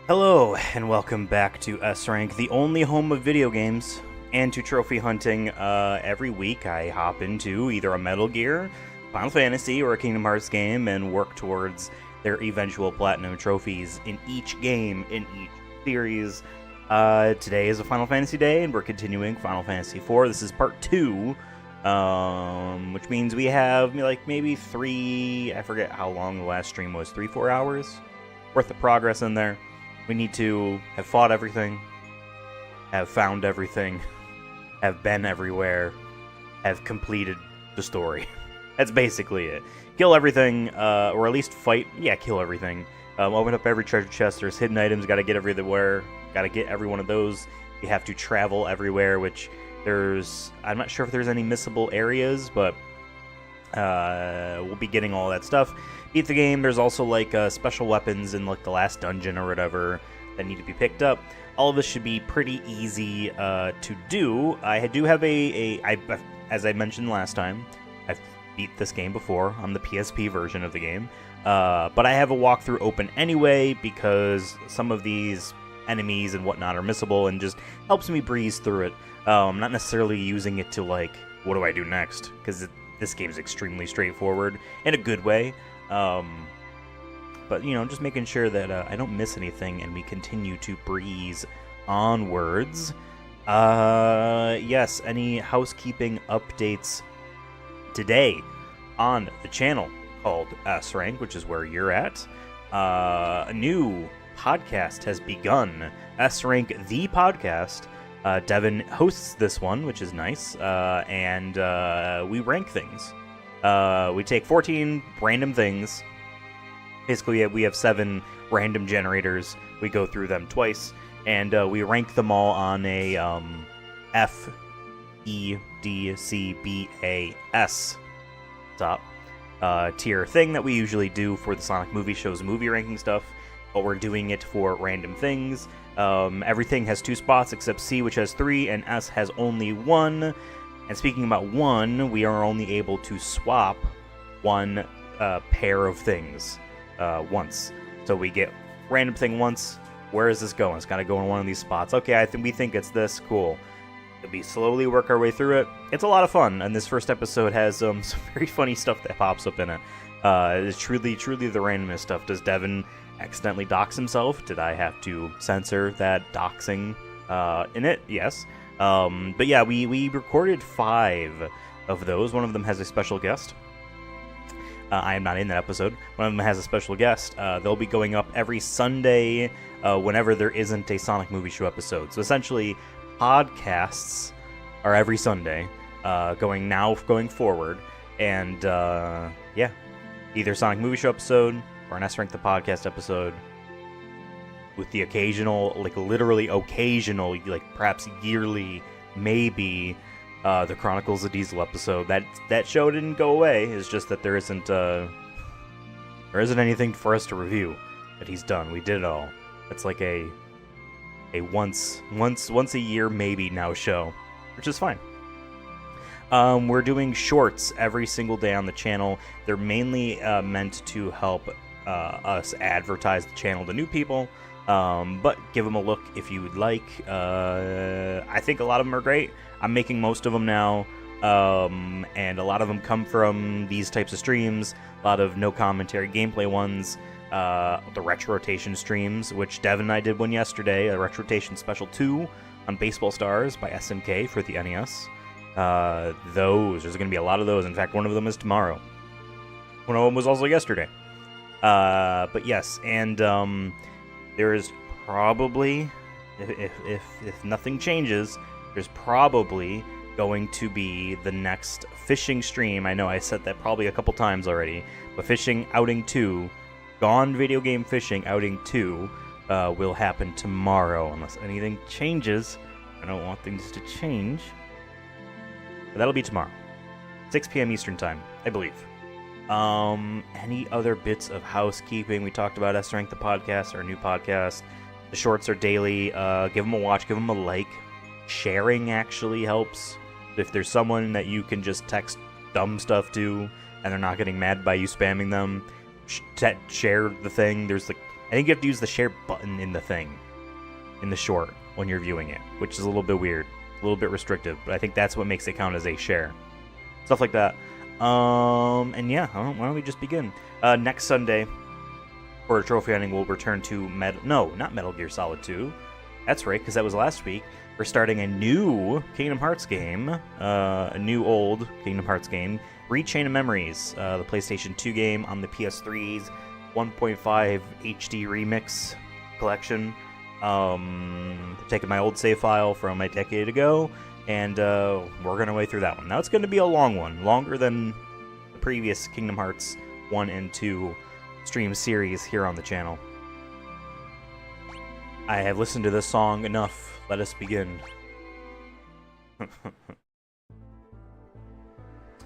Hello, and welcome back to S-Rank, the only home of video games, and to trophy hunting. Every week I hop into either a Metal Gear, Final Fantasy, or a Kingdom Hearts game and work towards their eventual platinum trophies in each game, in each series. Today is a Final Fantasy day, and we're continuing Final Fantasy 4. This is part 2, which means we have maybe I forget how long the last stream was, 3-4 hours worth of progress in there. We need to have fought everything, have found everything, have been everywhere, have completed the story. That's basically it. Kill everything, or at least fight. Yeah, kill everything. Open up every treasure chest. There's hidden items. Gotta get everywhere. Gotta get every one of those. You have to travel everywhere, which I'm not sure if there's any missable areas, but we'll be getting all that stuff. Beat the game. There's also special weapons in the last dungeon or whatever that need to be picked up. All of this should be pretty easy to do. I do have as I mentioned last time, I've beat this game before on the PSP version of the game, but I have a walkthrough open anyway because some of these enemies and whatnot are missable and just helps me breeze through it. I'm not necessarily using it to what do I do next, because this game is extremely straightforward in a good way. But, just making sure that I don't miss anything and we continue to breeze onwards. Yes, any housekeeping updates today on the channel called S-Rank, which is where you're at. A new podcast has begun, S-Rank the Podcast. Devin hosts this one, which is nice, and we rank things. We take 14 random things. Basically, we have 7 random generators. We go through them twice, and we rank them all on a F, E, D, C, B, A, S top tier thing that we usually do for the Sonic movie shows movie ranking stuff, but we're doing it for random things. Everything has 2 spots except C, which has 3, and S has only 1. And speaking about 1, we are only able to swap 1 pair of things once. So we get random thing once. Where is this going? It's got to go in one of these spots. Okay, we think it's this. Cool. We slowly work our way through it. It's a lot of fun, and this first episode has some very funny stuff that pops up in it. It's truly the randomest stuff. Does Devin accidentally dox himself? Did I have to censor that doxing in it? Yes. But yeah, we recorded 5 of those. One of them has a special guest. I am not in that episode. One of them has a special guest. They'll be going up every Sunday whenever there isn't a Sonic Movie Show episode. So essentially, podcasts are every Sunday going forward. And yeah, either Sonic Movie Show episode or an S-Rank the Podcast episode, with the occasional, literally occasional, perhaps yearly, maybe, the Chronicles of Diesel episode. That show didn't go away. It's just that there isn't anything for us to review that he's done. We did it all. It's like a once a year maybe now show, which is fine. We're doing shorts every single day on the channel. They're mainly meant to help us advertise the channel to new people. But give them a look if you would like. I think a lot of them are great. I'm making most of them now, and a lot of them come from these types of streams. A lot of no commentary gameplay ones, the Retro Rotation streams, which Dev and I did one yesterday, a Retro Rotation Special 2 on Baseball Stars by SNK for the NES. There's going to be a lot of those. In fact, one of them is tomorrow. One of them was also yesterday. But yes, and there is probably, if nothing changes, there's probably going to be the next fishing stream. I know I said that probably a couple times already, but Fishing Outing 2, Gone Video Game Fishing Outing 2, will happen tomorrow, unless anything changes. I don't want things to change. But that'll be tomorrow. 6 p.m. Eastern Time, I believe. Any other bits of housekeeping? We talked about S-Rank the Podcast, our new podcast. The shorts are daily. Give them a watch, give them a like. Sharing actually helps. If there's someone that you can just text dumb stuff to, and they're not getting mad by you spamming them, share the thing. There's I think you have to use the share button in the thing, in the short, when you're viewing it, which is a little bit weird, a little bit restrictive, but I think that's what makes it count as a share. Stuff like that. And yeah, why don't we just begin? Next Sunday, for trophy hunting, we'll return to not Metal Gear Solid 2. That's right, because that was last week. We're starting a new Kingdom Hearts game, a new old Kingdom Hearts game, Chain of Memories, the PlayStation 2 game on the PS3's 1.5 HD remix collection. Taking my old save file from a decade ago, and we're going to way through that one. Now, it's going to be a long one, longer than the previous Kingdom Hearts 1 and 2 stream series here on the channel. I have listened to this song enough. Let us begin.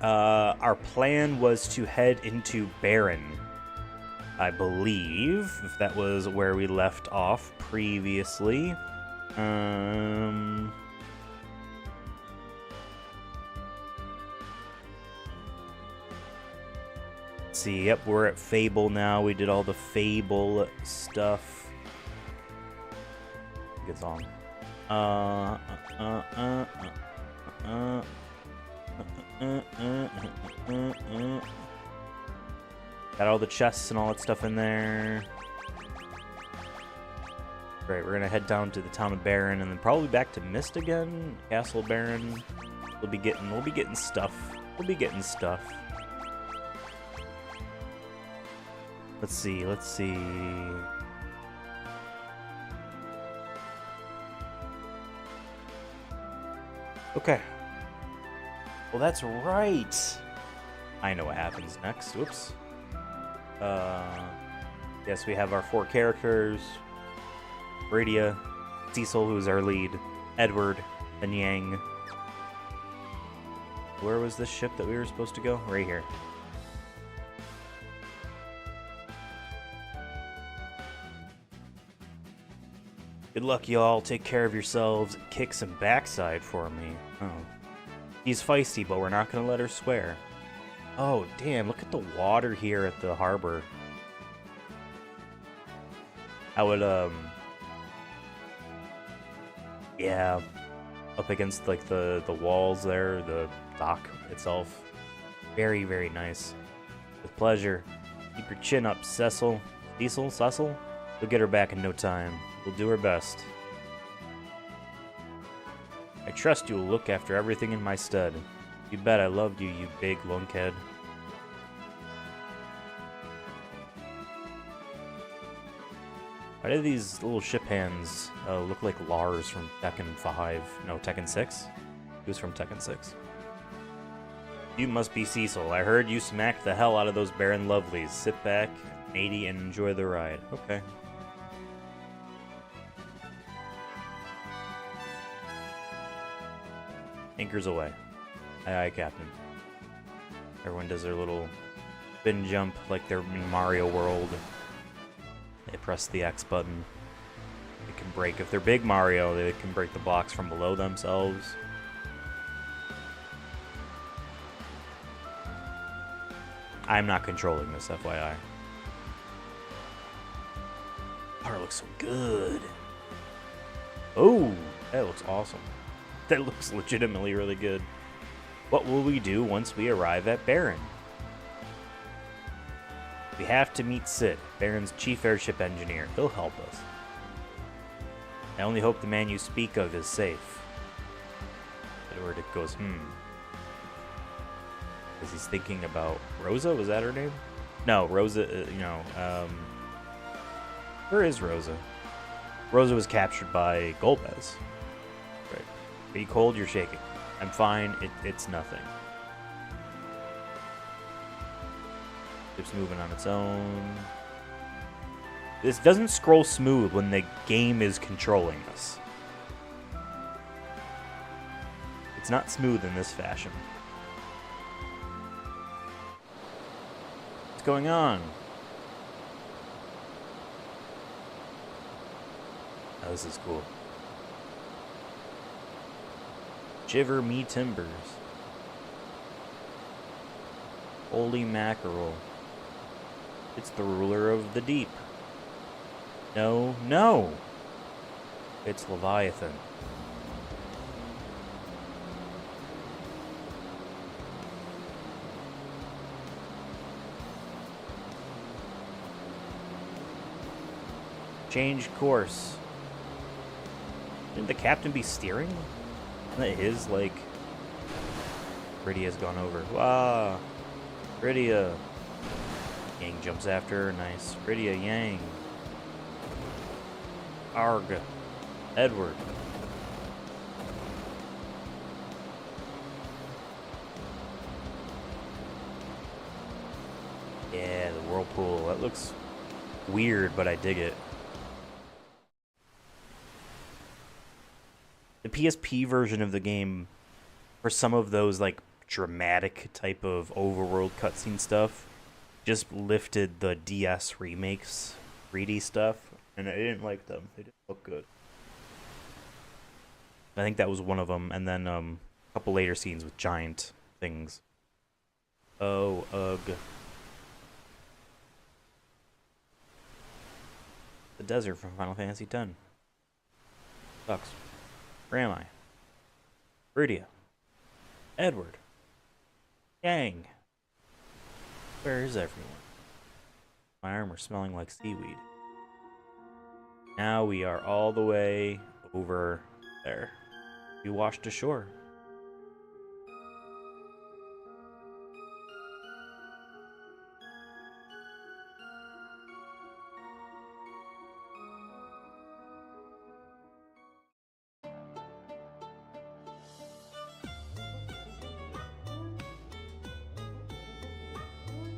Our plan was to head into Baron, I believe, if that was where we left off previously. Let's see, yep, we're at Fable now. We did all the Fable stuff. Good song. Got all the chests and all that stuff in there. Great, we're gonna head down to the town of Baron and then probably back to Mist again. Castle Baron. We'll be getting stuff. Let's see. Okay. Well, that's right. I know what happens next. Whoops. Yes, we have our 4 characters. Radia, Cecil, who's our lead, Edward, and Yang. Where was this ship that we were supposed to go? Right here. Good luck, y'all. Take care of yourselves. Kick some backside for me. Oh. She's feisty, but we're not gonna let her swear. Oh, damn. Look at the water here at the harbor. I would, yeah. Up against, like, the walls there, the dock itself. Very, very nice. With pleasure. Keep your chin up, Cecil. Cecil? We'll get her back in no time. We'll do our best. I trust you will look after everything in my stead. You bet I loved you, you big lunkhead. Why do these little ship hands look like Lars from Tekken 5? No, Tekken 6? He was from Tekken 6. You must be Cecil. I heard you smacked the hell out of those Baron Lovelies. Sit back, matey, and enjoy the ride. Okay. Anchors away. Aye, aye, Captain. Everyone does their little spin jump like they're in Mario World. They press the X button. They can break, if they're big Mario, they can break the blocks from below themselves. I'm not controlling this, FYI. Part looks so good. Oh, that looks awesome. That looks legitimately really good. What will we do once we arrive at Baron? We have to meet Sid, Baron's chief airship engineer. He'll help us. I only hope the man you speak of is safe. Edward goes, Because he's thinking about Rosa? Was that her name? No, Rosa, where is Rosa? Rosa was captured by Golbez. Right. Are you cold? You're shaking. I'm fine. It's nothing. It's moving on its own. This doesn't scroll smooth when the game is controlling us. It's not smooth in this fashion. What's going on? Oh, this is cool. Shiver me timbers. Holy mackerel. It's the ruler of the deep. No, no! It's Leviathan. Change course. Shouldn't the captain be steering? Isn't that his, like... Rydia's gone over. Wow! Rydia! Yang jumps after her. Nice. Rydia, Yang. Arg. Edward. Yeah, the whirlpool. That looks weird, but I dig it. The PSP version of the game, for some of those like dramatic type of overworld cutscene stuff, just lifted the DS remakes 3D stuff, and I didn't like them. They didn't look good. I think that was one of them, and then a couple later scenes with giant things. Oh, ugh. The desert from Final Fantasy X. Sucks. Where am I? Rydia. Edward. Yang. Where is everyone? My armor smelling like seaweed. Now we are all the way over there. We washed ashore.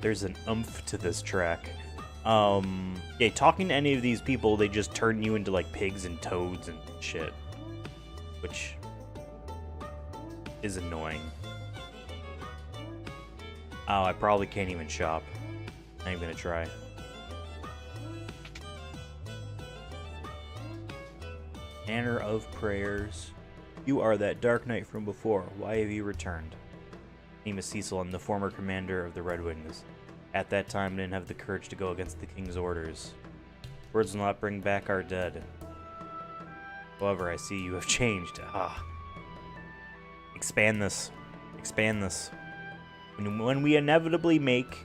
There's an oomph to this track. Yeah, talking to any of these people, they just turn you into like pigs and toads and shit. Which is annoying. Oh, I probably can't even shop. I ain't gonna try. Manner of prayers. You are that dark knight from before. Why have you returned? My name is Cecil. I'm the former commander of the Red Wings. At that time, I didn't have the courage to go against the king's orders. Words will not bring back our dead. However, I see you have changed. Ah. Expand this. Expand this. When we inevitably make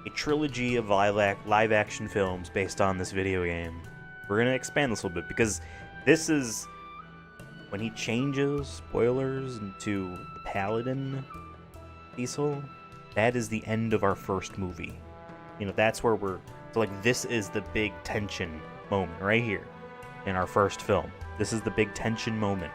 a trilogy of live-action films based on this video game, we're going to expand this a little bit, because this is... When he changes, spoilers, into the Paladin Cecil, that is the end of our first movie. You know, that's where we're... So, like, this is the big tension moment right here in our first film. This is the big tension moment.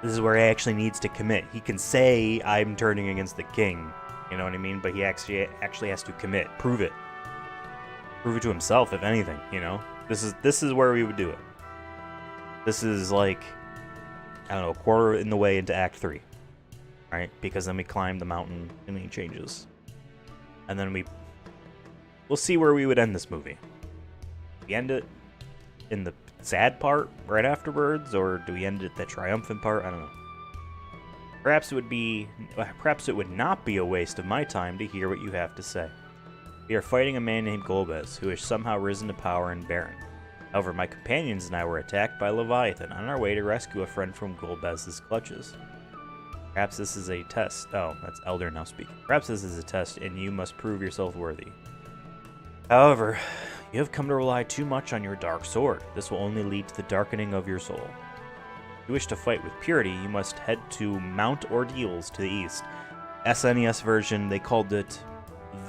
This is where he actually needs to commit. He can say, I'm turning against the king, you know what I mean? But he actually has to commit. Prove it. Prove it to himself, if anything, you know? This is where we would do it. This is like, I don't know, a quarter in the way into Act 3. Right? Because then we climb the mountain and he changes. And then we'll see where we would end this movie. We end it in the sad part right afterwards, or do we end it at the triumphant part? I don't know. Perhaps it would not be a waste of my time to hear what you have to say. We are fighting a man named Golbez, who has somehow risen to power in Baron. However, my companions and I were attacked by Leviathan on our way to rescue a friend from Golbez's clutches. Perhaps this is a test. Oh, that's Elder now speaking. Perhaps this is a test, and you must prove yourself worthy. However, you have come to rely too much on your dark sword. This will only lead to the darkening of your soul. If you wish to fight with purity, you must head to Mount Ordeals to the east. SNES version, they called it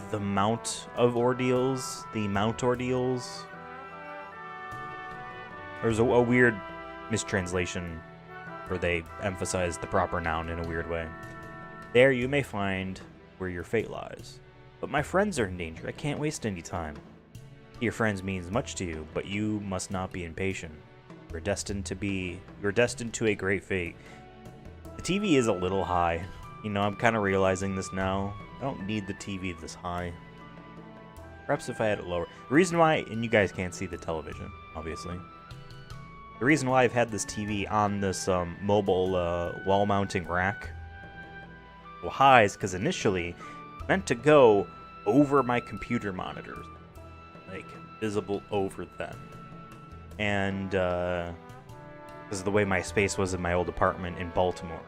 the Mount of Ordeals. The Mount Ordeals. There's a weird mistranslation where they emphasize the proper noun in a weird way. There you may find where your fate lies. But my friends are in danger. I can't waste any time. Your friends means much to you, but you must not be impatient. You're destined to a great fate. The TV is a little high. You know, I'm kind of realizing this now. I don't need the TV this high. Perhaps if I had it lower. The reason why, and you guys can't see the television, obviously. The reason why I've had this TV on this mobile wall-mounting rack so high is because initially it meant to go over my computer monitors. like visible over them. And this is the way my space was in my old apartment in Baltimore,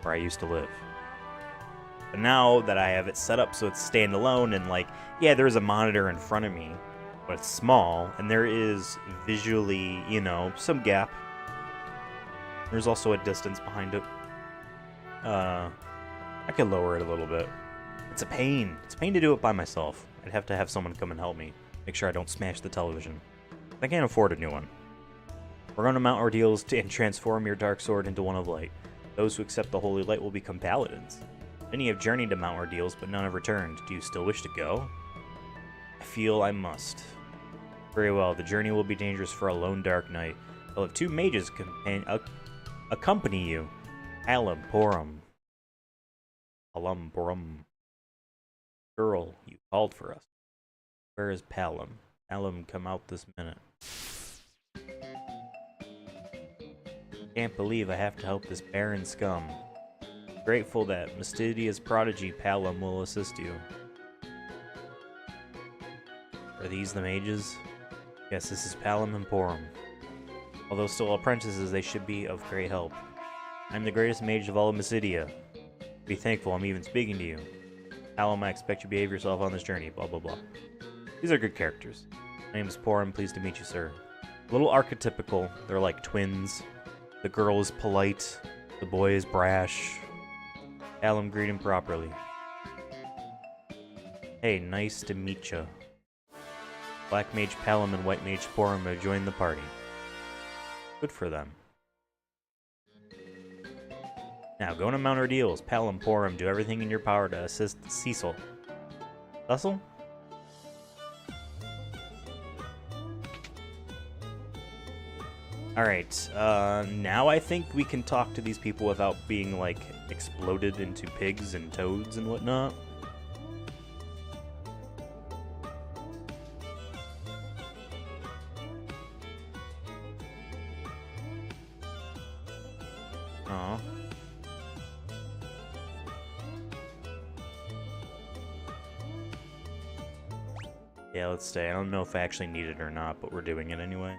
where I used to live. But now that I have it set up so it's standalone and like, yeah, there's a monitor in front of me, but it's small, and there is visually, you know, some gap. There's also a distance behind it. I could lower it a little bit. It's a pain. It's a pain to do it by myself. I'd have to have someone come and help me. Make sure I don't smash the television. I can't afford a new one. We're going to mount ordeals and transform your dark sword into one of light. Those who accept the holy light will become paladins. Many have journeyed to Mount Ordeals, but none have returned. Do you still wish to go? I feel I must. Very well, the journey will be dangerous for a lone dark night. I'll have 2 mages accompany you. Alum Porum. Alum Porum. Girl, you called for us. Where is Palum? Palum, come out this minute. Can't believe I have to help this barren scum. Grateful that Mystidia's prodigy Palum will assist you. Are these the mages? Yes, this is Palum and Porum. Although still apprentices, they should be of great help. I'm the greatest mage of all of Mystidia. Be thankful I'm even speaking to you. Palum, I expect you to behave yourself on this journey, blah blah blah. These are good characters. My name is Porum, pleased to meet you, sir. A little archetypical, they're like twins. The girl is polite, the boy is brash. Palum, greet him properly. Hey, nice to meet ya. Black Mage Palum and White Mage Porum have joined the party. Good for them. Now, go to Mount Ordeals. Palum, Porum, do everything in your power to assist Cecil. Cecil? Alright, now I think we can talk to these people without being, like, exploded into pigs and toads and whatnot. Aw. Yeah, let's stay. I don't know if I actually need it or not, but we're doing it anyway.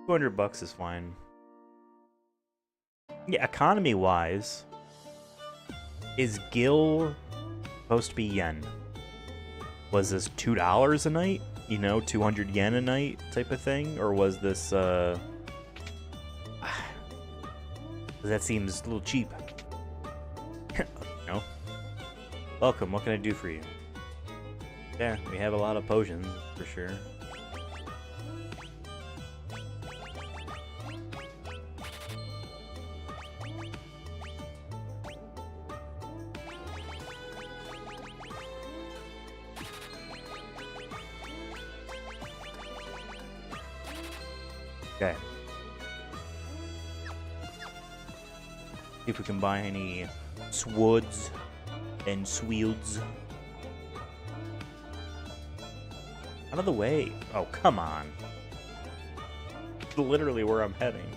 $200 is fine. Yeah, economy-wise, is Gil supposed to be yen? Was this $2 a night? You know, 200 yen a night type of thing? Or was this, that seems a little cheap. No. Welcome, what can I do for you? Yeah, we have a lot of potions, for sure. Okay. See if we can buy any swords and swields. Out of the way. Oh, come on. Literally where I'm heading.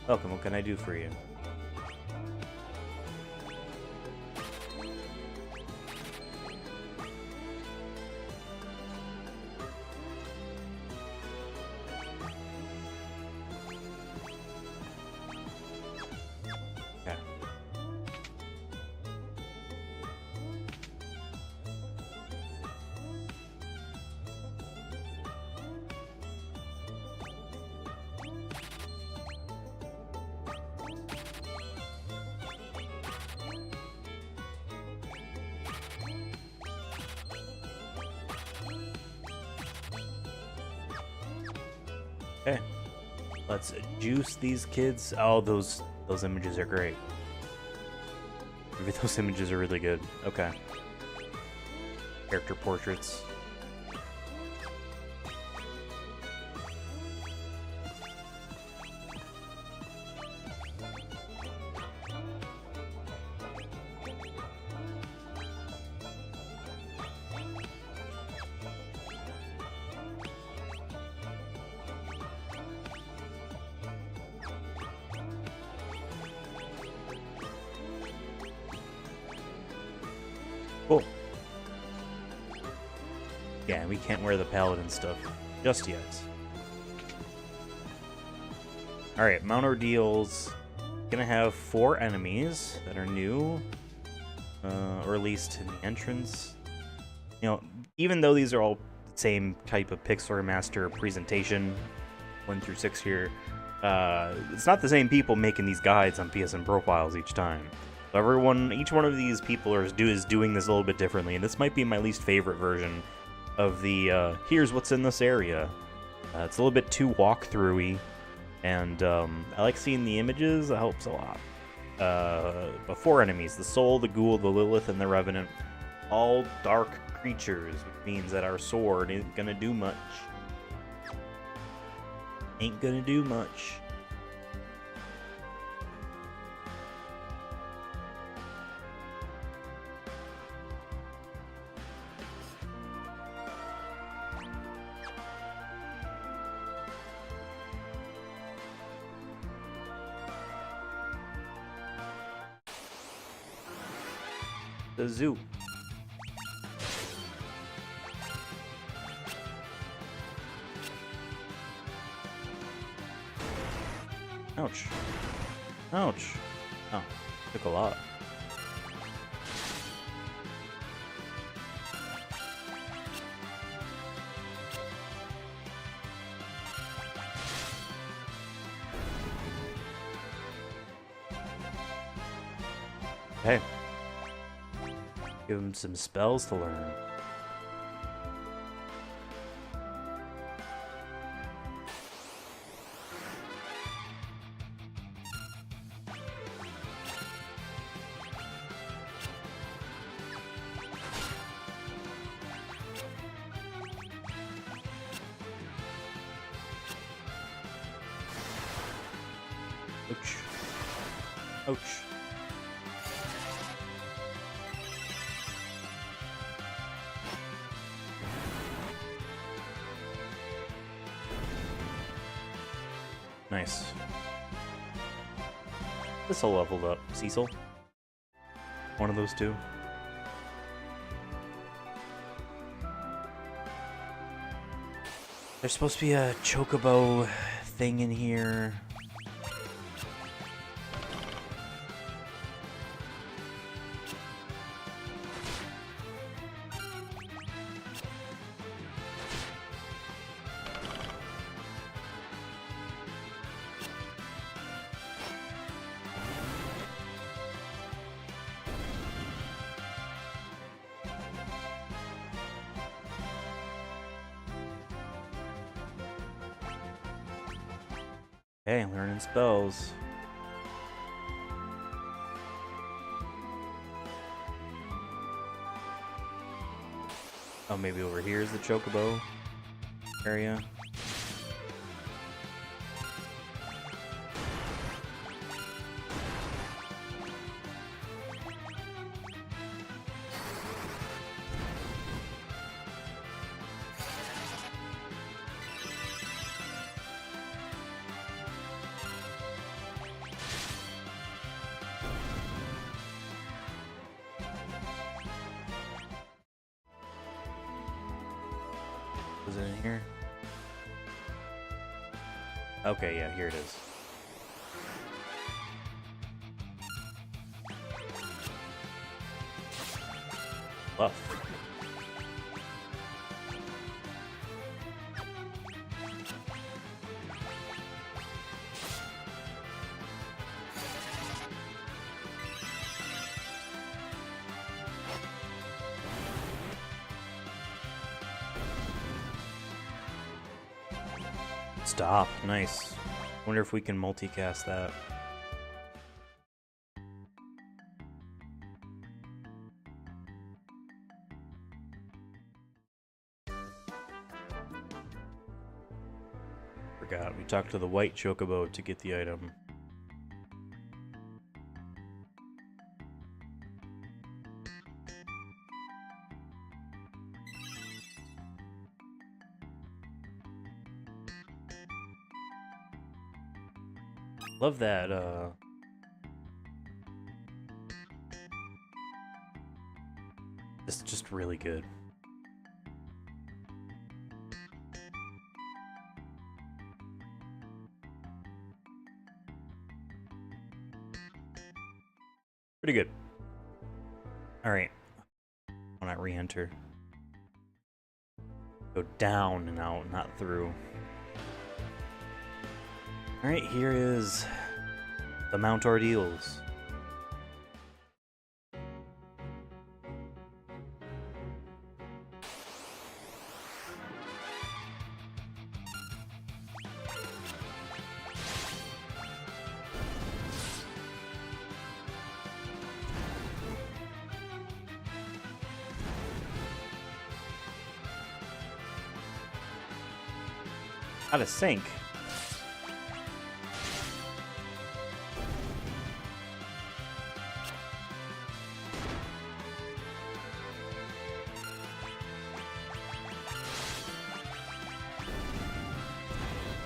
Welcome, what can I do for you? Okay, let's juice these kids. Oh, those images are great. Maybe those images are really good. Okay. Character portraits. Cool. Yeah, we can't wear the paladin stuff just yet. Alright, Mount Ordeal's gonna have 4 enemies that are new, or at least in the entrance. You know, even though these are all the same type of Pixel Remaster presentation, 1 through 6 here, it's not the same people making these guides on PSN profiles each time. So each one of these people is doing this a little bit differently, and this might be my least favorite version of the, here's what's in this area. It's a little bit too walkthrough-y, and I like seeing the images. It helps a lot. But 4 enemies: the Soul, the Ghoul, the Lilith, and the Revenant. All dark creatures, which means that our sword ain't gonna do much. Ain't gonna do much. The zoo. Ouch. Ouch. Oh, took a lot. Hey. Give him some spells to learn. Ouch. Ouch. Nice. This'll leveled up. Cecil? One of those two. There's supposed to be a chocobo thing in here. Hey, learning spells. Oh, maybe over here is the chocobo area. Is it in here? Okay, yeah, here it is. Buff. Stop. Nice. Wonder if we can multicast that. Forgot. We talked to the white chocobo to get the item. Love that, it's just really good. Pretty good. Alright. When I re-enter. Go down and out, not through. Alright, here is the Mount Ordeals. Out of sync.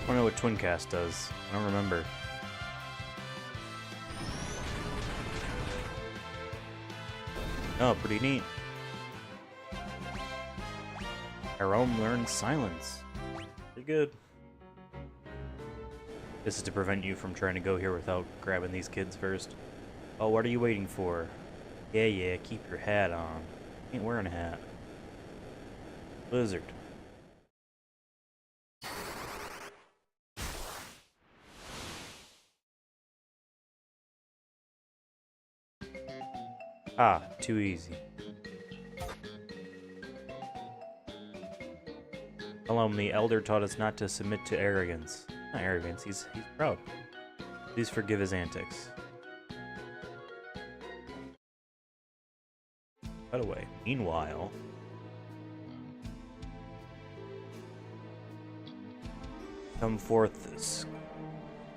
I don't know what Twincast does. I don't remember. Oh, pretty neat. Jerome learns silence. Pretty good. This is to prevent you from trying to go here without grabbing these kids first. Oh, what are you waiting for? Yeah, keep your hat on. Ain't wearing a hat. Blizzard. Ah, too easy. Alone, the elder taught us not to submit to arrogance. Not arrogance, he's proud. Please forgive his antics. By the way, meanwhile... Come forth...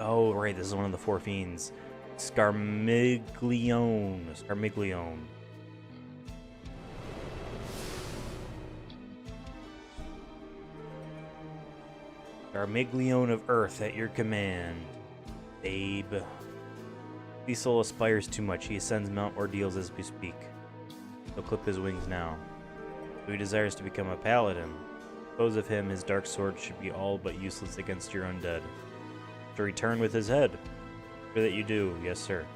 Oh, right, this is one of the four fiends. Scarmiglione. Scarmiglione of Earth at your command, babe. Cecil aspires too much. He ascends Mount Ordeals as we speak. He'll clip his wings now. So he desires to become a paladin. Dispose of him, his dark sword should be all but useless against your undead. To return with his head. Sure that you do, yes sir.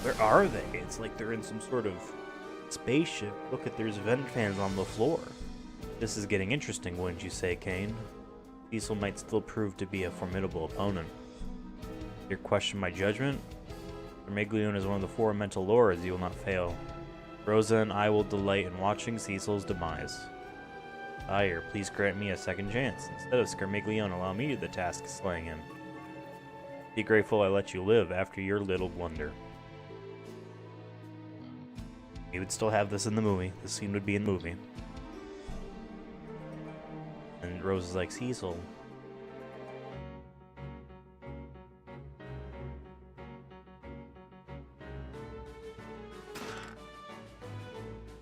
Where are they? It's like they're in some sort of spaceship. Look at there's vent fans on the floor. This is getting interesting, wouldn't you say, Kane? Cecil might still prove to be a formidable opponent. You question my judgment? Scarmiglione is one of the four mental lords. You will not fail. Rosa and I will delight in watching Cecil's demise. Sire, please grant me a second chance. Instead of Scarmiglione, allow me the task of slaying him. Be grateful I let you live after your little blunder. You would still have this in the movie. This scene would be in the movie. And Rose is like, Cecil.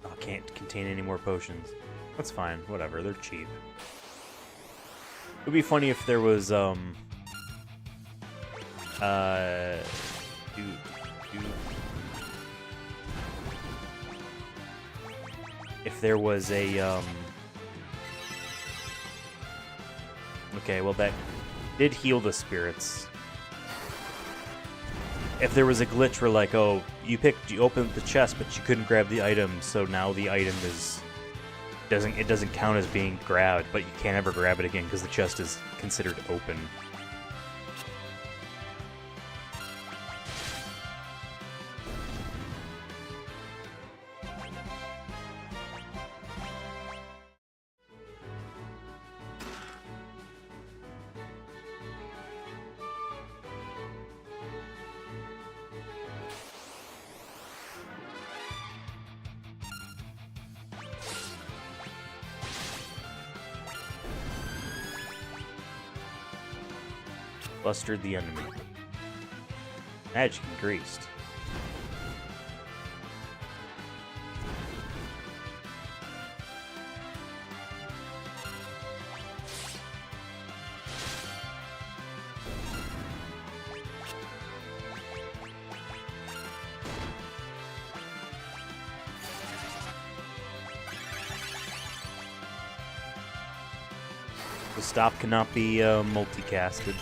Oh, can't contain any more potions. That's fine, whatever, they're cheap. It would be funny if there was, if there was a, okay, well that did heal the spirits. If there was a glitch where like, oh, you opened the chest, but you couldn't grab the item, so now the item it doesn't count as being grabbed, but you can't ever grab it again because the chest is considered open. Flustered the enemy. Magic increased. The stop cannot be multicasted.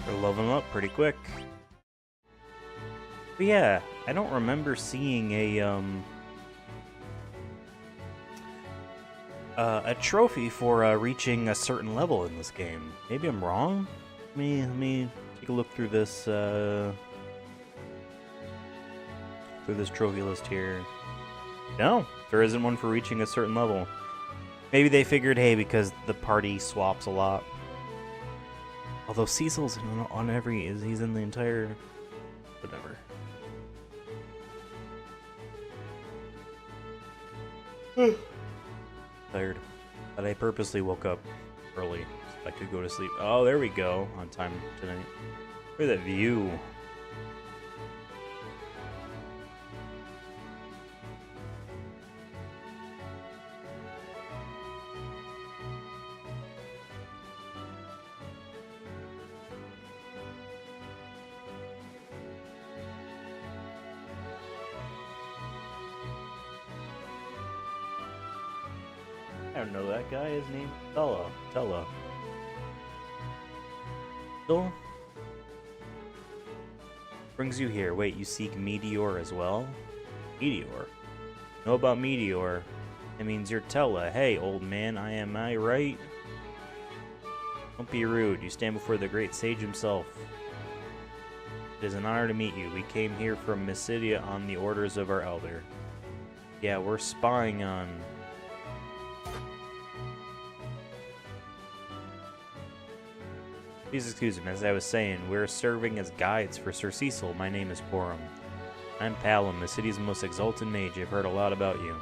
They're leveling up pretty quick. But yeah, I don't remember seeing a trophy for reaching a certain level in this game. Maybe I'm wrong. Let me take a look through this trophy list here. No, there isn't one for reaching a certain level. Maybe they figured, hey, because the party swaps a lot. Although Cecil's on every, he's in the entire, whatever. Tired. But I purposely woke up early so I could go to sleep. Oh, there we go. On time tonight. Look at that view. I don't know that guy. His name is Tella. Still brings you here. Wait, you seek Meteor as well? Meteor? Know about Meteor? It means you're Tella. Hey, old man, am I right? Don't be rude. You stand before the great sage himself. It is an honor to meet you. We came here from Mysidia on the orders of our elder. Yeah, we're spying on... Please excuse me, as I was saying, we're serving as guides for Sir Cecil. My name is Porum. I'm Palom, the city's most exalted mage. I've heard a lot about you.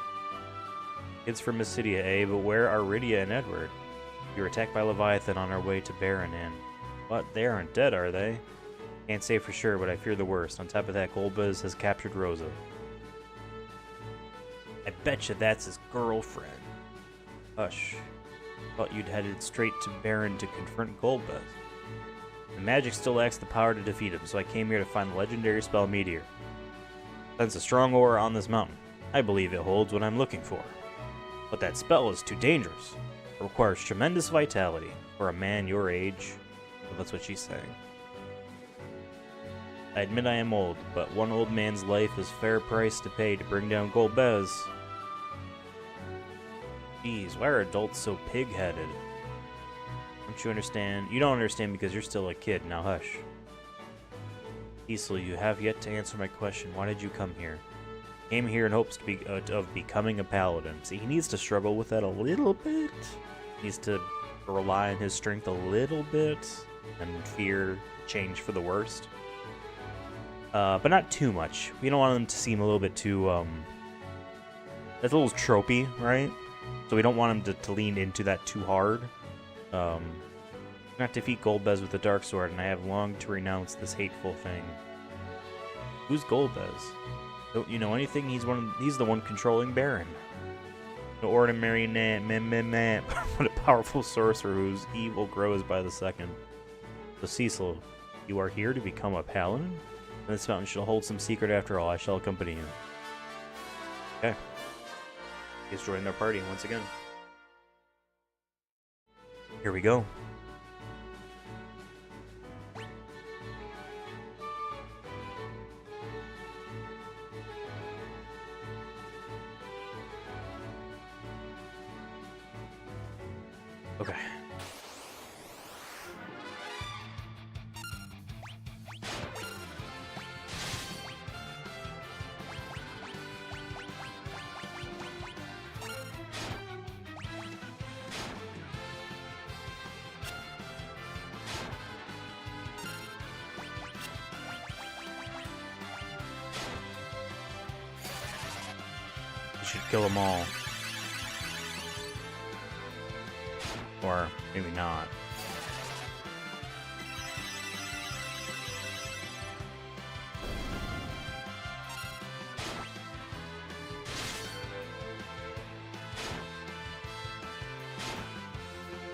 Kids from Mysidia, eh? But where are Rydia and Edward? We were attacked by Leviathan on our way to Baron, and... What? They aren't dead, are they? Can't say for sure, but I fear the worst. On top of that, Golbez has captured Rosa. I betcha that's his girlfriend. Hush. Thought you'd headed straight to Baron to confront Golbez. The magic still lacks the power to defeat him, so I came here to find the legendary spell Meteor. Sense a strong aura on this mountain. I believe it holds what I'm looking for. But that spell is too dangerous. It requires tremendous vitality for a man your age. Well, that's what she's saying. I admit I am old, but one old man's life is fair price to pay to bring down Golbez. Jeez, why are adults so pig-headed? Don't you understand? You don't understand because you're still a kid. Now hush. Cecil, you have yet to answer my question. Why did you come here? Came here in hopes of becoming a paladin. See, he needs to struggle with that a little bit. He needs to rely on his strength a little bit and fear change for the worst. But not too much. We don't want him to seem a little bit too, that's a little tropey, right? So we don't want him to lean into that too hard. Not defeat Golbez with the Dark Sword, and I have longed to renounce this hateful thing. Who's Golbez? Don't you know anything? He's the one controlling Baron. No ordinary man, but a powerful sorcerer whose evil grows by the second. So Cecil, you are here to become a paladin? This mountain shall hold some secret after all. I shall accompany you. Okay. He's joining our party once again. Here we go. Okay. Should kill them all. Or maybe not.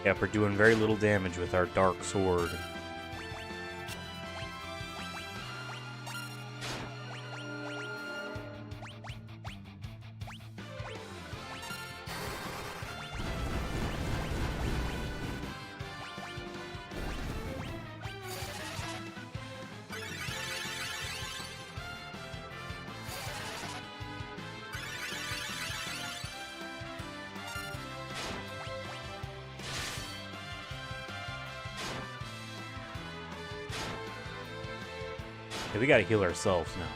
Yep, we're doing very little damage with our dark sword. Okay, we gotta heal ourselves now.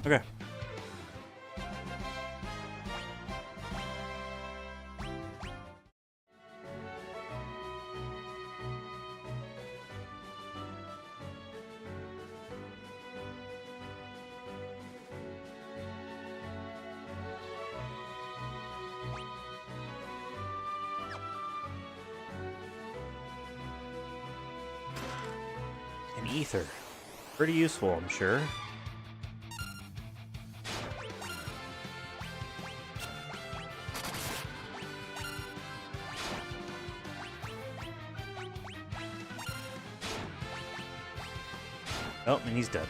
Okay. An ether. Pretty useful, I'm sure. Oh, and he's dead.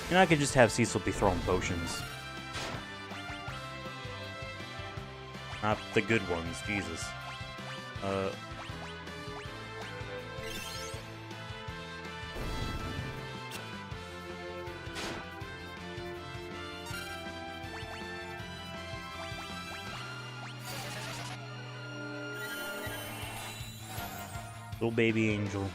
And I could just have Cecil be throwing potions. Not the good ones, Jesus. Little baby angel.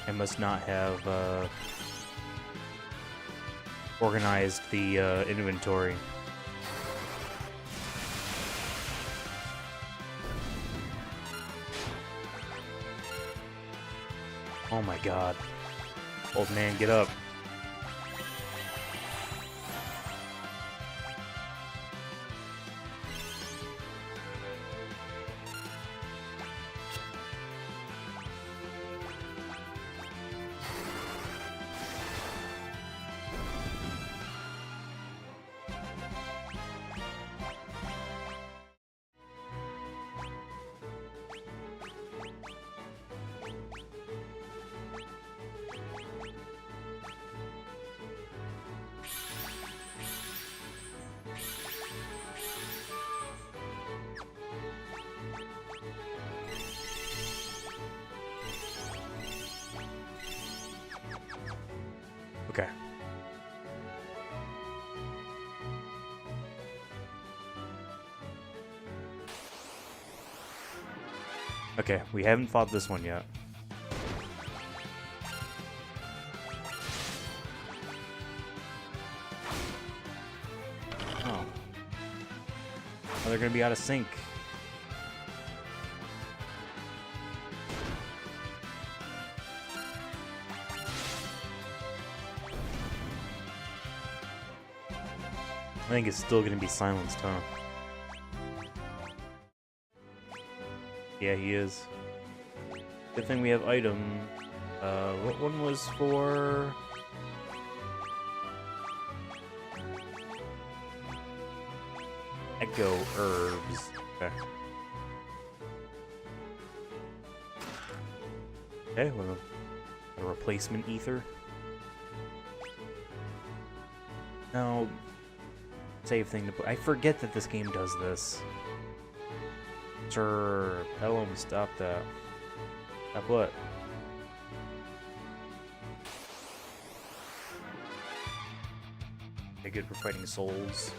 I must not have organized the inventory. Oh my god. Old man, get up. Okay. Okay, we haven't fought this one yet. Oh. Oh, they're gonna be out of sync. I think it's still gonna be silenced, huh? Yeah, he is. Good thing we have item. What one was for? Echo herbs. Okay. Okay, well, a replacement ether. Now, save thing to put. I forget that this game does this. Sure, Pelham, stop that. Stop what? Okay, good for fighting souls.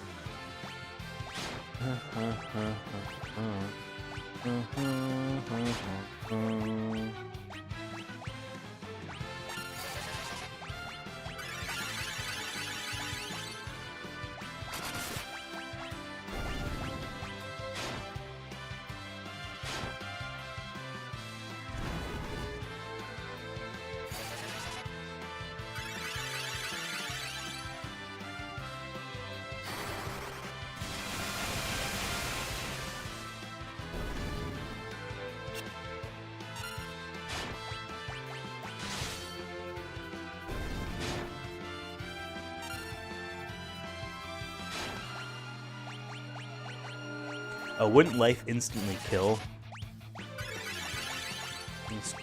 Wouldn't life instantly kill?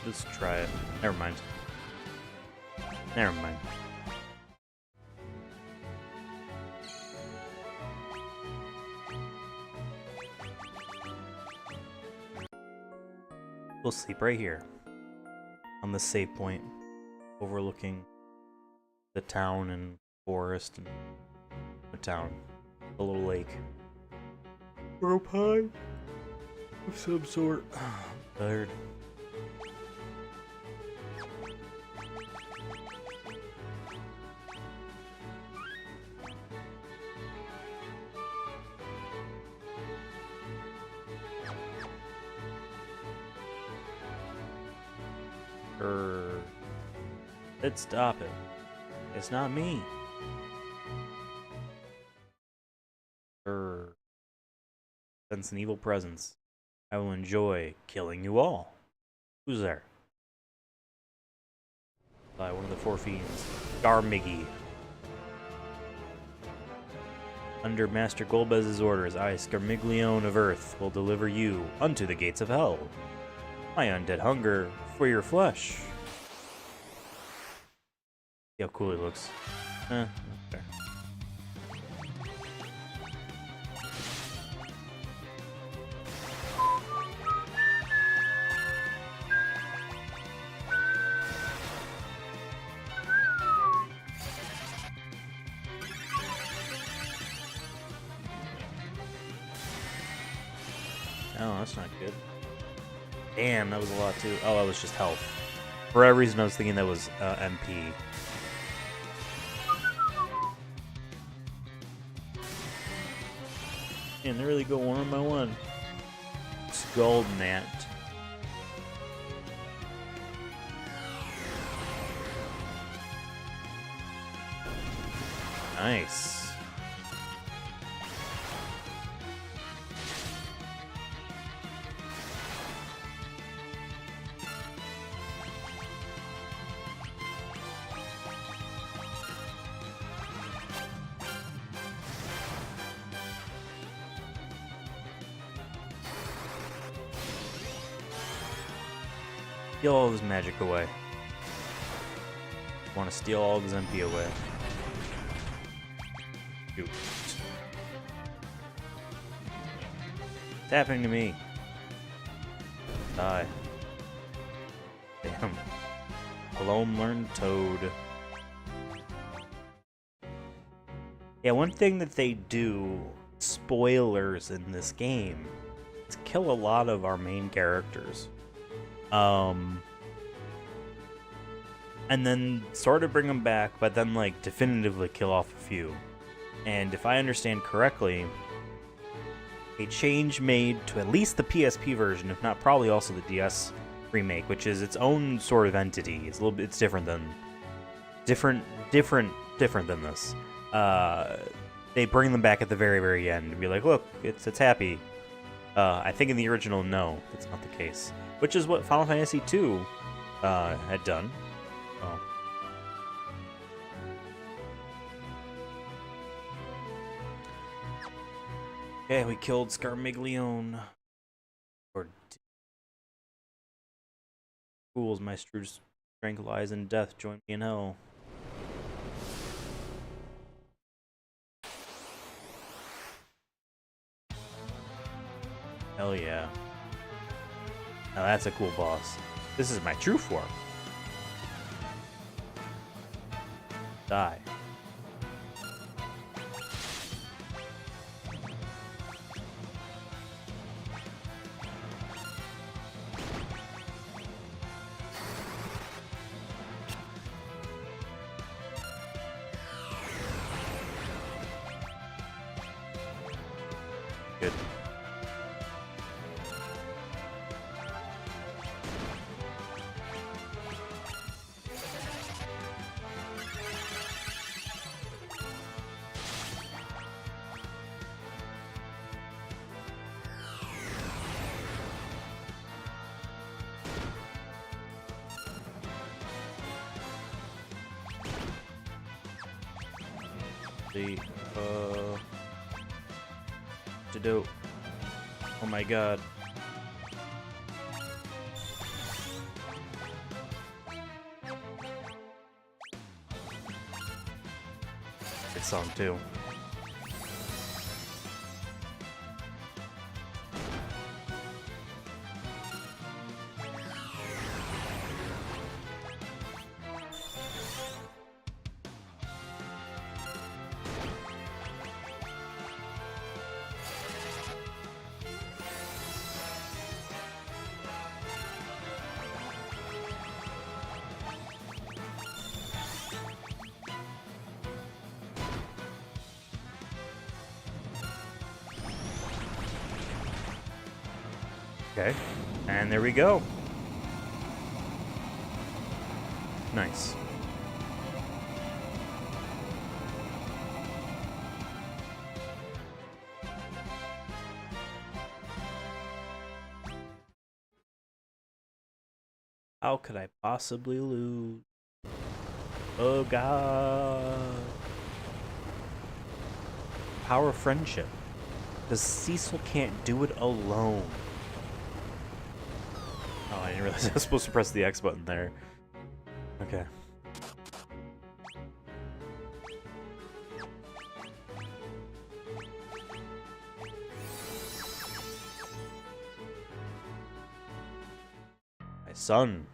Let's try it. Never mind. Never mind. We'll sleep right here. On the save point. Overlooking the town and forest and the town. A little lake. Or a pie of some sort. I'm tired. Let's stop it. It's not me. Sense an evil presence. I will enjoy killing you all. Who's there? By one of the four fiends. Garmiggy. Under Master Golbez's orders, I, Scarmiglione of Earth, will deliver you unto the gates of hell. My undead hunger for your flesh. See how cool he looks. Okay. Oh, that's not good. Damn, that was a lot too. Oh, that was just health. For whatever reason, I was thinking that was MP. And they really go one by one. Skull Gnat. Nice. Steal all of his magic away. Want to steal all of his MP away. Shoot. It's happening to me. Die. Damn. Alone learned Toad. Yeah, one thing that they do, spoilers in this game, is kill a lot of our main characters. And then sort of bring them back, but then like definitively kill off a few. And if I understand correctly, a change made to at least the PSP version, if not probably also the DS remake, which is its own sort of entity. It's a little bit, it's different than than this. They bring them back at the very, very end and be like, look, it's happy. I think in the original, no, that's not the case. Which is what Final Fantasy II had done. Oh. Okay, we killed Scarmiglione. Or fools, my strength lies in death. Join me in hell. Hell yeah. Now that's a cool boss. This is my true form. Die. Good. To do. Oh my god. Good song too. Okay, and there we go. Nice. How could I possibly lose? Oh god. Power of friendship. Because Cecil can't do it alone. Oh, I didn't realize I was supposed to press the X button there. Okay. My son.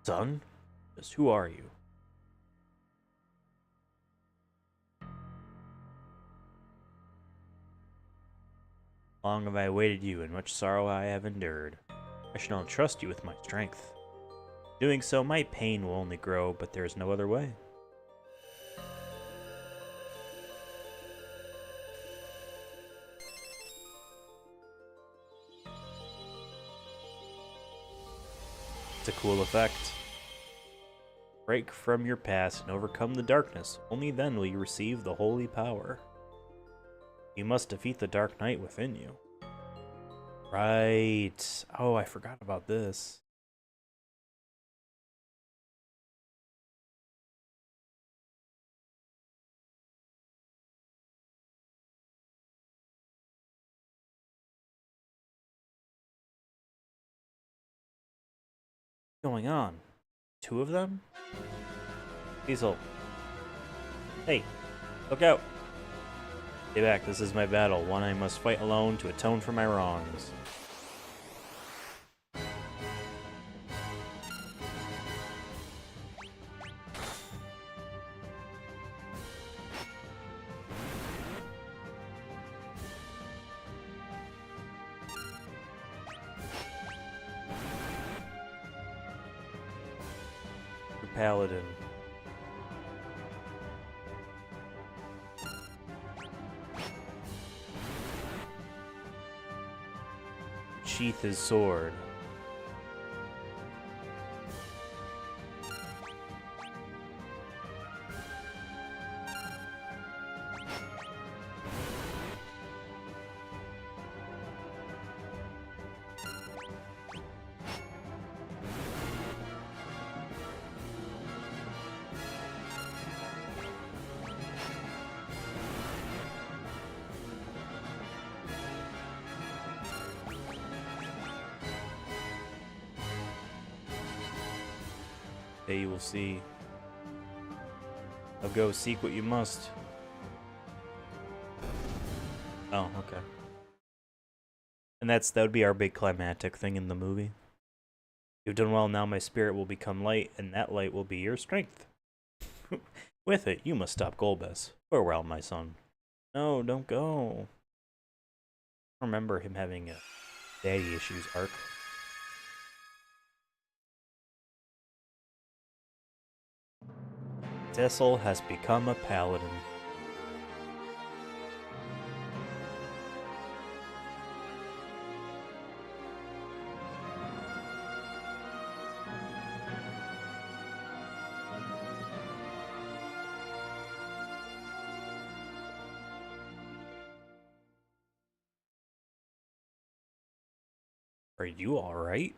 Son? Just who are you? Long have I awaited you, and much sorrow I have endured. I shall not trust you with my strength. Doing so, my pain will only grow, but there is no other way. It's a cool effect. Break from your past and overcome the darkness. Only then will you receive the holy power. You must defeat the Dark Knight within you. Right. Oh, I forgot about this. What's going on? Two of them? Cecil. Hey, look out. Stay back, this is my battle, one I must fight alone to atone for my wrongs. Paladin. Sheath his sword. Day you will see. I'll go seek what you must. Oh, okay. And that would be our big climactic thing in the movie. You've done well, now my spirit will become light, and that light will be your strength. With it, you must stop Golbez. Farewell, my son. No, don't go. I remember him having a daddy issues arc. Cecil has become a paladin. Are you alright?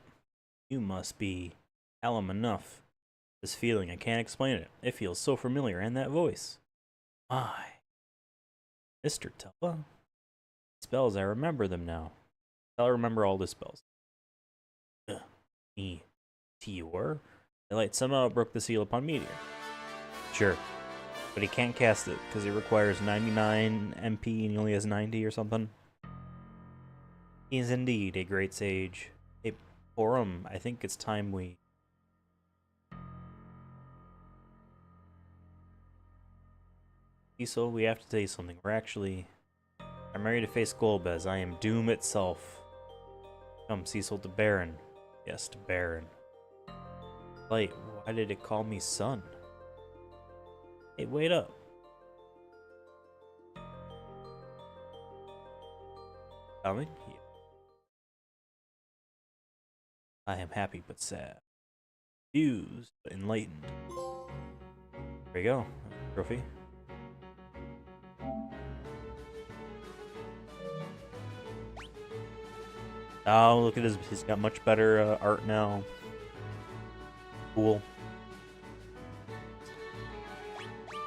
You must be Alum enough. This feeling, I can't explain it. It feels so familiar, and that voice. My. Mr. Tella? Spells, I remember them now. I'll remember all the spells. Me. Tior. The light somehow broke the seal upon meteor. Sure. But he can't cast it because it requires 99 MP and he only has 90 or something. He is indeed a great sage. Hey, Porum, I think it's time we... Cecil, we have to tell you something. I'm ready to face Golbez. I am doom itself. Come, Cecil, to Baron. Yes, to Baron. Light, why did it call me son? Hey, wait up. Coming? Yeah. I am happy but sad. Confused but enlightened. There you go. Trophy. Oh, look at his. He's got much better art now. Cool.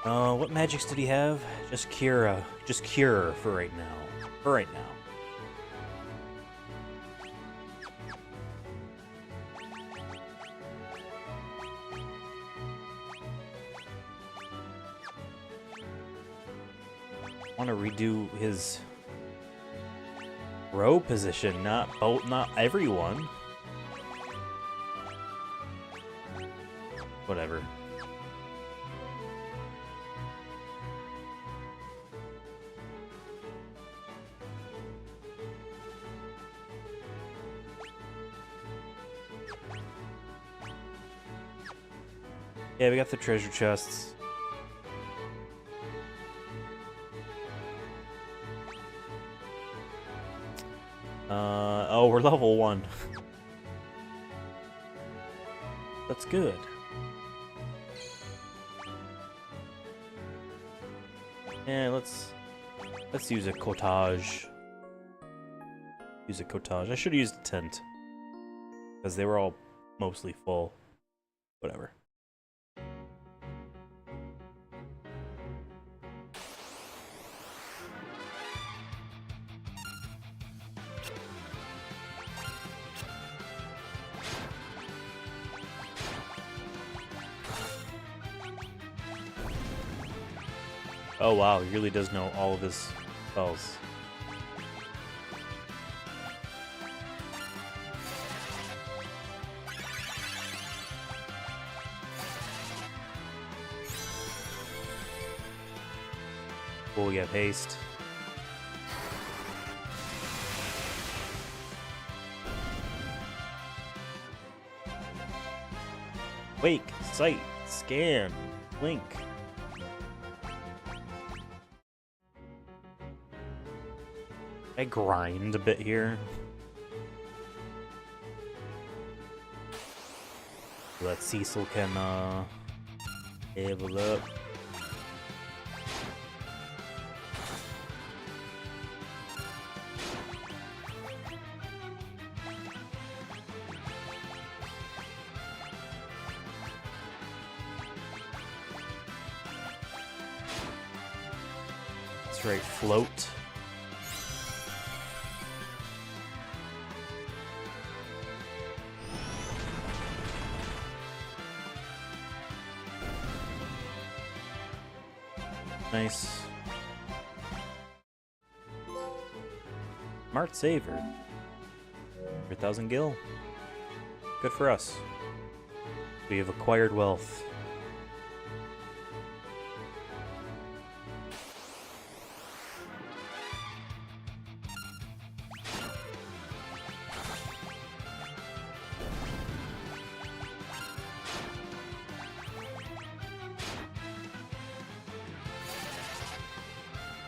What magics did he have? Just cure for right now. For right now. I want to redo his row position, not everyone. Whatever. Yeah, we got the treasure chests. Oh, we're level 1. That's good. Yeah, let's use a cottage. I should have used a tent. Because they were all mostly full. Whatever. Oh wow, he really does know all of his spells. Cool, we got haste. Wake, sight, scan, blink. I grind a bit here. So that Cecil can level up. That's right, float. Nice. Smart saver. 100,000 gil. Good for us. We have acquired wealth.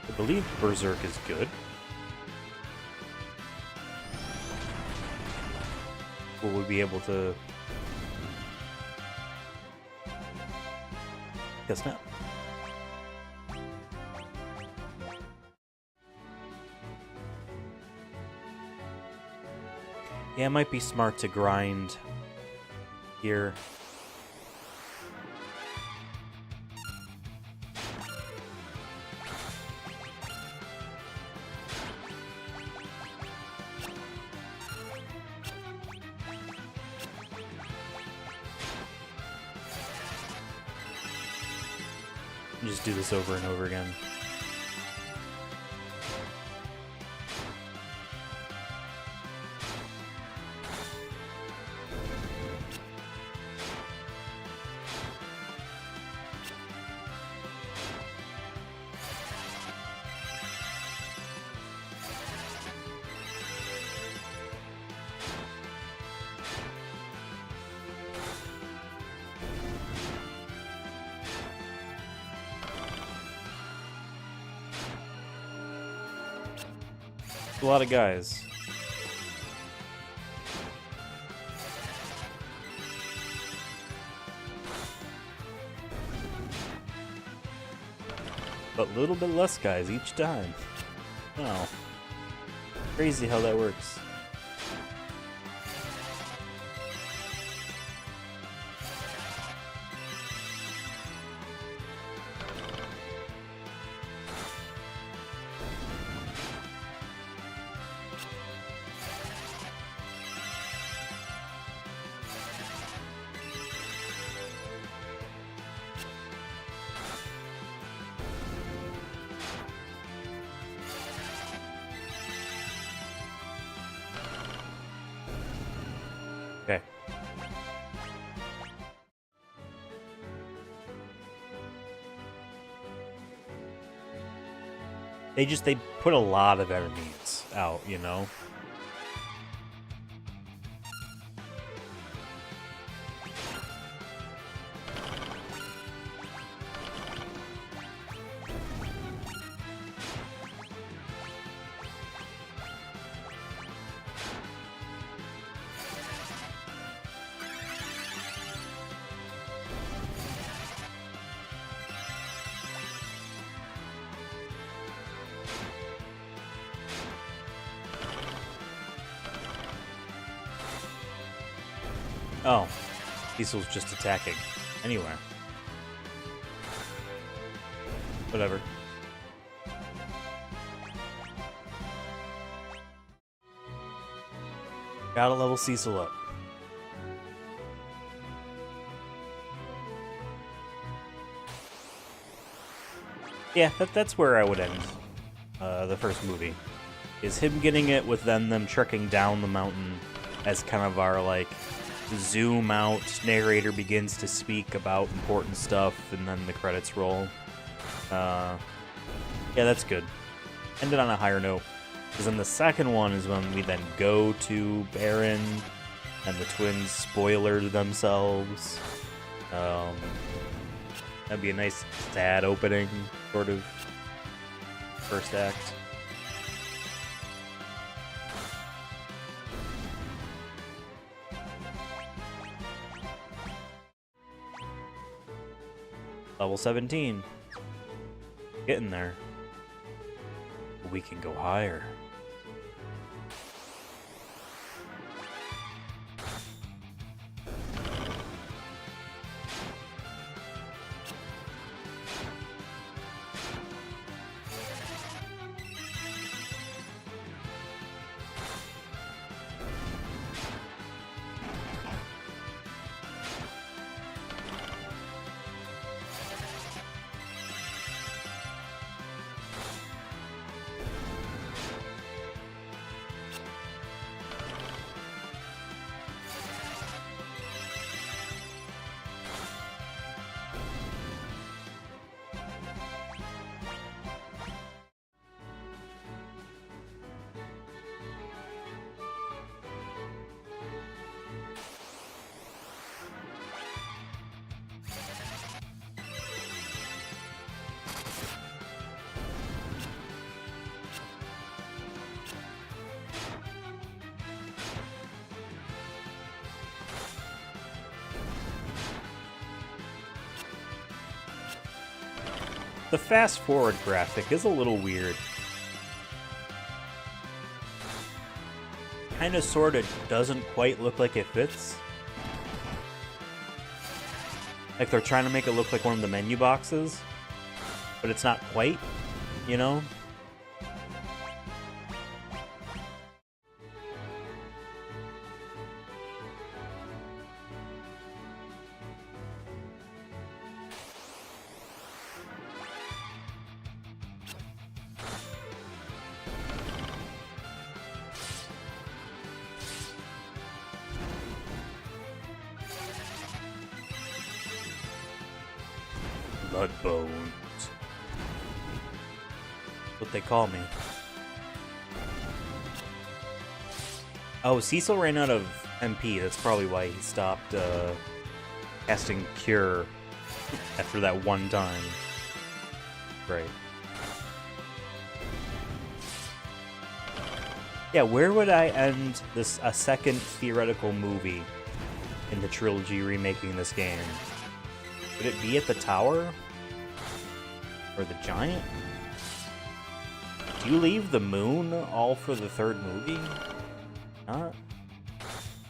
I believe Berserk is good. Will we be able to... Guess not. Yeah, it might be smart to grind here. Just do this over and over again. A lot of guys. But a little bit less guys each time. Oh. Crazy how that works. Okay. They put a lot of enemies out, you know? Oh, Cecil's just attacking. Anywhere. Whatever. Gotta level Cecil up. Yeah, that's where I would end the first movie. Is him getting it with then them trekking down the mountain as kind of our, like, zoom out, narrator begins to speak about important stuff, and then the credits roll. Yeah, that's good. Ended on a higher note. Because then the second one is when we then go to Baron, and the twins spoiler themselves. That'd be a nice, sad opening, sort of, first act. Level 17. Getting there. We can go higher. The fast forward graphic is a little weird. Kinda sorta doesn't quite look like it fits. Like they're trying to make it look like one of the menu boxes, but it's not quite, you know? Bloodbones. That's what they call me. Oh, Cecil ran out of MP. That's probably why he stopped casting Cure after that one time. Right. Yeah, where would I end this a second theoretical movie in the trilogy remaking this game? Would it be at the tower? Or the giant? Do you leave the moon all for the third movie? Not?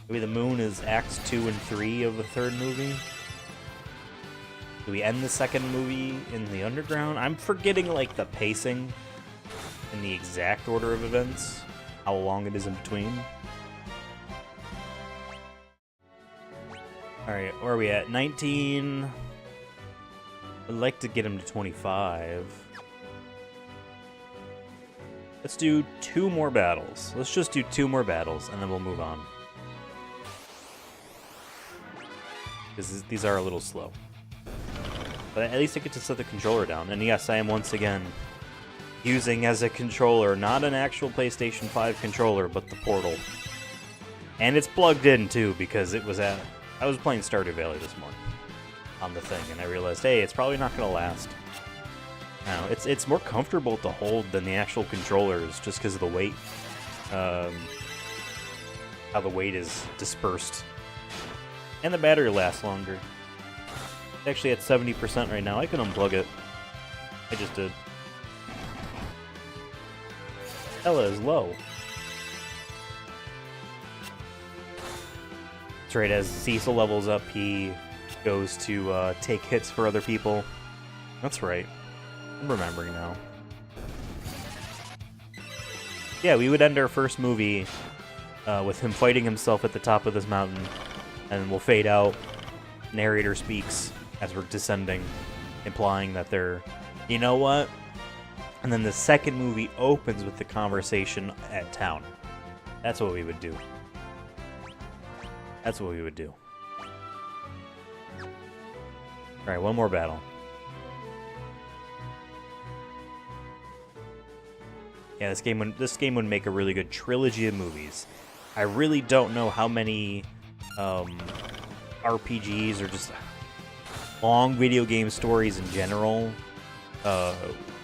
Maybe the moon is acts 2 and 3 of the third movie? Do we end the second movie in the underground? I'm forgetting, like, the pacing in the exact order of events. How long it is in between. Alright, where are we at? 19... I'd like to get him to 25. Let's do 2 more battles. Let's just do 2 more battles, and then we'll move on. Because these are a little slow. But at least I get to set the controller down. And yes, I am once again using as a controller, not an actual PlayStation 5 controller, but the Portal. And it's plugged in, too, because it was at... I was playing Stardew Valley this morning on the thing, and I realized, hey, it's probably not going to last. Now, it's more comfortable to hold than the actual controllers, just because of the weight. How the weight is dispersed. And the battery lasts longer. It's actually at 70% right now. I can unplug it. I just did. Ella is low. That's right, as Cecil levels up, he goes to take hits for other people. That's right. I'm remembering now. Yeah, we would end our first movie with him fighting himself at the top of this mountain, and we'll fade out. Narrator speaks as we're descending, implying that they're... You know what? And then the second movie opens with the conversation at town. That's what we would do. That's what we would do. Alright, one more battle. Yeah, this game would make a really good trilogy of movies. I really don't know how many RPGs or just long video game stories in general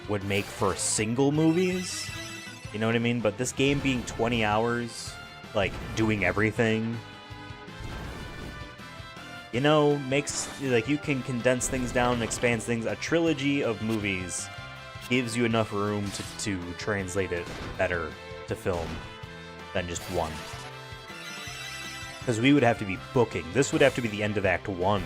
would make for single movies. You know what I mean? But this game being 20 hours, like, doing everything, you know, makes, like, you can condense things down and expand things. A trilogy of movies gives you enough room to translate it better to film than just one. Because we would have to be booking. This would have to be the end of Act 1.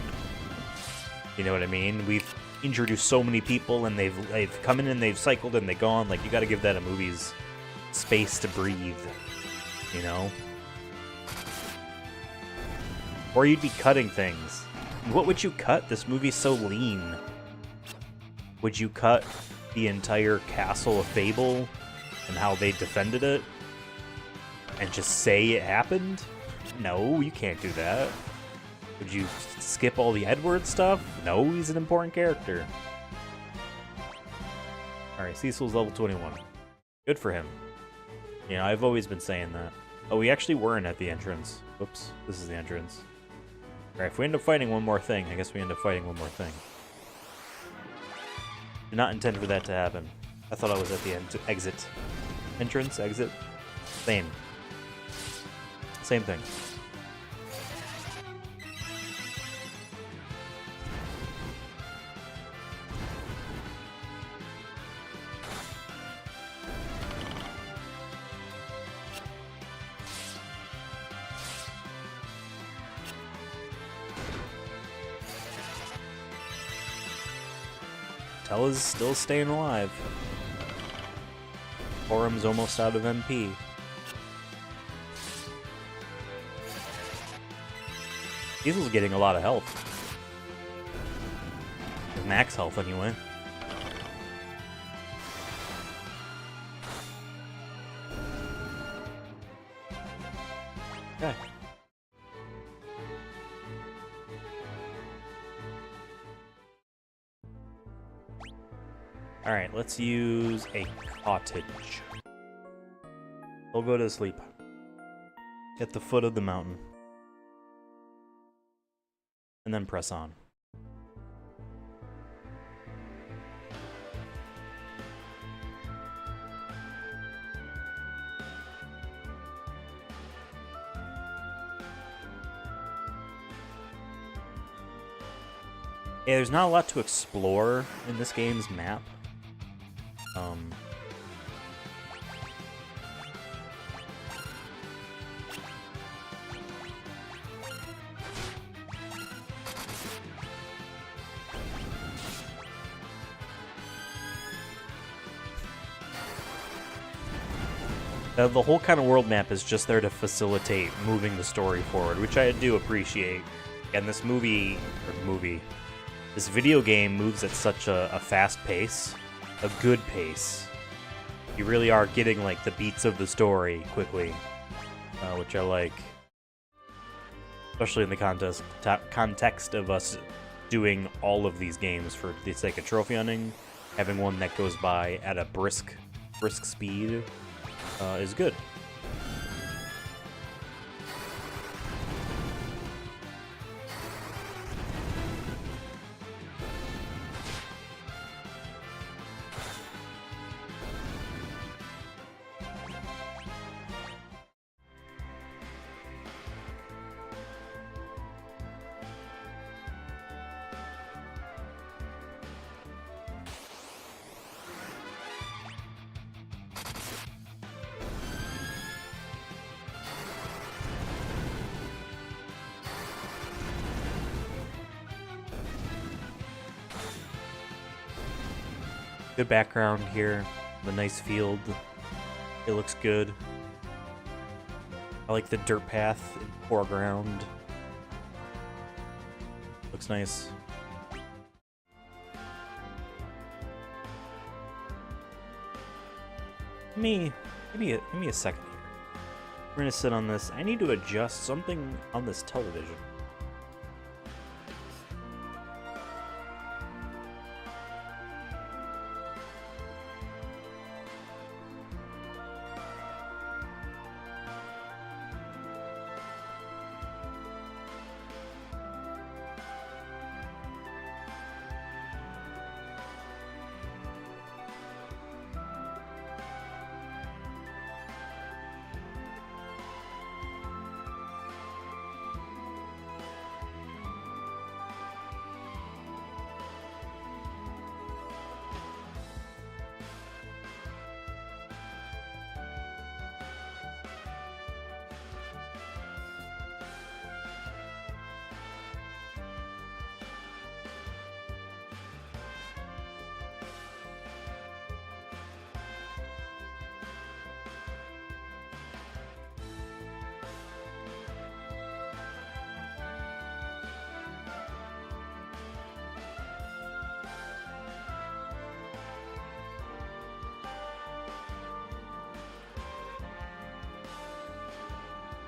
You know what I mean? We've introduced so many people, and they've come in and they've cycled and they've gone. Like, you gotta give that a movie's space to breathe. You know? Or you'd be cutting things. What would you cut? This movie's so lean. Would you cut the entire Castle of Fable and how they defended it? And just say it happened? No, you can't do that. Would you skip all the Edward stuff? No, he's an important character. Alright, Cecil's level 21. Good for him. You know, I've always been saying that. Oh, we actually weren't at the entrance. Whoops, this is the entrance. Alright, if we end up fighting one more thing, I guess we end up fighting one more thing. Did not intend for that to happen. I thought I was at the exit. Entrance, exit. Same. Same thing. Tella's still staying alive. Orum's almost out of MP. Cecil's getting a lot of health. Max health, anyway. Okay. Alright, let's use a cottage. We'll go to sleep. At the foot of the mountain. And then press on. Yeah, there's not a lot to explore in this game's map. The whole kind of world map is just there to facilitate moving the story forward, which I do appreciate. And this this video game moves at such a fast pace, a good pace. You really are getting like the beats of the story quickly, which I like. Especially in the context of us doing all of these games for the sake of trophy hunting, having one that goes by at a brisk speed is good. Good background here, the nice field. It looks good. I like the dirt path in the foreground. Looks nice. Give me a second here. We're gonna sit on this. I need to adjust something on this television.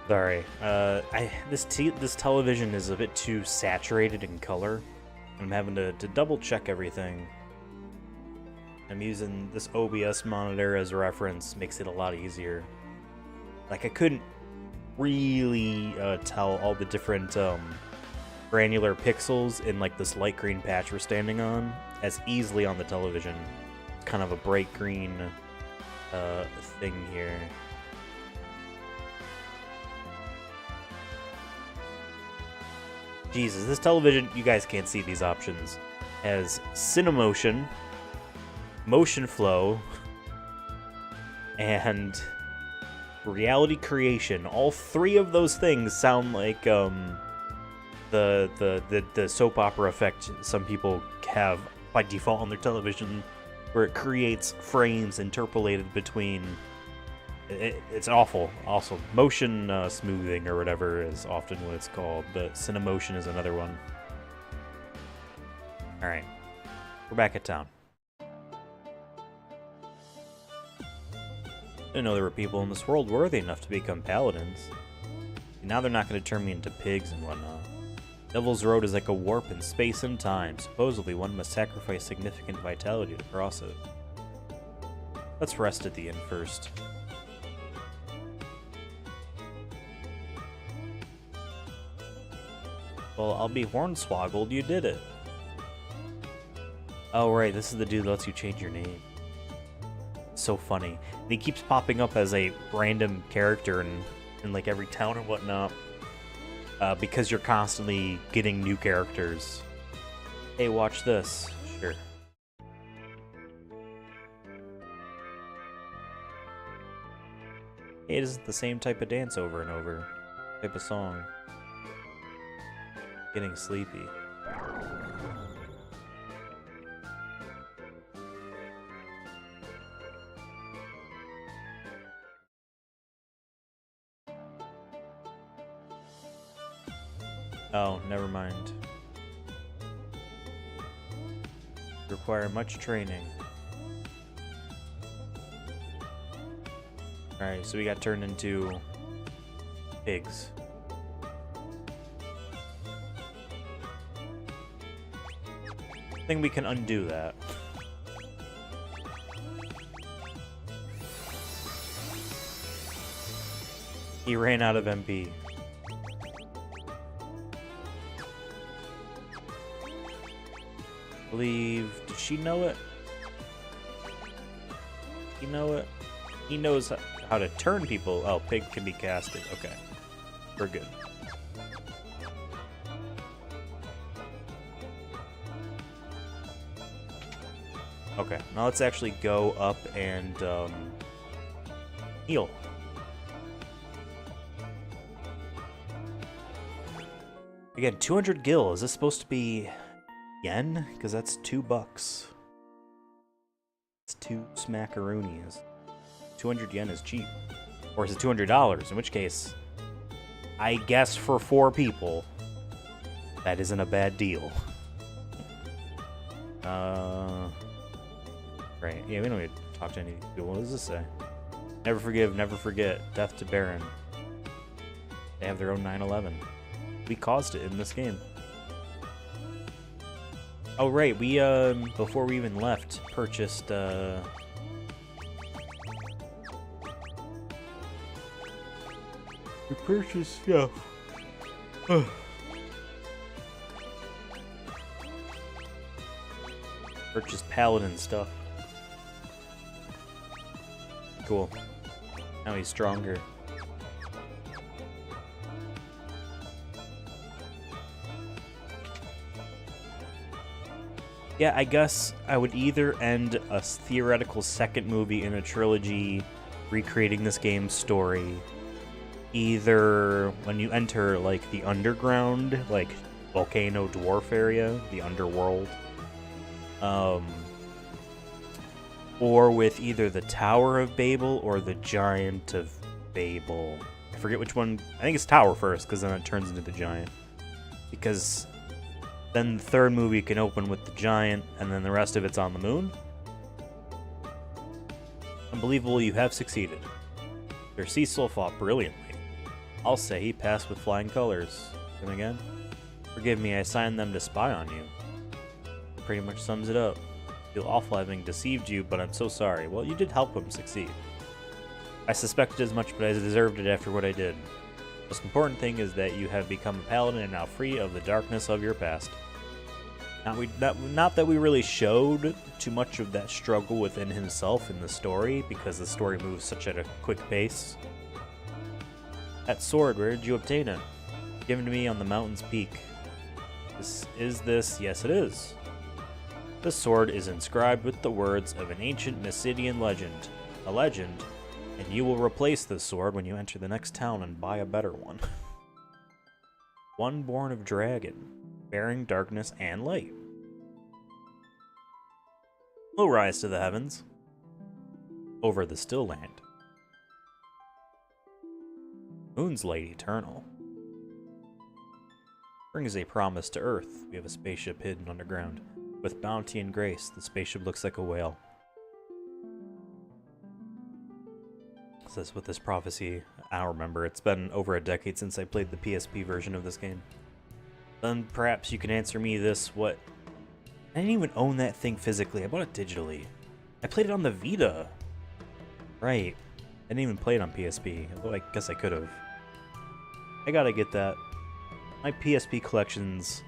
Sorry, this television is a bit too saturated in color. I'm having to double check everything. I'm using this OBS monitor as a reference, makes it a lot easier. Like, I couldn't really tell all the different granular pixels in like this light green patch we're standing on as easily on the television. It's kind of a bright green thing here. Jesus, this television, you guys can't see these options, has Cinemotion, Motion Flow, and Reality Creation. All three of those things sound like the soap opera effect some people have by default on their television, where it creates frames interpolated between. It's awful. Also, motion smoothing or whatever is often what it's called, but Cinemotion is another one. Alright, we're back at town. Didn't know there were people in this world worthy enough to become paladins. Now they're not going to turn me into pigs and whatnot. Devil's Road is like a warp in space and time. Supposedly, one must sacrifice significant vitality to cross it. Let's rest at the inn first. Well, I'll be Hornswoggled, you did it. Oh, right, this is the dude that lets you change your name. So funny. And he keeps popping up as a random character in like every town and whatnot. Because you're constantly getting new characters. Hey, watch this. Sure. Hey, it isn't the same type of dance over and over. Type of song. Getting sleepy. Oh, never mind. Require much training. Alright, so we got turned into pigs. I think we can undo that. He ran out of MP. Believe, did she know it? You know it? He knows how to turn people. Oh, pig can be casted. Okay. We're good. Okay, now let's actually go up and heal. Again, 200 gil. Is this supposed to be yen? Because that's $2. It's 2 smackaroonies. 200 yen is cheap. Or is it $200? In which case, I guess for 4 people, that isn't a bad deal. Right. Yeah, we don't need to talk to any people. What does this say? Never forgive, never forget. Death to Baron. They have their own 9/11. We caused it in this game. Oh, right. We, before we even left, purchased, we purchased stuff. Purchased paladin stuff. Cool. Now he's stronger. Yeah, I guess I would either end a theoretical second movie in a trilogy recreating this game's story, either when you enter, like, the underground, like, volcano dwarf area, the underworld, or with either the Tower of Babel or the Giant of Babel. I forget which one. I think it's Tower first, because then it turns into the Giant. Because then the third movie can open with the Giant, and then the rest of it's on the moon. Unbelievable, you have succeeded. Your Cecil fought brilliantly. I'll say he passed with flying colors. Come again? Forgive me, I assigned them to spy on you. It pretty much sums it up. I feel awful having deceived you, but I'm so sorry. Well, you did help him succeed. I suspected as much, but I deserved it after what I did. The most important thing is that you have become a paladin and now free of the darkness of your past. Not that we really showed too much of that struggle within himself in the story, because the story moves such at a quick pace. That sword, where did you obtain it? Given to me on the mountain's peak. Is this? Yes, it is. This sword is inscribed with the words of an ancient Mysidian legend. A legend, and you will replace this sword when you enter the next town and buy a better one. One born of dragon, bearing darkness and light. Will rise to the heavens, over the still land. Moon's light eternal. Brings a promise to Earth. We have a spaceship hidden underground. With bounty and grace, the spaceship looks like a whale. Says with this prophecy, I don't remember. It's been over a decade since I played the PSP version of this game. Then perhaps you can answer me this, what... I didn't even own that thing physically, I bought it digitally. I played it on the Vita. Right. I didn't even play it on PSP, although I guess I could have. I gotta get that. My PSP collection's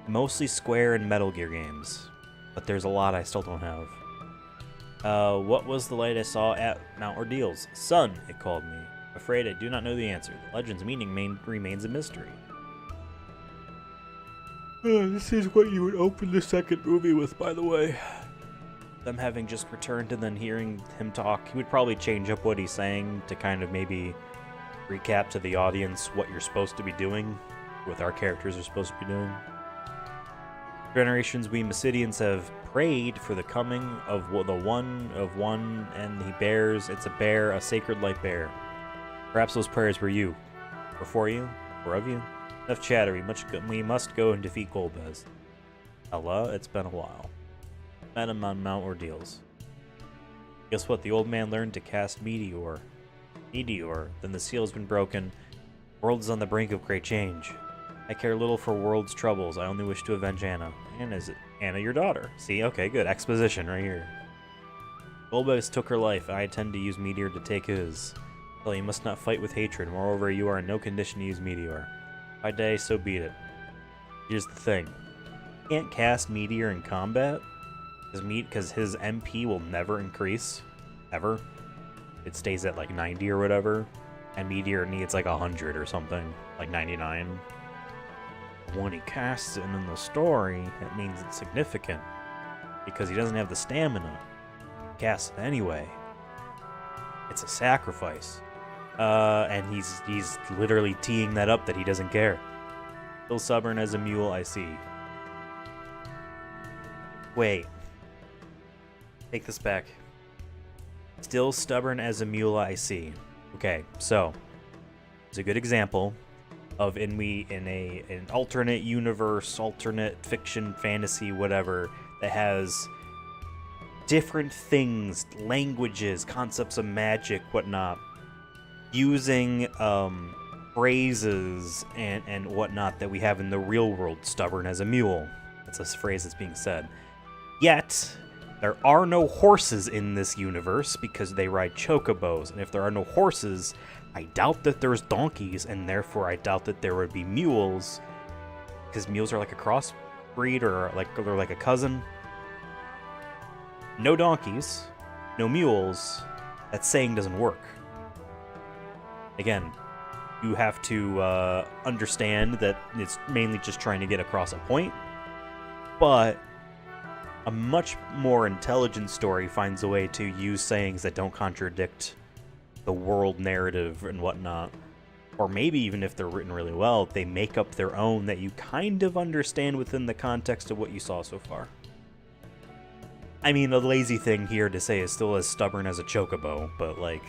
mostly Square and Metal Gear games, but there's a lot I still don't have. What was the light I saw at Mount Ordeals? Sun, it called me. Afraid I do not know the answer. The legend's meaning remains a mystery. This is what you would open the second movie with, by the way. Them having just returned and then hearing him talk, he would probably change up what he's saying to kind of maybe recap to the audience what you're supposed to be doing, what our characters are supposed to be doing. Generations we Massidians have prayed for the coming of the one, and he bears, it's a bear, a sacred light bear. Perhaps those prayers were you, or for you, or of you. Enough chatter, we must go and defeat Golbez. Allah, it's been a while. Met him on Mount Ordeals. Guess what? The old man learned to cast Meteor. Then the seal has been broken. World is on the brink of great change. I care little for world's troubles. I only wish to avenge Anna. Anna, is it Anna, your daughter? See, okay, good. Exposition right here. Golbez took her life, and I intend to use Meteor to take his. Well, you must not fight with hatred. Moreover, you are in no condition to use Meteor. If I die, so beat it. Here's the thing. You can't cast Meteor in combat, because his MP will never increase. Ever. It stays at like 90 or whatever. And Meteor needs like 100 or something. Like 99. When he casts it in the story, it means it's significant. Because he doesn't have the stamina. He casts it anyway. It's a sacrifice. And he's literally teeing that up that he doesn't care. Still stubborn as a mule, I see. Wait. Take this back. Still stubborn as a mule, I see. Okay, so it's a good example of an alternate universe, alternate fiction, fantasy, whatever, that has different things, languages, concepts of magic, whatnot, using phrases and whatnot that we have in the real world. Stubborn as a mule. That's a phrase that's being said. Yet there are no horses in this universe because they ride chocobos, and if there are no horses, I doubt that there's donkeys, and therefore I doubt that there would be mules, because mules are like a crossbreed, or they're like a cousin. No donkeys, no mules. That saying doesn't work. Again, you have to understand that it's mainly just trying to get across a point, but a much more intelligent story finds a way to use sayings that don't contradict the world narrative and whatnot. Or maybe even if they're written really well, they make up their own that you kind of understand within the context of what you saw so far. I mean, a lazy thing here to say is still as stubborn as a chocobo, but like,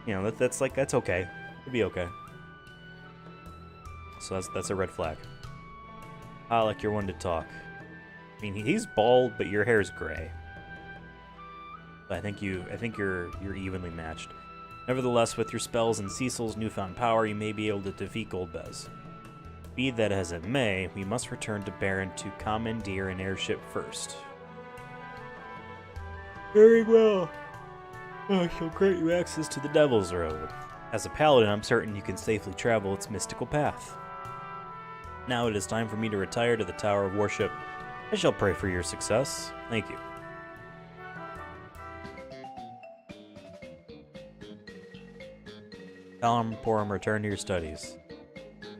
you know, that's okay. It'd be okay. So that's a red flag. Alec, you're one to talk. I mean, he's bald, but your hair's gray. I think you're evenly matched. Nevertheless, with your spells and Cecil's newfound power, you may be able to defeat Golbez. Be that as it may, we must return to Baron to commandeer an airship first. Very well. I shall grant you access to the Devil's Road. As a paladin, I'm certain you can safely travel its mystical path. Now it is time for me to retire to the Tower of Worship. I shall pray for your success. Thank you. Porum, return to your studies.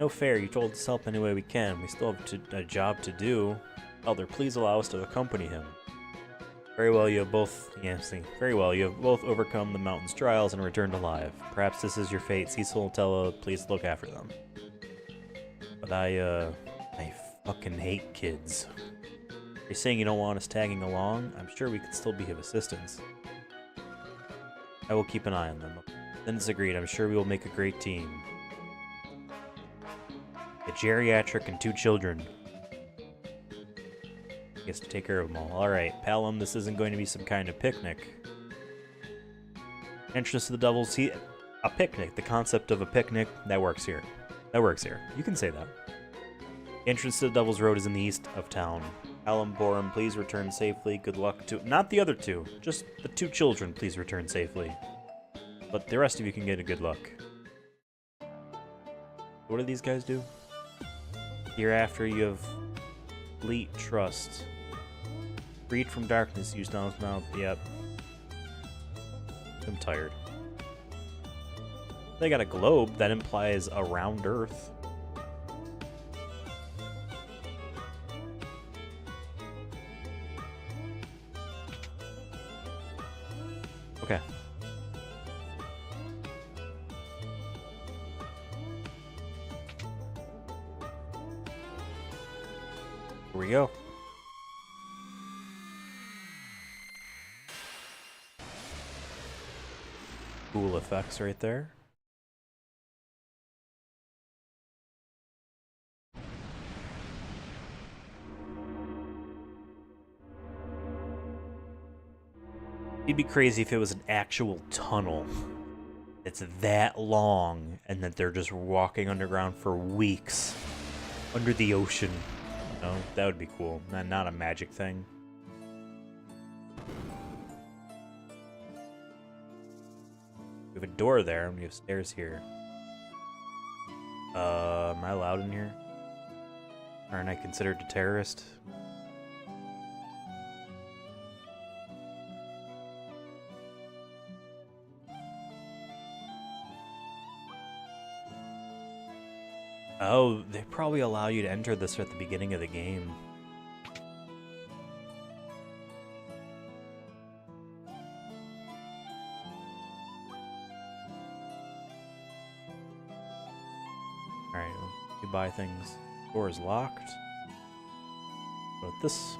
No fair, you told us to help any way we can. We still have a job to do. Elder, please allow us to accompany him. Very well, you have both... Very well, you have both overcome the mountain's trials and returned alive. Perhaps this is your fate. Cecil, Tella, please look after them. But I fucking hate kids. You're saying you don't want us tagging along? I'm sure we could still be of assistance. I will keep an eye on them. Then it's agreed. I'm sure we will make a great team. A geriatric and 2 children. I guess to take care of them all. Alright, Palom, this isn't going to be some kind of picnic. Entrance to the Devil's Heat. A picnic. The concept of a picnic, that works here. That works here. You can say that. The entrance to the Devil's Road is in the east of town. Alan Borum, please return safely. Good luck to... Not the other two. Just the 2 children, please return safely. But the rest of you can get a good luck. What do these guys do? Hereafter you have complete trust. Freed from darkness, use Donald's mouth. Yep. I'm tired. They got a globe that implies a round Earth. Okay. Here we go. Cool effects right there. It'd be crazy if it was an actual tunnel. It's that long, and that they're just walking underground for weeks under the ocean. No, that would be cool. Not a magic thing. We have a door there, and we have stairs here. Am I allowed in here? Aren't I considered a terrorist? Oh, they probably allow you to enter this at the beginning of the game. Alright, you buy things. Door is locked. What about this?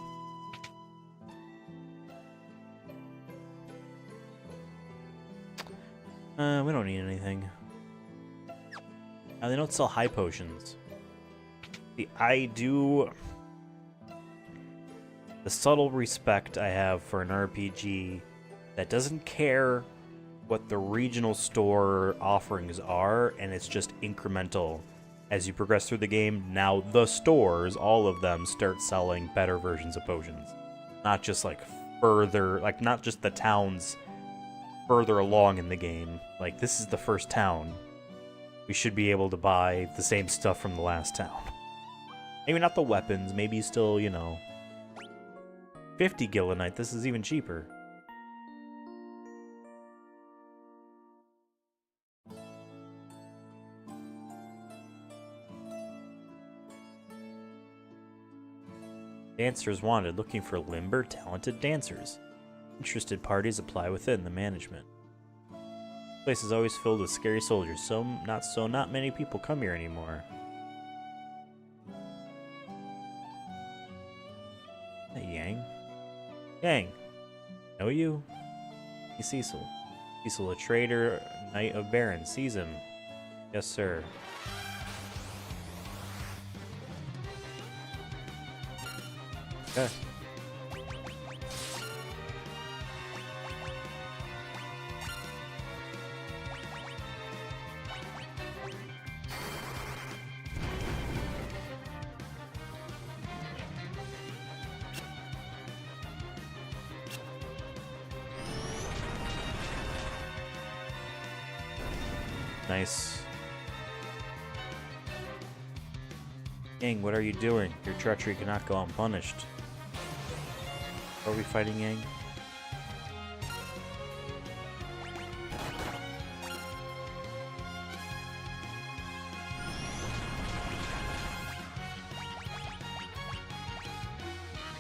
We don't need anything. They don't sell high potions. See, I do... The subtle respect I have for an RPG that doesn't care what the regional store offerings are, and it's just incremental. As you progress through the game, now the stores, all of them, start selling better versions of potions. Not just, like, further... Like, not just the towns further along in the game. Like, this is the first town. We should be able to buy the same stuff from the last town. Maybe not the weapons, maybe still, you know... 50 Gillenite, this is even cheaper. Dancers wanted, looking for limber, talented dancers. Interested parties apply within the management. Place is always filled with scary soldiers, so not many people come here anymore. Hey, Yang. Yang, know you? He's Cecil. Cecil, a traitor, knight of Baron, sees him. Yes, sir. Okay. Nice. Yang, what are you doing? Your treachery cannot go unpunished. Are we fighting Yang?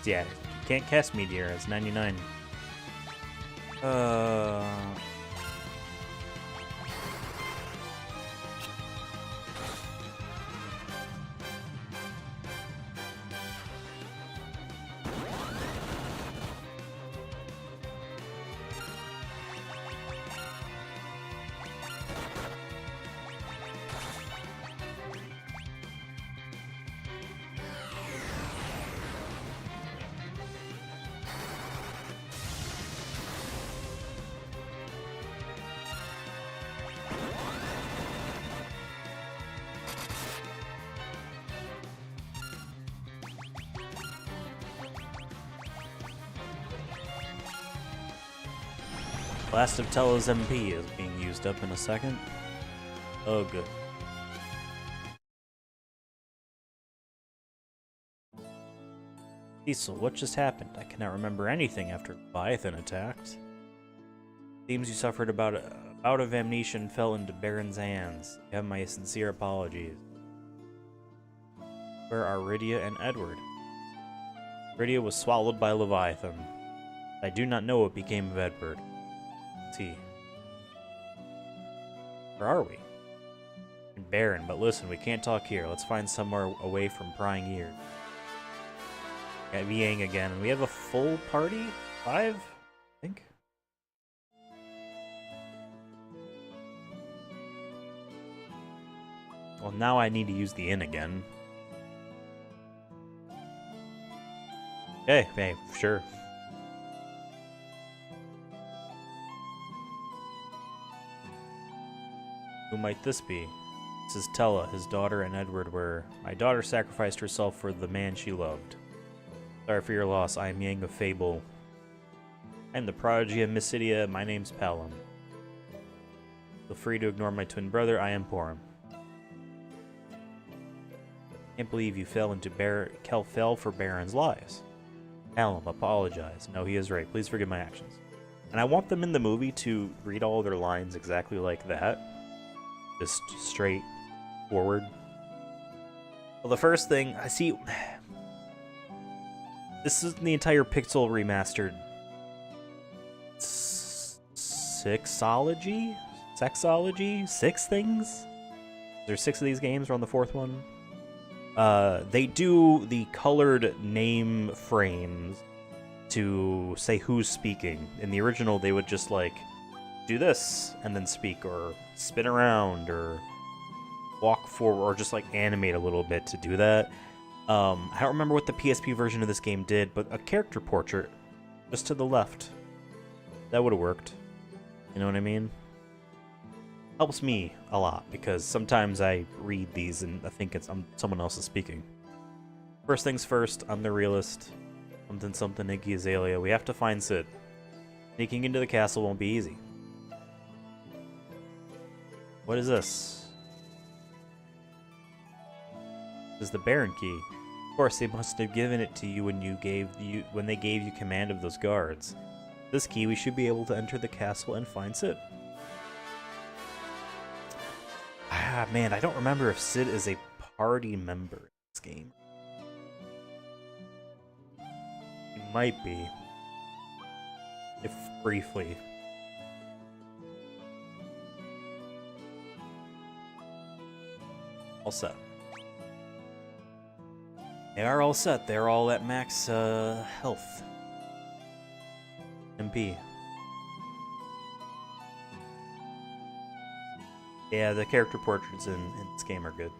Yeah, you can't cast Meteor, it's 99. Last of Tella's MP is being used up in a second. Oh, good. Cecil, what just happened? I cannot remember anything after Leviathan attacked. Seems you suffered a bout of amnesia and fell into Baron's hands. You have my sincere apologies. Where are Rydia and Edward? Rydia was swallowed by Leviathan. I do not know what became of Edward. T. Where are we? In Baron, but listen, we can't talk here. Let's find somewhere away from prying ears. Got Yang again, and we have a full party? 5? I think. Well, now I need to use the inn again. Hey, sure. Who might this be? This is Tella, his daughter, and Edward were. My daughter sacrificed herself for the man she loved. Sorry for your loss. I am Yang of Fable. I am the prodigy of Mysidia. My name's Palom. Feel free to ignore my twin brother. I am Porum. Can't believe you fell for Baron's lies. Palom, apologize. No, he is right. Please forgive my actions. And I want them in the movie to read all their lines exactly like that. Just straight forward. Well, the first thing I see. This is the entire Pixel Remastered sexology? 6 things? There's 6 of these games. We're on the 4th one. They do the colored name frames to say who's speaking. In the original, they would just, like, do this and then speak, or spin around, or walk forward, or just, like, animate a little bit to do that. I don't remember what the PSP version of this game did, but a character portrait just to the left. That would have worked. You know what I mean? Helps me a lot, because sometimes I read these and I think someone else is speaking. First things first, I'm the realist. Something Iggy Azalea. We have to find Sid. Sneaking into the castle won't be easy. What is this? This is the Baron key. Of course, they must have given it to you when they gave you command of those guards. This key, we should be able to enter the castle and find Sid. Ah, man, I don't remember if Sid is a party member in this game. He might be. If briefly. All set. They are all set. They're all at max health. MP. Yeah, the character portraits in this game are good.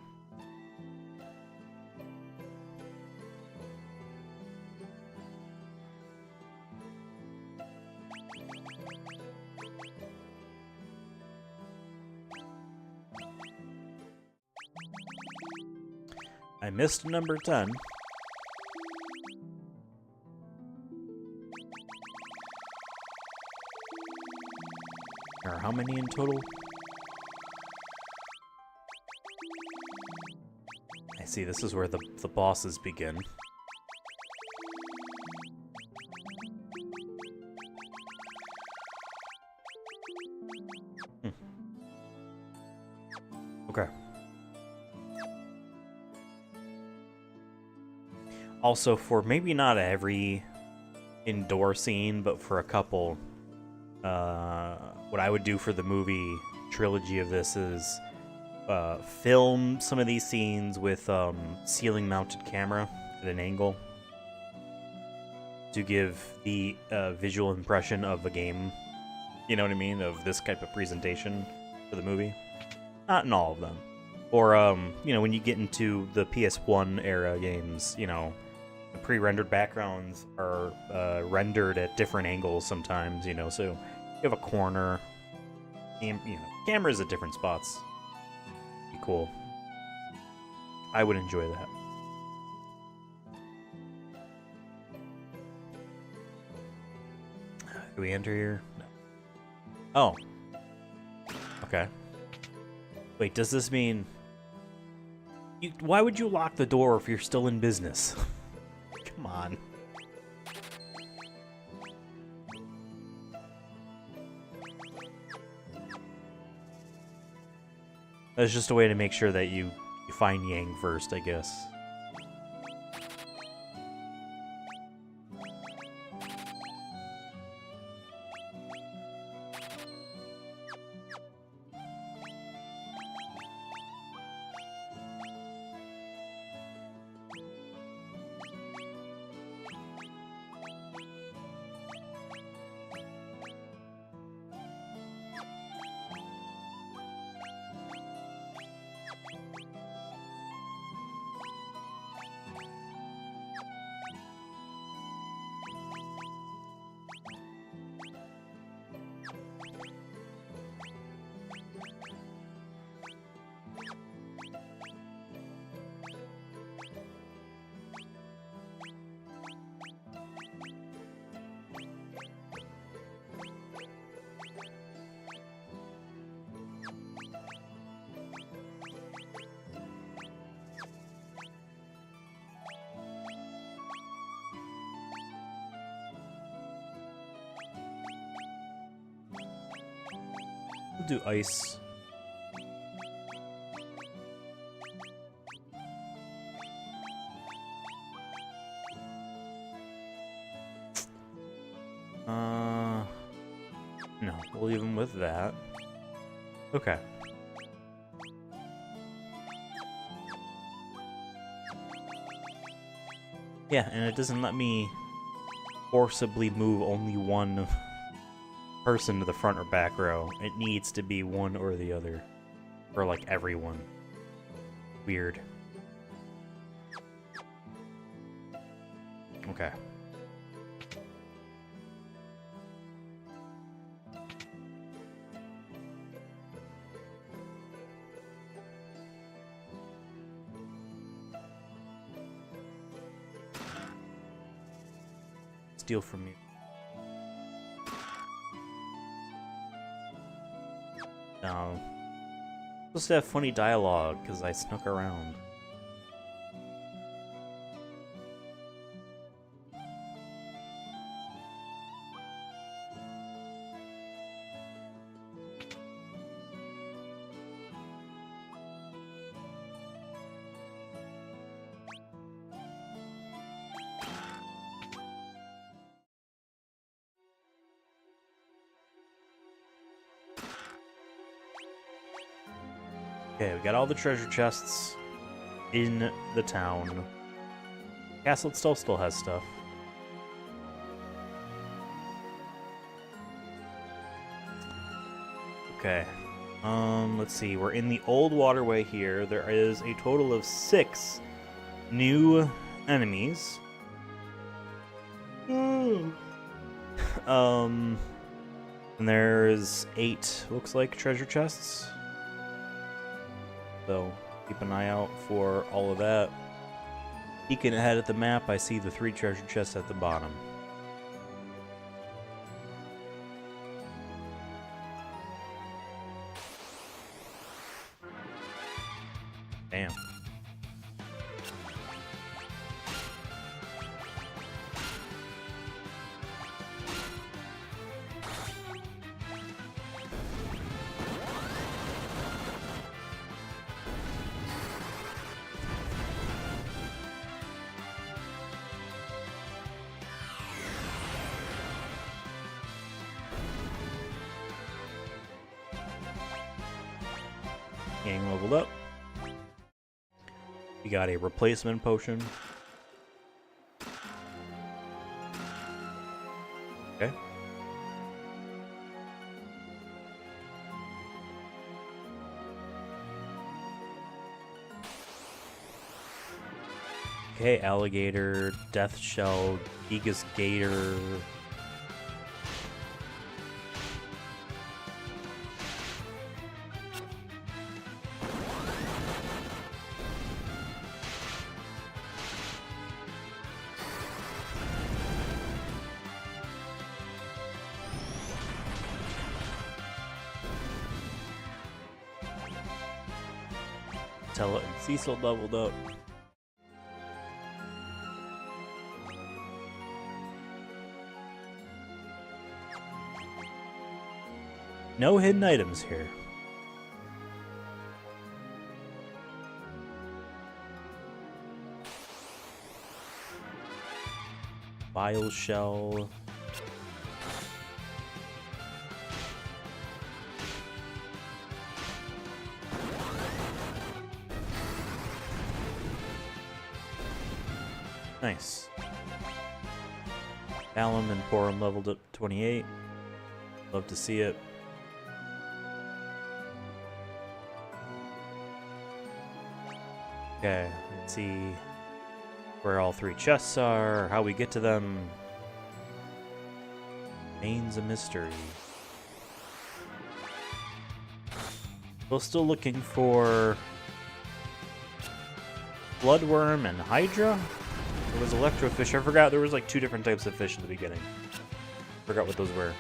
I missed number 10. Or how many in total? I see, this is where the bosses begin. Okay. Also, for maybe not every indoor scene, but for a couple, what I would do for the movie trilogy of this is film some of these scenes with ceiling-mounted camera at an angle to give the visual impression of a game, you know what I mean, of this type of presentation for the movie. Not in all of them. Or, you know, when you get into the PS1 era games, you know, the pre-rendered backgrounds are rendered at different angles sometimes, you know, so you have a corner, you know, cameras at different spots. Be cool. I would enjoy that. Do we enter here? No. Oh. Okay. Wait, does this mean... why would you lock the door if you're still in business? Come on. That's just a way to make sure that you find Yang first, I guess. We'll do ice. No, we'll leave him with that. Okay. Yeah, and it doesn't let me forcibly move only one person to the front or back row. It needs to be one or the other. For, like, everyone. Weird. Okay. Steal from you. No. Supposed to have funny dialogue because I snuck around. Okay, we got all the treasure chests in the town. Castle itself still has stuff. Okay. Let's see. We're in the old waterway here. There is a total of 6 new enemies. And there's 8, looks like, treasure chests. So keep an eye out for all of that. Peeking ahead at the map, I see the 3 treasure chests at the bottom. Damn. Gang leveled up. We got a replacement potion. Okay. Okay, alligator, death shell, Gigas gator. Donatello and Cecil leveled up. No hidden items here. Bile shell. Nice. Alum and Porum leveled up to 28. Love to see it. Okay, let's see where all 3 chests are, how we get to them. Remains a mystery. We're still looking for bloodworm and hydra. There was electrofish. I forgot there was like 2 different types of fish in the beginning. Forgot what those were.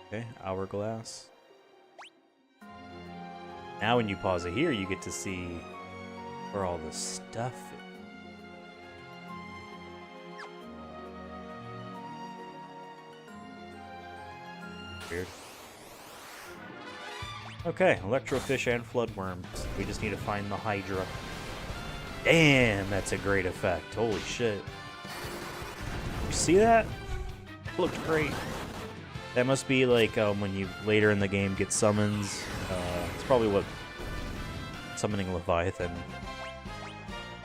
Okay, hourglass. Now when you pause it here, you get to see where all the stuff is. Weird. Okay, electrofish and floodworms. We just need to find the hydra. Damn, that's a great effect. Holy shit. You see that? It looked great. That must be like when you later in the game get summons. It's probably what summoning Leviathan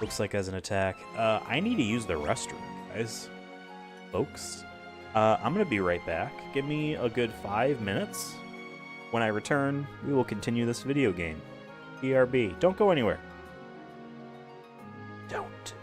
looks like as an attack. I need to use the restroom, guys. Folks. I'm going to be right back. Give me a good 5 minutes. When I return, we will continue this video game. BRB. Don't go anywhere. Don't.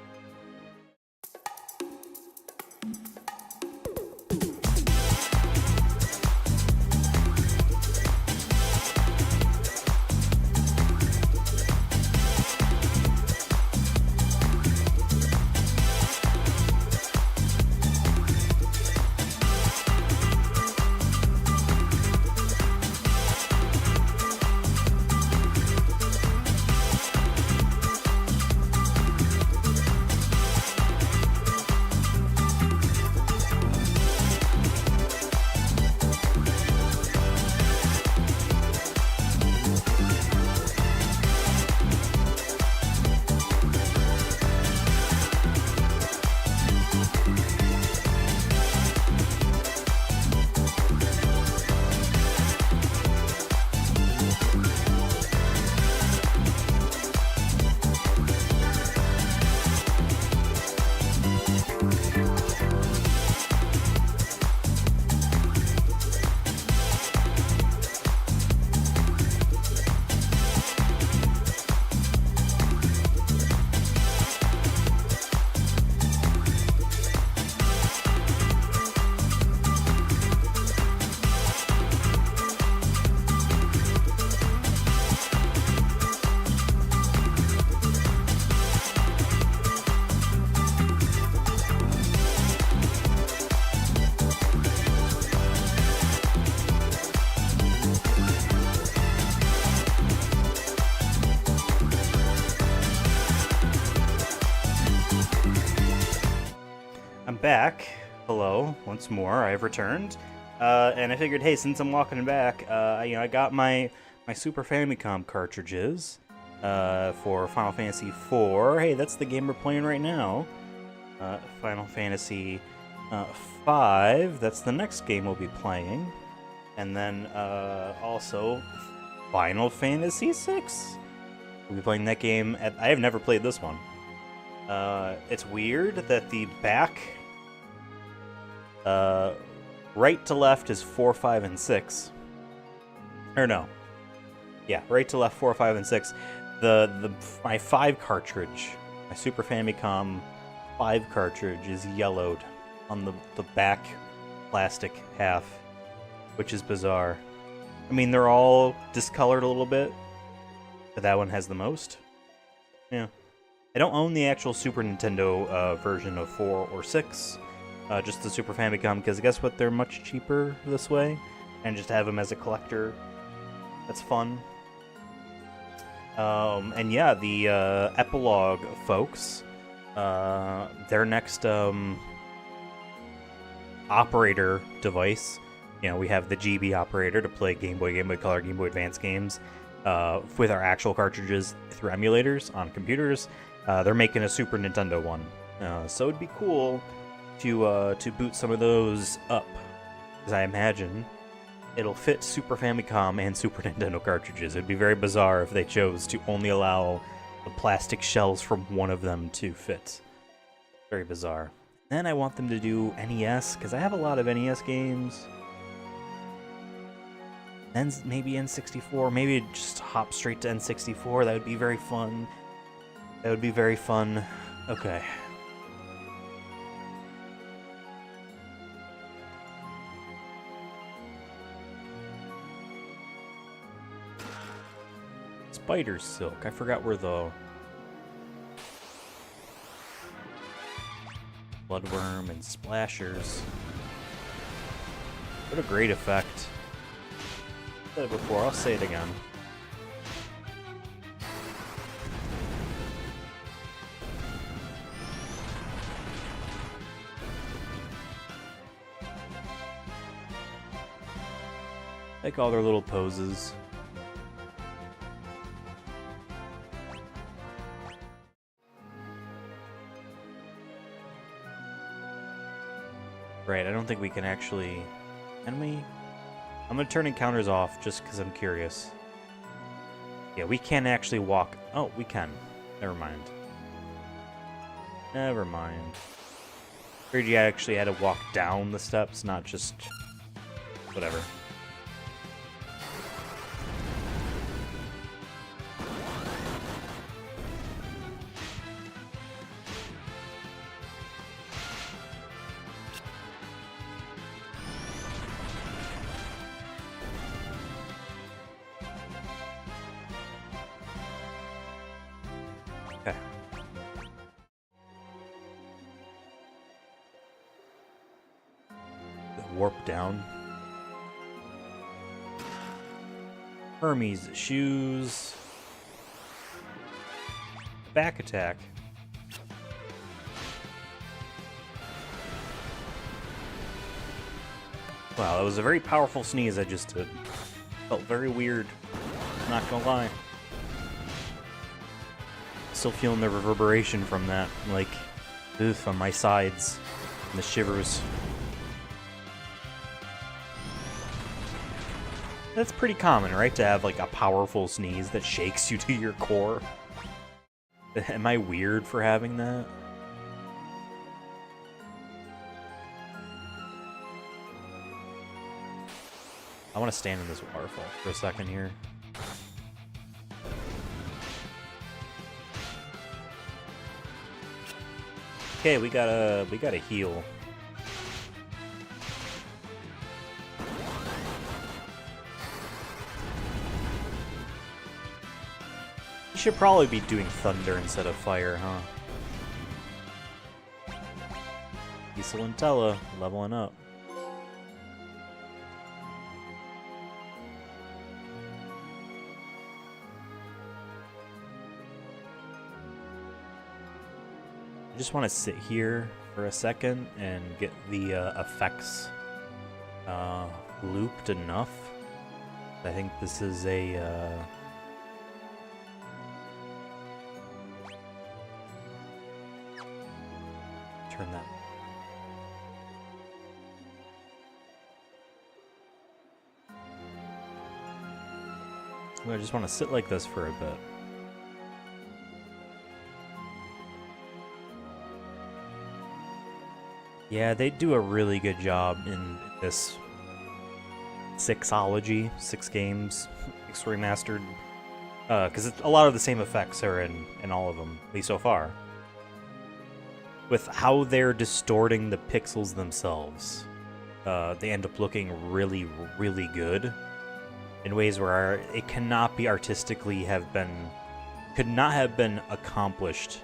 Back. Hello, once more. I've returned, and I figured, hey, since I'm walking back, I got my Super Famicom cartridges for Final Fantasy 4. Hey, that's the game we're playing right now. Final Fantasy 5. That's the next game we'll be playing, and then also Final Fantasy 6. We'll be playing that game. I have never played this one. It's weird that the back. Right to left is 4, 5, and 6. Or no. Yeah, right to left, 4, 5, and 6. My 5 cartridge, my Super Famicom 5 cartridge is yellowed on the back plastic half, which is bizarre. I mean, they're all discolored a little bit, but that one has the most. Yeah. I don't own the actual Super Nintendo version of 4 or 6, just the Super Famicom, because guess what? They're much cheaper this way, and just have them as a collector. That's fun. And yeah, the Epilogue folks, their next operator device, you know, we have the GB operator to play Game Boy, Game Boy Color, Game Boy Advance games with our actual cartridges through emulators on computers. They're making a Super Nintendo one, so it'd be cool to boot some of those up, because I imagine it'll fit Super Famicom and Super Nintendo cartridges. It'd be very bizarre if they chose to only allow the plastic shells from one of them to fit. Very bizarre. Then I want them to do NES, because I have a lot of NES games. Then maybe N64, maybe just hop straight to N64. That would be very fun. That would be very fun. Okay. Spider Silk. I forgot where the Bloodworm and Splashers. What a great effect. I said it before, I'll say it again. Like all their little poses. Right, I don't think we can actually... Can we? I'm gonna turn encounters off just because I'm curious. Yeah, we can actually walk... Oh, we can. Never mind. Never mind. Figured you actually had to walk down the steps, not just... whatever. Okay. Warp down. Hermes shoes. Back attack. Wow, that was a very powerful sneeze I just did. Felt very weird. Not gonna lie. Still feeling the reverberation from that, like, oof, on my sides, and the shivers. That's pretty common, right? To have, like, a powerful sneeze that shakes you to your core. Am I weird for having that? I want to stand in this waterfall for a second here. Okay, we gotta heal. You should probably be doing thunder instead of fire, huh? Diesel and Tella leveling up. I just want to sit here for a second and get the effects looped enough. I think this is a turn that. I just want to sit like this for a bit. Yeah, they do a really good job in this sixology, 6 games, Pixel Remastered, because a lot of the same effects are in all of them, at least so far. With how they're distorting the pixels themselves, they end up looking really, really good in ways where it cannot be artistically have been could not have been accomplished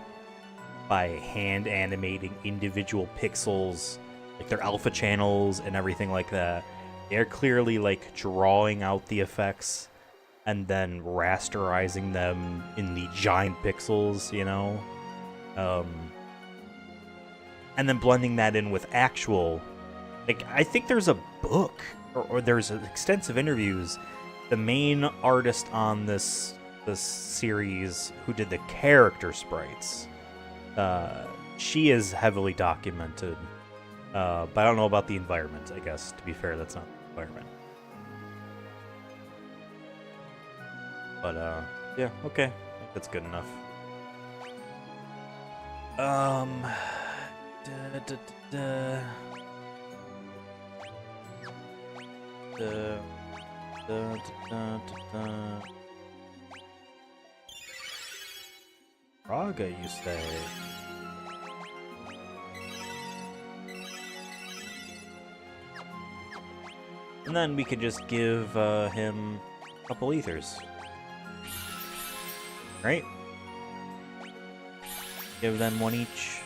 by hand animating individual pixels, like their alpha channels and everything like that. They're clearly like drawing out the effects and then rasterizing them in the giant pixels, you know? And then blending that in with actual, like, I think there's a book or there's extensive interviews. The main artist on this series who did the character sprites, she is heavily documented, but I don't know about the environment. I guess, to be fair, that's not the environment. But yeah, okay, I think that's good enough. Raga, you say? And then we could just give him a couple ethers. Right? Give them one each.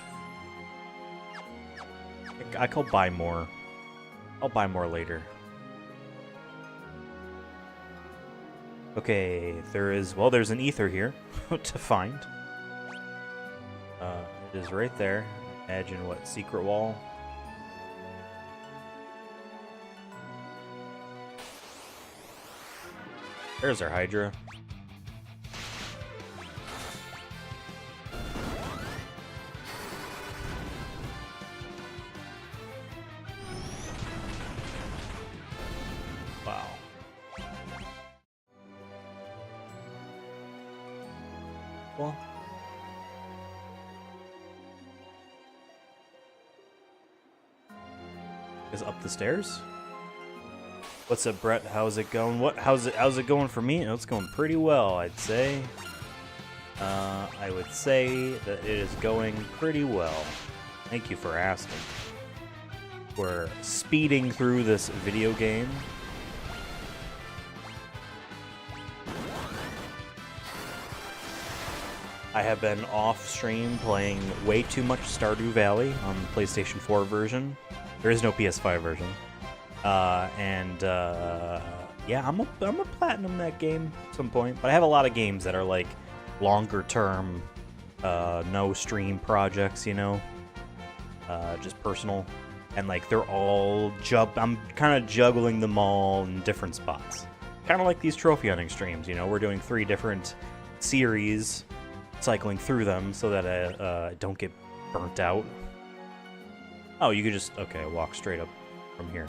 I'll buy more. I'll buy more later. Okay, there's an ether here to find. It is right there. Imagine what, secret wall? There's our Hydra. Wow. Well. Is up the stairs? What's up, Brett? How's it going? How's it going for me? It's going pretty well, I'd say. I would say that it is going pretty well. Thank you for asking. We're speeding through this video game. I have been off stream playing way too much Stardew Valley on the PlayStation 4 version. There is no PS5 version. Yeah, I'm a platinum that game at some point. But I have a lot of games that are like longer term, no stream projects, you know, just personal, and like they're all I'm kind of juggling them all in different spots, kind of like these trophy hunting streams. You know, we're doing 3 different series, cycling through them so that I don't get burnt out. Oh, you could just, okay, walk straight up from here.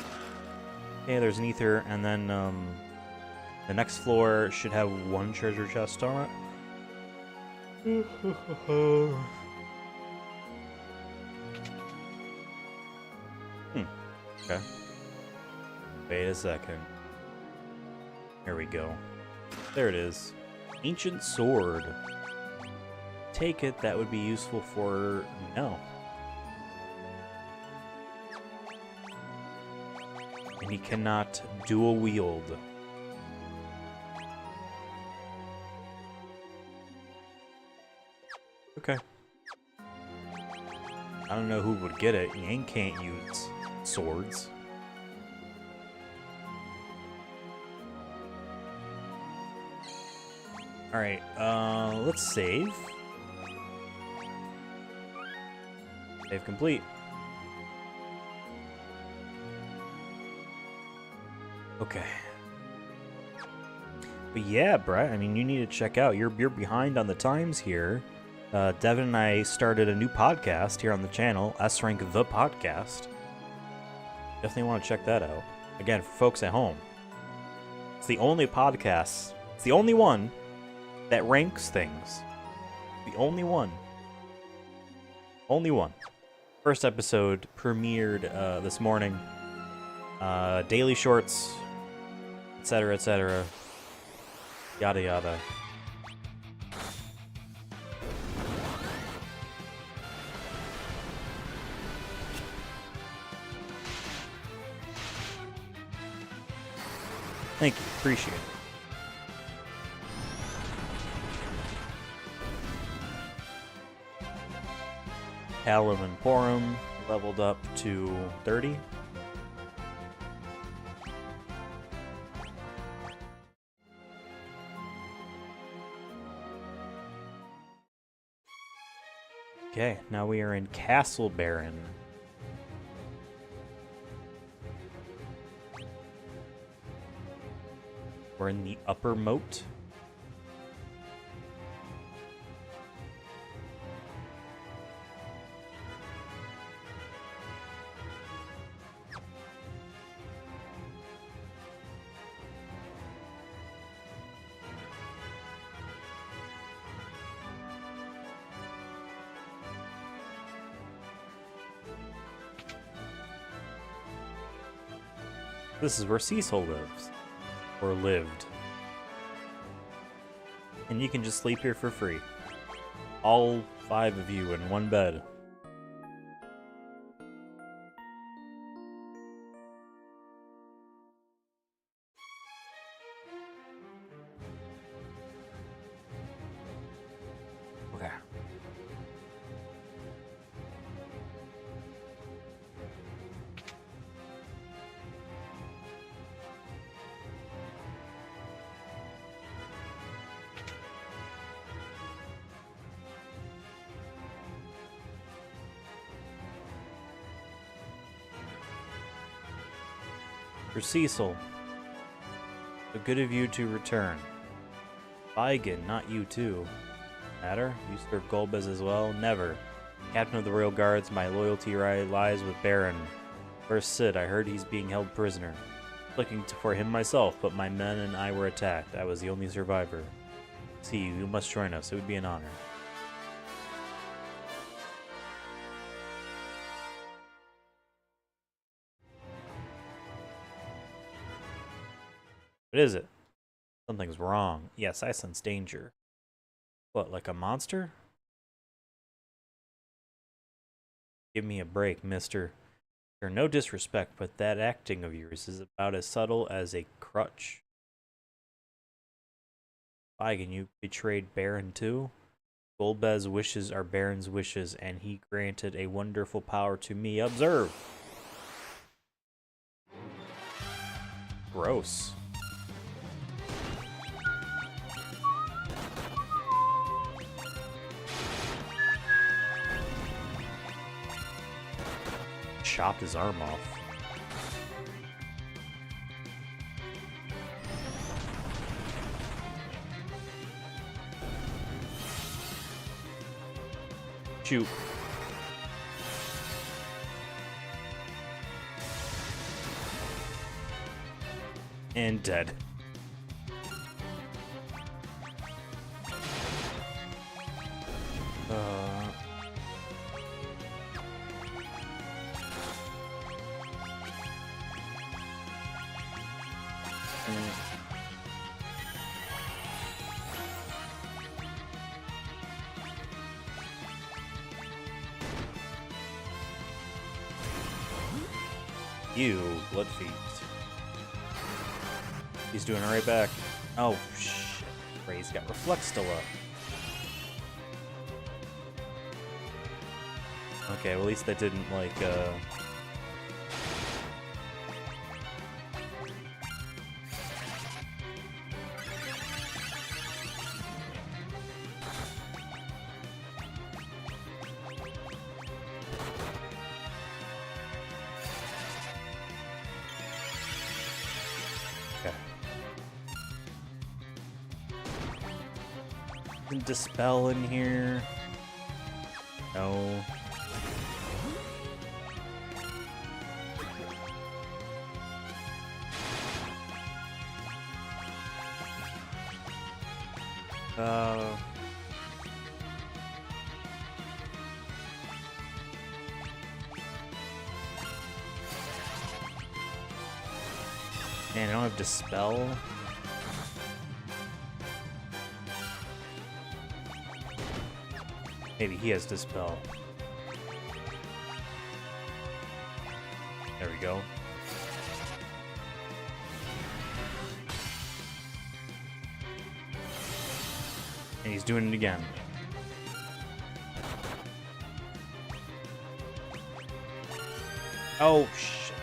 Okay, there's an ether, and then the next floor should have 1 treasure chest on it. Okay. Wait a second. Here we go. There it is. Ancient sword. Take it, that would be useful for... No. And he cannot dual wield. Okay. I don't know who would get it. Yang can't use swords. Alright, let's save. Save complete. Okay. But yeah, Brett, I mean, you need to check out. You're behind on the times here. Devin and I started a new podcast here on the channel, S-Rank The Podcast. Definitely want to check that out. Again, for folks at home, it's the only podcast, it's the only one that ranks things. The only one. Only one. First episode premiered this morning. Daily shorts, etc., etc. Yada yada. Thank you, appreciate it. Callum and Porum leveled up to 30. Okay, now we are in Castle Baron. We're in the upper moat. This is where Cecil lives. Or lived. And you can just sleep here for free. All 5 of you in one bed. Okay. For Cecil, so good of you to return. Vigan, not you too. Matter? You serve Golbez as well? Never. Captain of the Royal Guards, my loyalty lies with Baron. First Sid, I heard he's being held prisoner. Looking for him myself, but my men and I were attacked. I was the only survivor. See, you must join us. It would be an honor. What is it? Something's wrong. Yes, I sense danger. What, like a monster? Give me a break, mister. You're no disrespect, but that acting of yours is about as subtle as a crutch. Vigan, you betrayed Baron too? Golbez's wishes are Baron's wishes, and he granted a wonderful power to me. Observe! Gross. Chopped his arm off. Shoot. And dead. You, Bloodfeast. He's doing it right back. Oh, shit. Ray's got Reflect still up. Okay, well, at least that didn't, like, Dispel in here. No. Man, I don't have Dispel. Maybe he has Dispel. There we go. And he's doing it again. Oh, shit.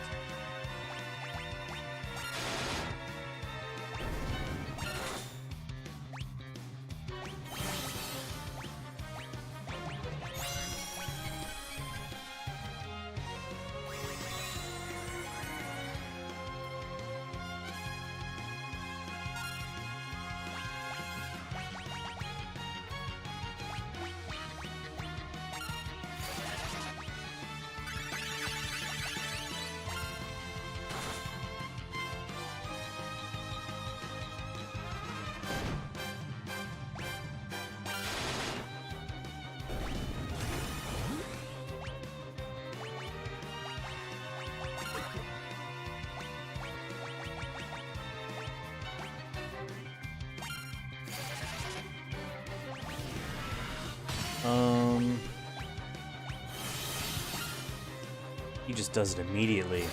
He just does it immediately.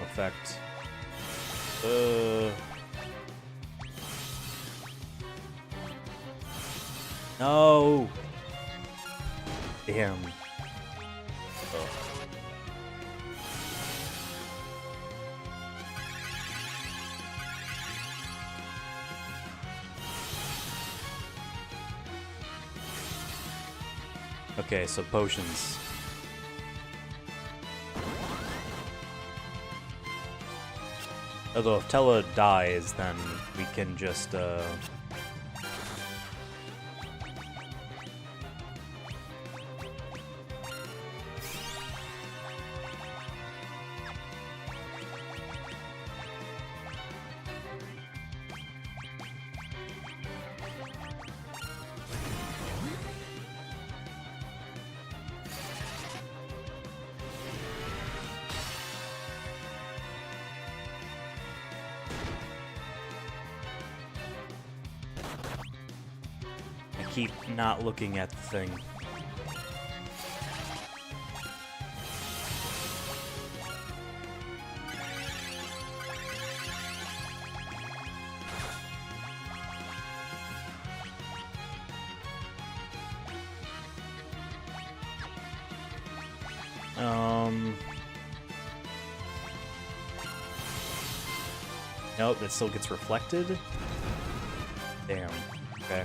Effect. No! Damn. Ugh. Okay, so potions. Although if Tella dies, then we can just, keep not looking at the thing. Nope, that still gets reflected. Damn. Okay.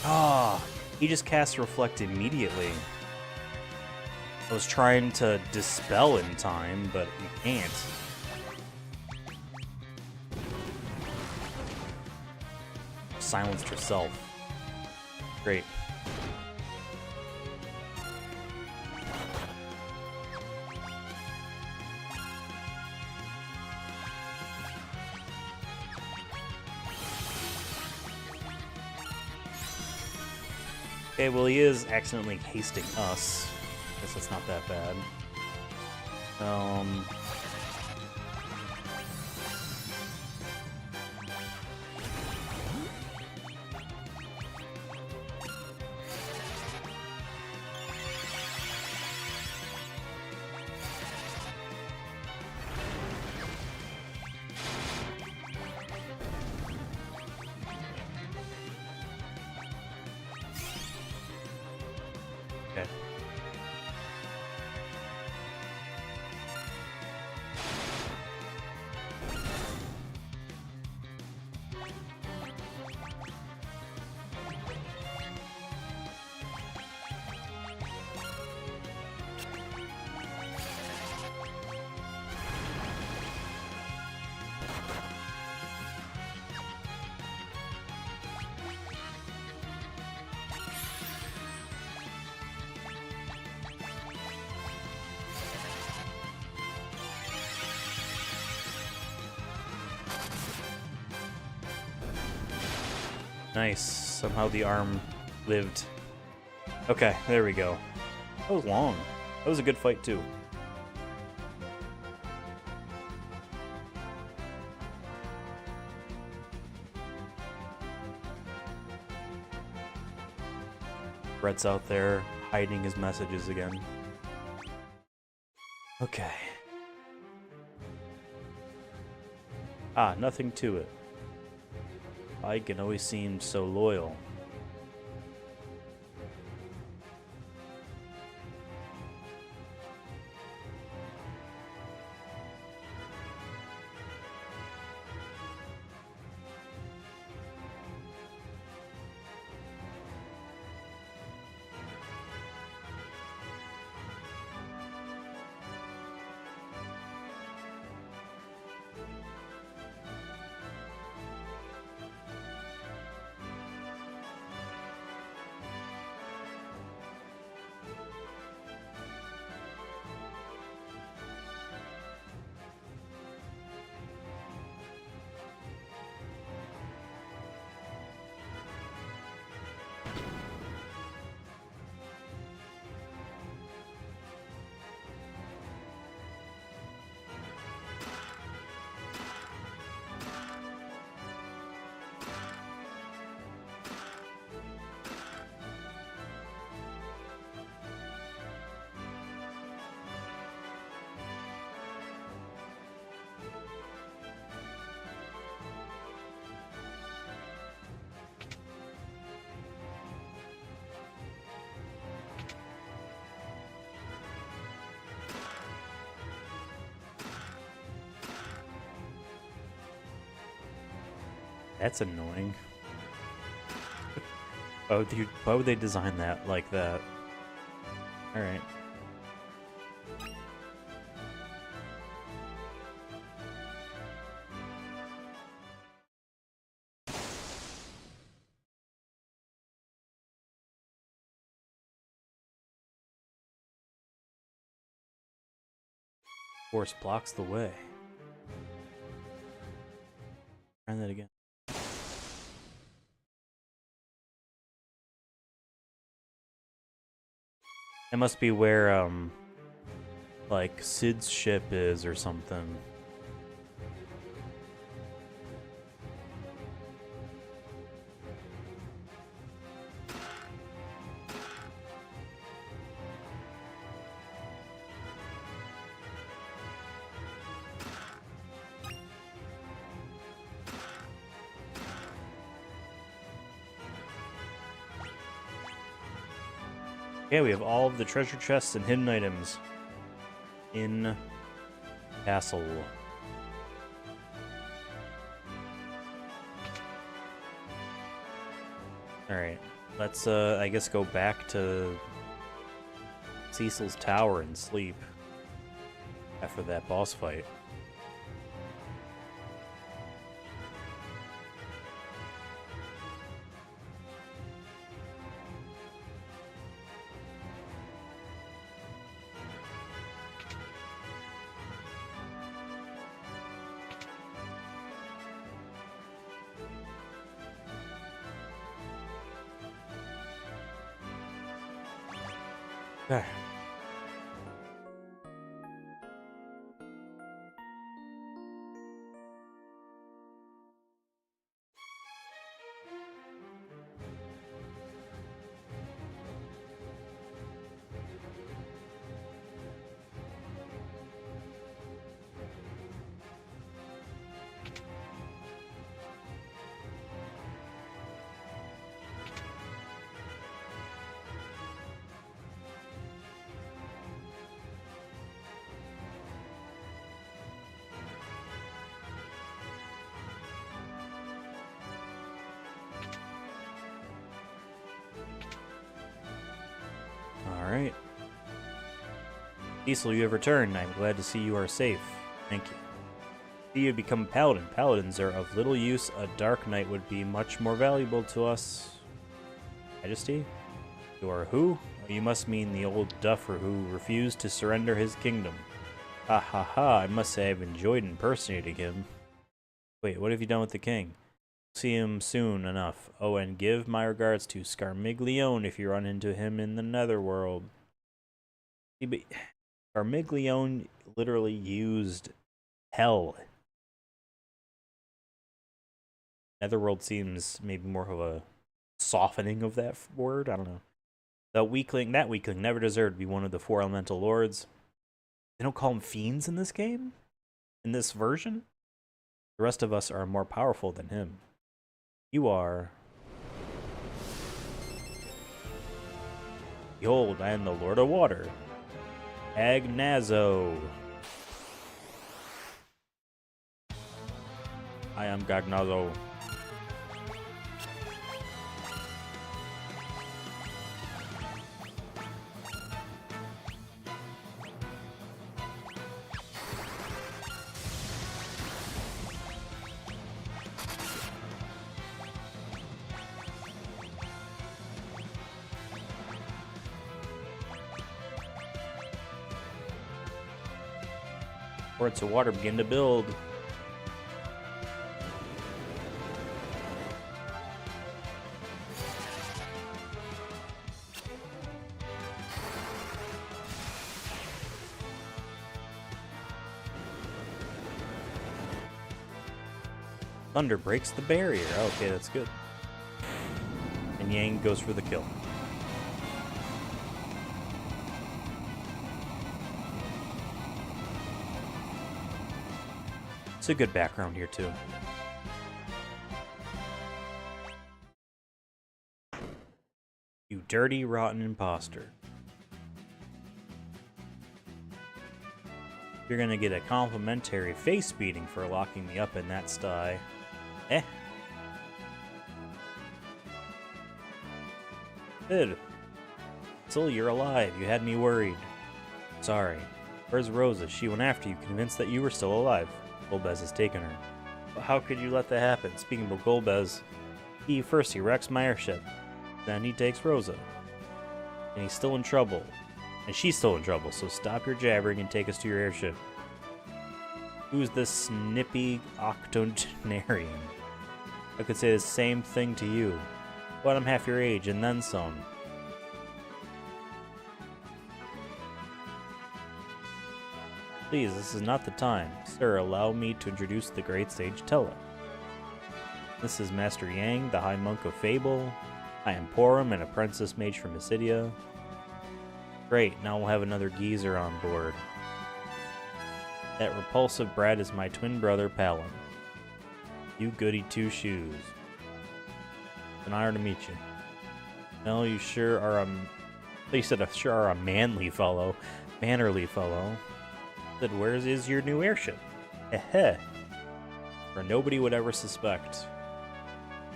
Ah, he just casts Reflect immediately. I was trying to dispel in time, but you can't. Silenced herself. Great. Okay, well, he is accidentally hasting us. Guess that's not that bad. Nice. Somehow the arm lived. Okay, there we go. That was long. That was a good fight, too. Brett's out there hiding his messages again. Okay. Ah, nothing to it. Ike always seemed so loyal. That's annoying. Why would they design that like that? Alright. Force blocks the way. Try that again. That must be where, like, Sid's ship is or something. Okay, we have all of the treasure chests and hidden items in Castle. Alright, let's, I guess go back to Cecil's tower and sleep after that boss fight. Okay. Alright. Cecil, you have returned. I'm glad to see you are safe. Thank you. You have become a paladin. Paladins are of little use. A dark knight would be much more valuable to us. Majesty? You are who? Oh, you must mean the old duffer who refused to surrender his kingdom. Ha ha ha, I must say I've enjoyed impersonating him. Wait, what have you done with the king? See him soon enough. Oh, and give my regards to Scarmiglione if you run into him in the netherworld. See, but Scarmiglione literally used hell. Netherworld seems maybe more of a softening of that word. I don't know. That weakling never deserved to be one of the four elemental lords. They don't call them fiends in this game? In this version? The rest of us are more powerful than him. You are. Behold, I am the Lord of Water. Gagnazo. I am Gagnazo. Forts of water begin to build. Thunder breaks the barrier. Okay, that's good. And Yang goes for the kill. It's a good background here, too. You dirty, rotten imposter. You're gonna get a complimentary face beating for locking me up in that sty. Eh. Good. Still, you're alive. You had me worried. Sorry. Where's Rosa? She went after you, convinced that you were still alive. Golbez has taken her. But how could you let that happen? Speaking of Golbez, he wrecks my airship. Then he takes Rosa. And he's still in trouble. And she's still in trouble, so stop your jabbering and take us to your airship. Who's this snippy octogenarian? I could say the same thing to you. But I'm half your age, and then some. Please, this is not the time. Sir, allow me to introduce the great sage Tella. This is Master Yang, the High Monk of Fable. I am Porum, an apprentice mage from Mysidia. Great, now we'll have another geezer on board. That repulsive brat is my twin brother, Palin. You goody two-shoes. It's an honor to meet you. Well, you sure are a manly fellow. Mannerly fellow. Said, where is your new airship? Heh. For nobody would ever suspect.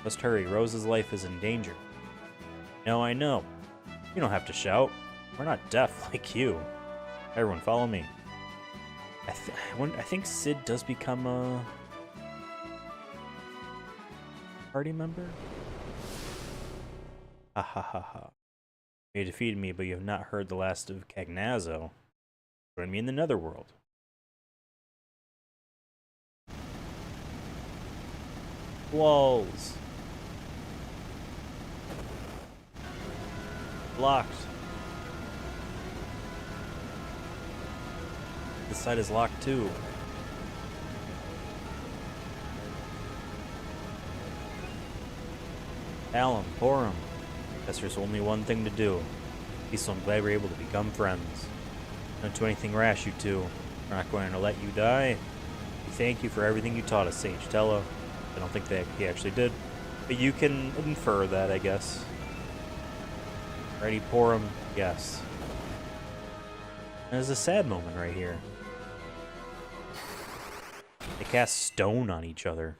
Must hurry, Rose's life is in danger. No, I know. You don't have to shout. We're not deaf like you. Everyone follow me. I think Sid does become a party member? Ha ha ha ha. You defeated me, but you have not heard the last of Cagnazo. Join me in the netherworld. Walls. Locked. This side is locked too. Alum, Porum. Guess there's only one thing to do. So I'm glad we're able to become friends. Don't do anything rash, you two. We're not going to let you die. We thank you for everything you taught us, Sage Tello. I don't think that he actually did. But you can infer that, I guess. Ready, Porum? Yes. There's a sad moment right here. They cast stone on each other.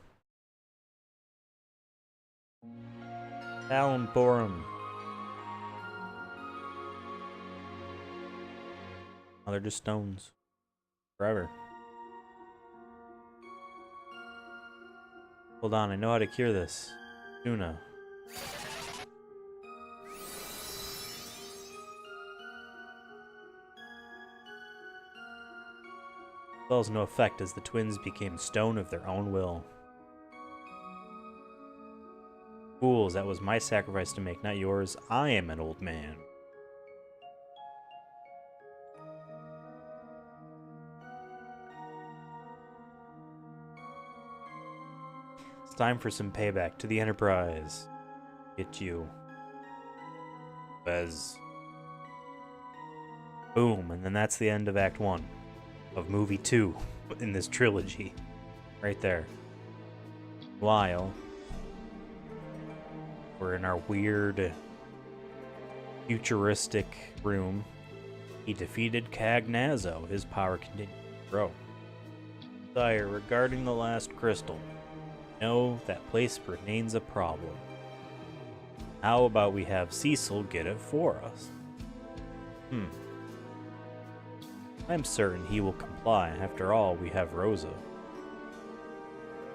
Alan Porum. Oh, they're just stones. Forever. Hold on, I know how to cure this. Tuna. Spells no effect as the twins became stone of their own will. Fools, that was my sacrifice to make, not yours. I am an old man. It's time for some payback to the Enterprise. Get you. Bez. Boom, and then that's the end of Act 1 of Movie 2 in this trilogy. Right there. While we're in our weird futuristic room, he defeated Cagnazzo. His power continued to grow. Sire, regarding the last crystal, no, that place remains a problem. How about we have Cecil get it for us? I'm certain he will comply. After all, we have Rosa.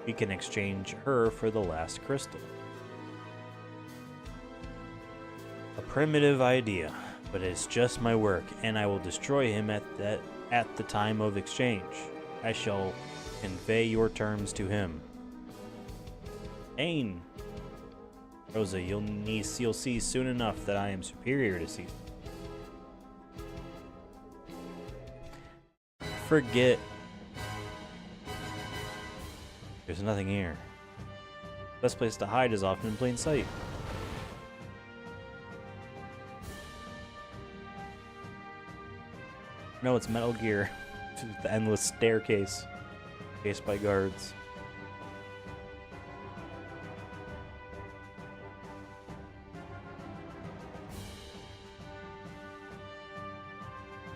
We can exchange her for the last crystal. A primitive idea, but it's just my work, and I will destroy him at the time of exchange. I shall convey your terms to him. Ain! Rosa, you'll see soon enough that I am superior to Cecil. Forget. There's nothing here. Best place to hide is often in plain sight. No, it's Metal Gear. The endless staircase. Chased by guards.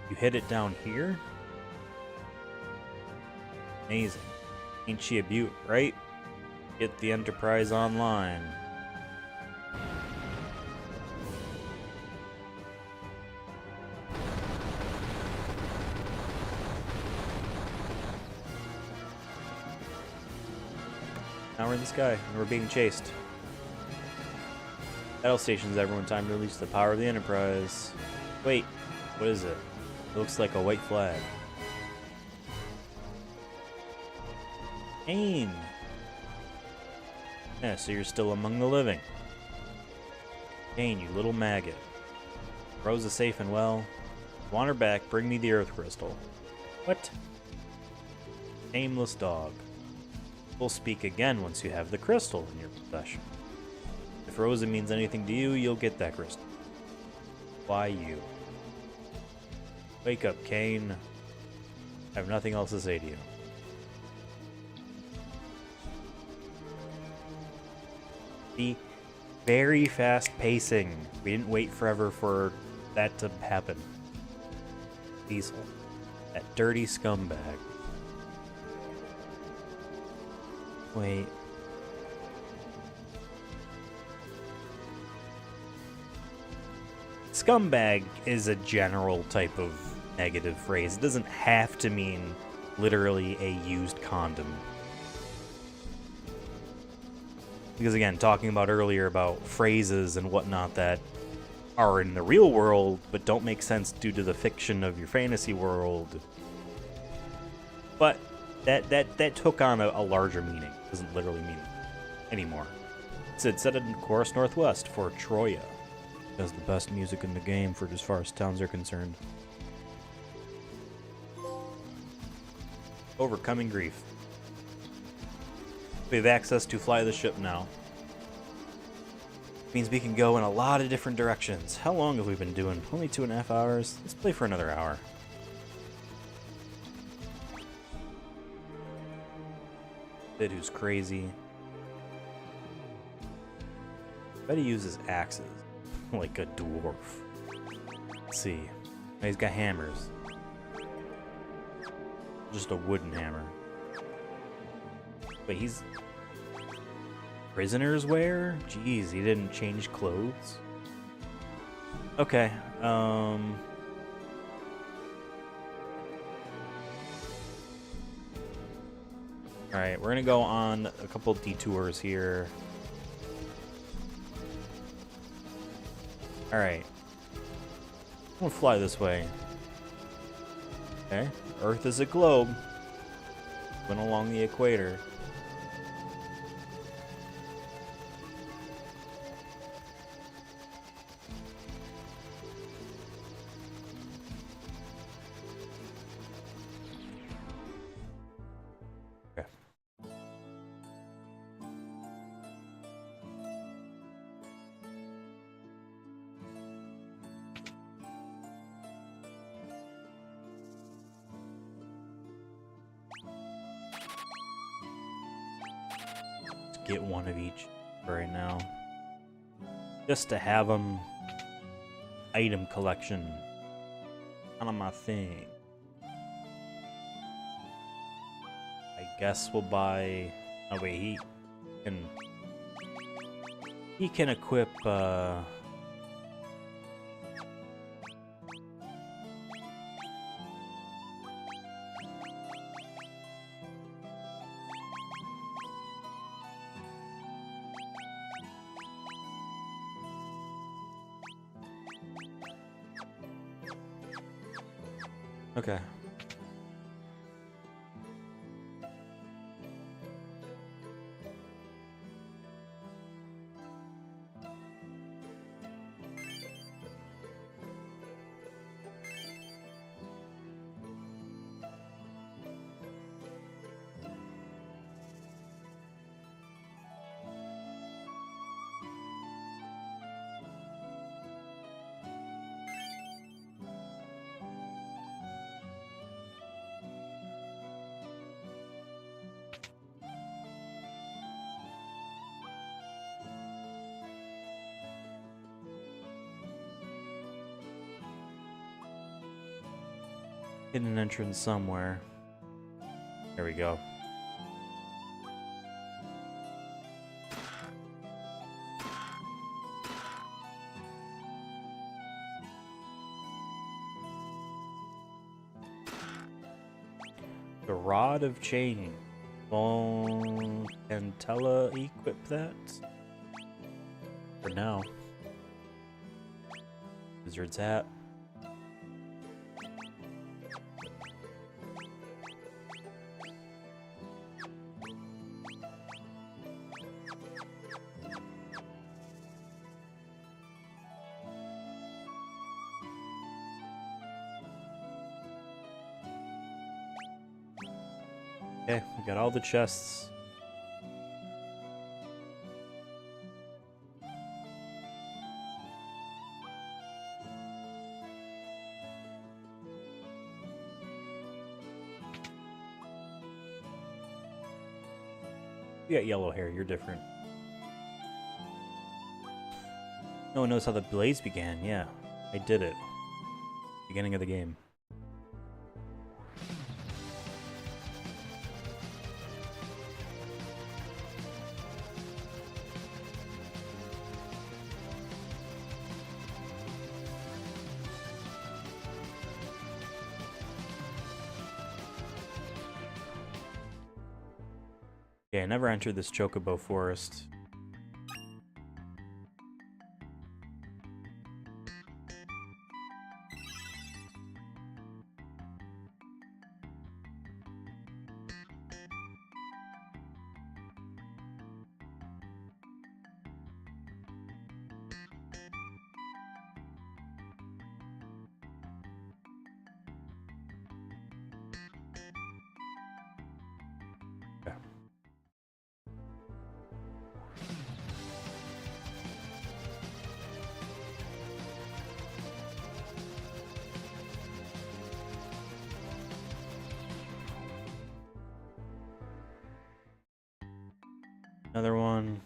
You hit it down here? Amazing. Ain't she a beaut, right? Get the Enterprise online. Now we're in the sky, and we're being chased. Battle stations, everyone. Time to release the power of the Enterprise. Wait, what is it? It looks like a white flag. Ain! Yeah, so you're still among the living. Ain, you little maggot. Rosa's safe and well. Want her back, bring me the Earth Crystal. What? Aimless dog. We'll speak again once you have the crystal in your possession. If Rosa means anything to you, you'll get that crystal. Why you? Wake up, Kane. I have nothing else to say to you. The very fast pacing. We didn't wait forever for that to happen. Diesel. That dirty scumbag. Wait. Scumbag is a general type of negative phrase. It doesn't have to mean literally a used condom. Because again, talking about earlier about phrases and whatnot that are in the real world but don't make sense due to the fiction of your fantasy world. But that took on a larger meaning. It doesn't literally mean it anymore. It's set in course northwest for Troya. It has the best music in the game for as far as towns are concerned. Overcoming grief. We have access to fly the ship now. Means we can go in a lot of different directions. How long have we been doing? Only 2.5 hours? Let's play for another hour. Kid who's crazy. Bet he uses axes. Like a dwarf. Let's see. Oh, he's got hammers. Just a wooden hammer. Wait, he's... Prisoner's wear? Jeez, he didn't change clothes. Okay, Alright, we're gonna go on a couple detours here. Alright. I'm gonna fly this way. Okay, Earth is a globe. Went along the equator. get one of each right now. Just to have them. Item collection. Kind of my thing. I guess we'll buy... Oh wait, he can equip, okay. Hidden entrance somewhere. There we go. The Rod of Change. Can equip that? For now. Wizard's Hat. Okay, we got all the chests. You got yellow hair, you're different. No one knows how the blaze began. Yeah, I did it. Beginning of the game. Okay, I never entered this chocobo forest. Another one.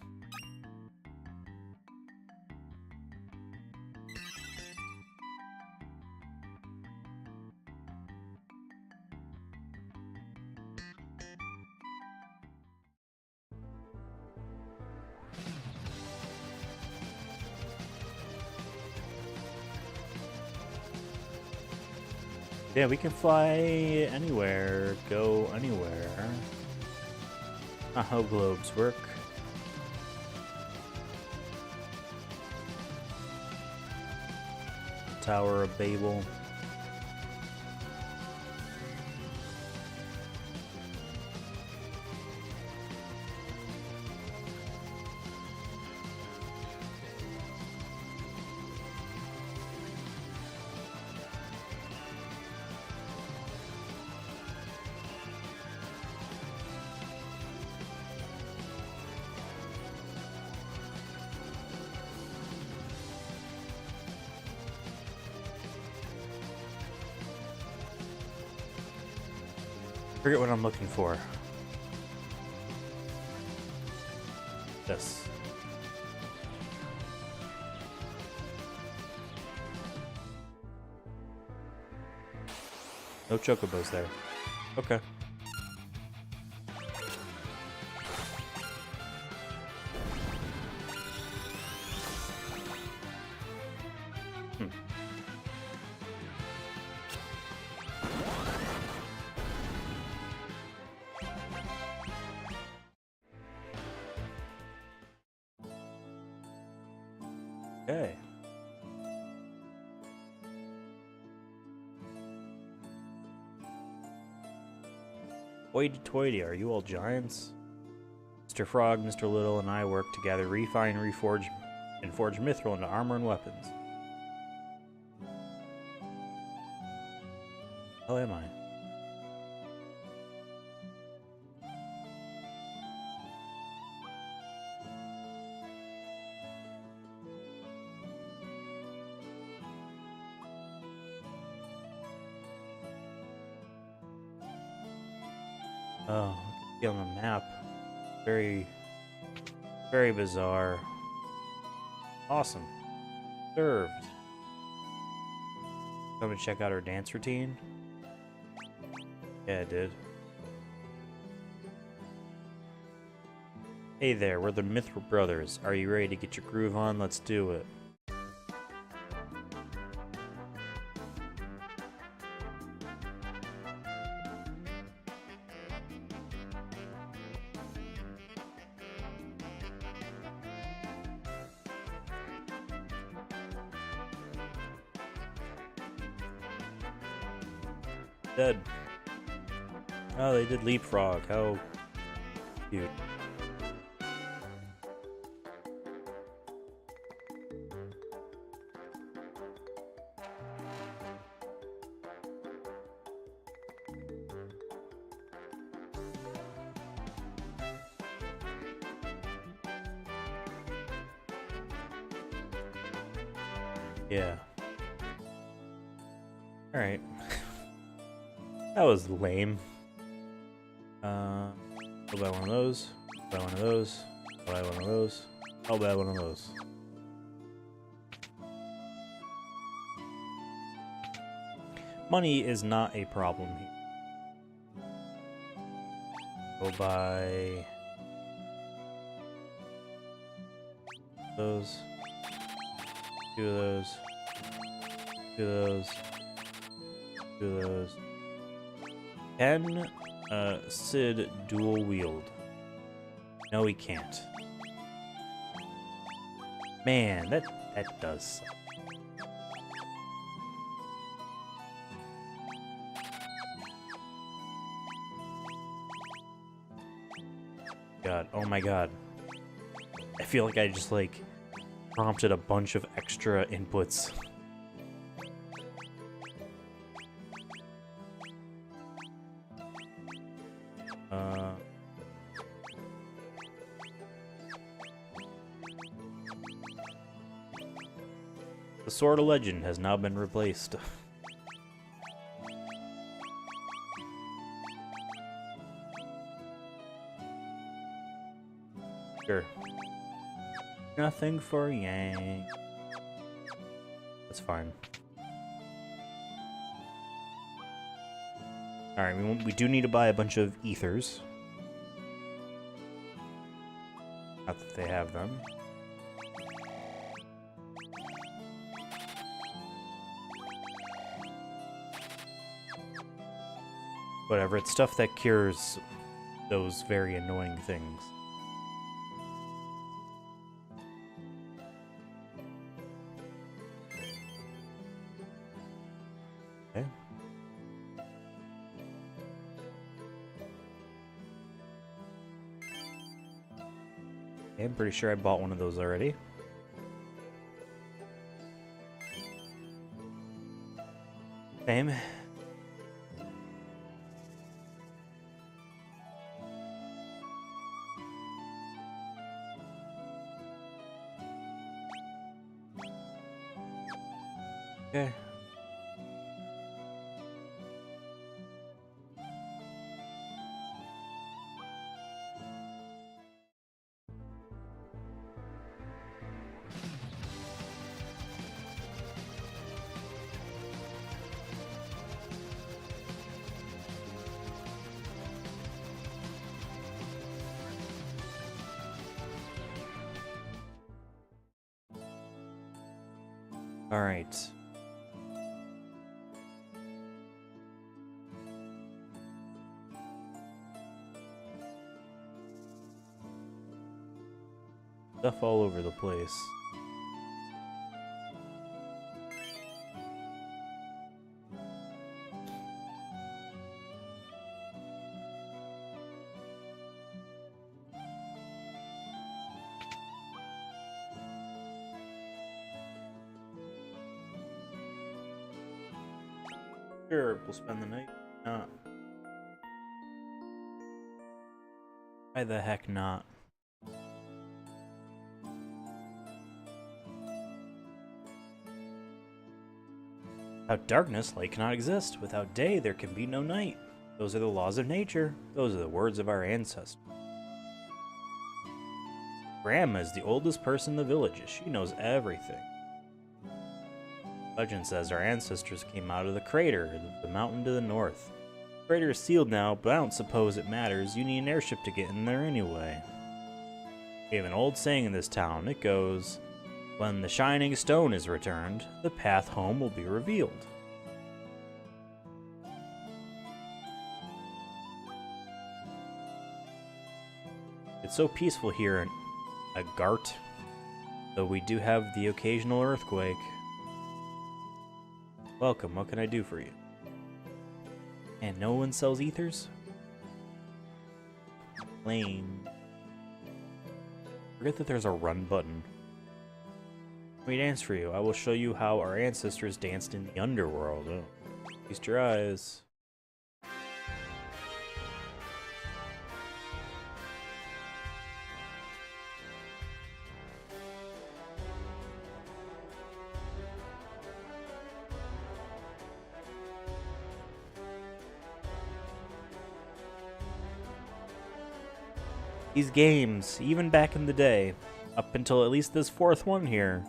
Yeah, we can fly anywhere, go anywhere. Not how globes work. Tower of Babel. Forget what I'm looking for. Yes. No chocobos there. Okay. Hmm. Okay. Hoity-toity, are you all giants? Mr. Frog, Mr. Little, and I work together, refine, reforge, and forge mithril into armor and weapons. How am I? Oh, I can see on the map. Very, very bizarre. Awesome. Served. Come to check out our dance routine? Yeah, I did. Hey there, we're the Mithril Brothers. Are you ready to get your groove on? Let's do it. Dead. Oh, they did leapfrog. How cute. Yeah. Alright. That was lame. I'll buy one of those. Buy one of those. Buy one of those. I'll buy one of those. Money is not a problem here. Go buy those. Two of those. Two of those. Two of those. Can Sid dual wield? No, he can't. Man, that does suck. God, oh my god. I feel like I just like prompted a bunch of extra inputs. The Sword of Legend has now been replaced. Sure. Nothing for Yang. That's fine. Alright, we do need to buy a bunch of ethers. Not that they have them. Whatever, it's stuff that cures those very annoying things. Okay. I'm pretty sure I bought one of those already. Same. Okay. Alright. Stuff all over the place. Sure, we'll spend the night. Not. Why the heck not? Without darkness, light cannot exist. Without day, there can be no night. Those are the laws of nature. Those are the words of our ancestors. Grandma is the oldest person in the village. She knows everything. Legend says our ancestors came out of the crater, the mountain to the north. The crater is sealed now, but I don't suppose it matters. You need an airship to get in there anyway. We have an old saying in this town. It goes, when the shining stone is returned, the path home will be revealed. It's so peaceful here in Agart, though we do have the occasional earthquake. Welcome, what can I do for you? And no one sells ethers? Lame. Forget that there's a run button. Let me dance for you. I will show you how our ancestors danced in the underworld. Oh, feast your eyes. These games, even back in the day, up until at least this fourth one here,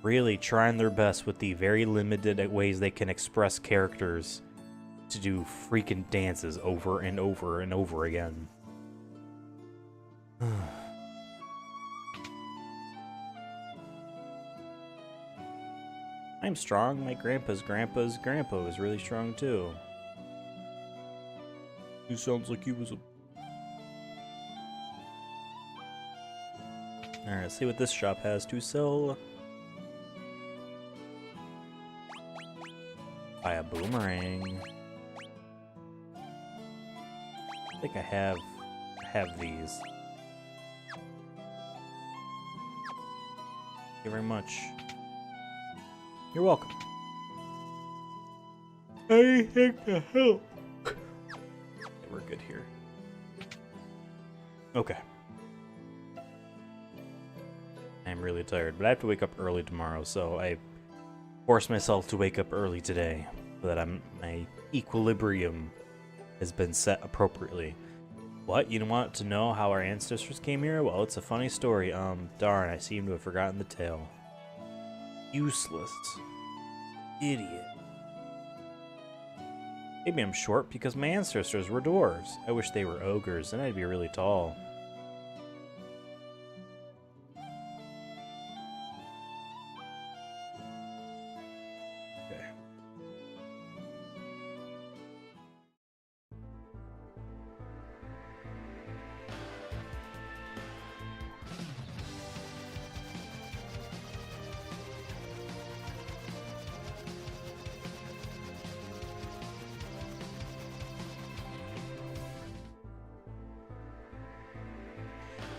really trying their best with the very limited ways they can express characters to do freaking dances over and over and over again. I'm strong. My grandpa's grandpa was really strong too. He sounds like he was a... Alright, let's see what this shop has to sell. Buy a boomerang. I think I have these. Thank you very much. You're welcome. Anything to help. Okay, we're good here. Okay. I'm really tired, but I have to wake up early tomorrow, so I forced myself to wake up early today so that my equilibrium has been set appropriately. What? You want to know how our ancestors came here? Well, it's a funny story. Darn, I seem to have forgotten the tale. Useless. Idiot. Maybe I'm short because my ancestors were dwarves. I wish they were ogres, then I'd be really tall.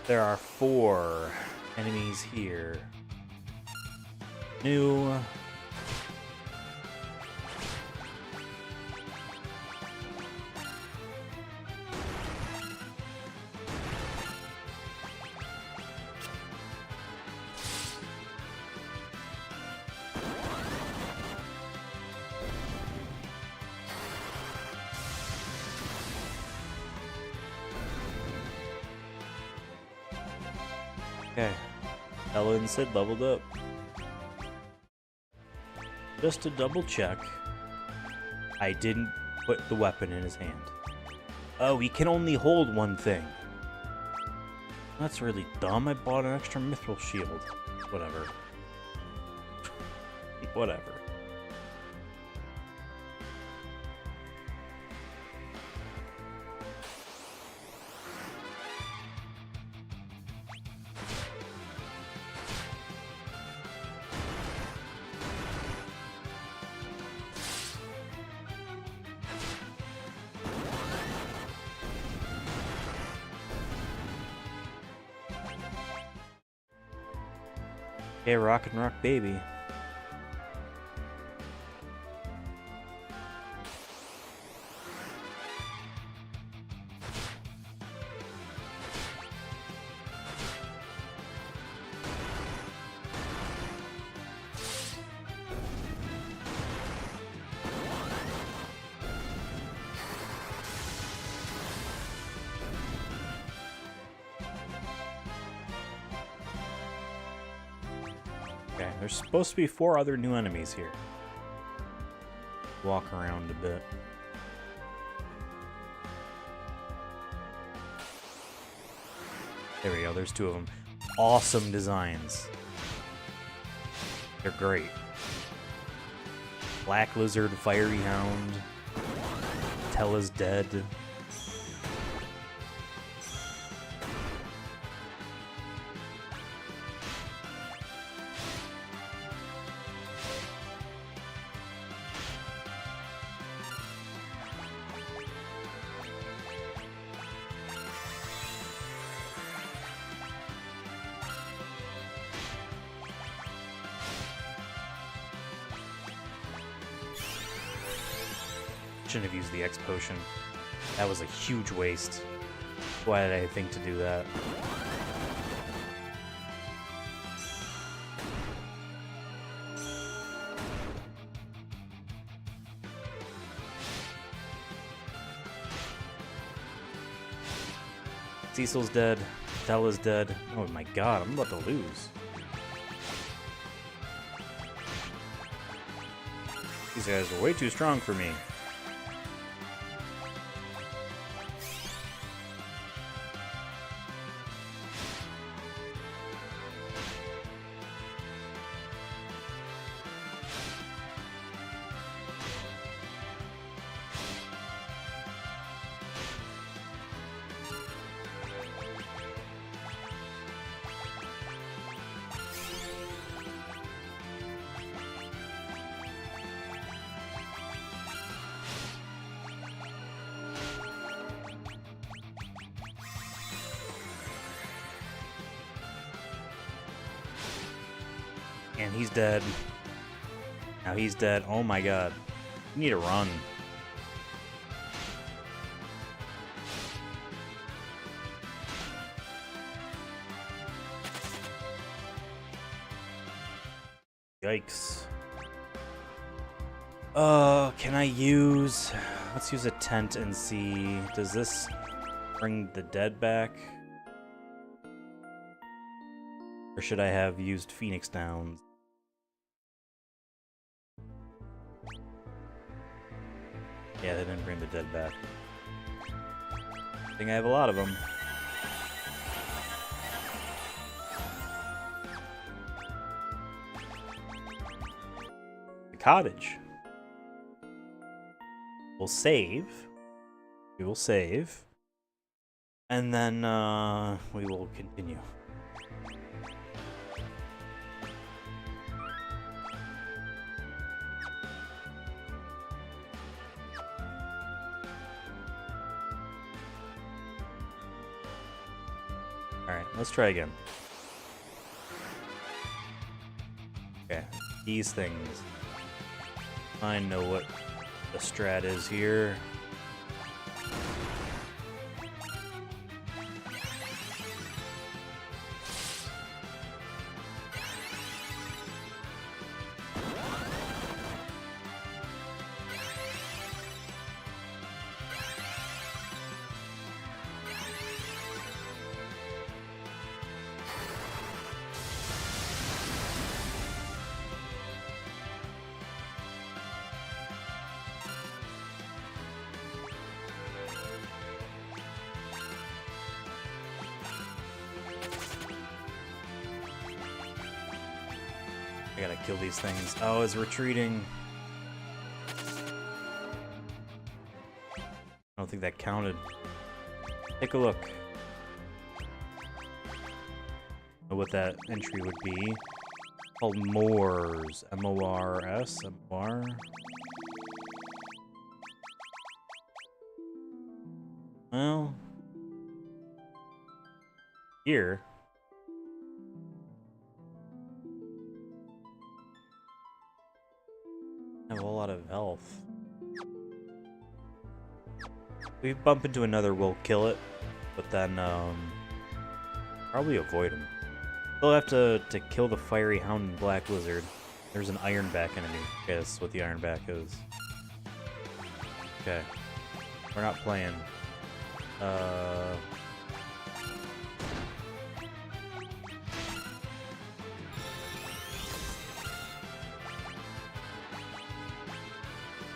There are 4 enemies here. New. Okay. Ella and Sid leveled up. Just to double check, I didn't put the weapon in his hand. Oh, he can only hold one thing. That's really dumb. I bought an extra mithril shield. Whatever. whatever. Hey, rock and rock baby. Okay, there's supposed to be 4 other new enemies here. Walk around a bit. There we go, there's 2 of them. Awesome designs. They're great. Black Lizard, Fiery Hound, Tella's Dead. Shouldn't have used the X potion. That was a huge waste. Why did I think to do that? Cecil's dead. Tella's dead. Oh my god, I'm about to lose. These guys are way too strong for me. And he's dead. Now he's dead. Oh my god. You need to run. Yikes. Can I use... Let's use a tent and see... Does this bring the dead back? Or should I have used Phoenix Downs? Yeah, they didn't bring the dead back. I think I have a lot of them. The cottage. We'll save. We will save. And then we will continue. Alright, let's try again. Okay, these things. I know what the strat is here. I gotta kill these things. Oh, it's retreating. I don't think that counted. Take a look. Know what that entry would be. Called Mors. M-O-R-S? M-O-R? Well... Here... I have a lot of health. If we bump into another, we'll kill it. But then, probably avoid him. We'll have to kill the Fiery Hound and Black Lizard. There's an Ironback enemy. Okay, that's what the Ironback is. Okay. We're not playing.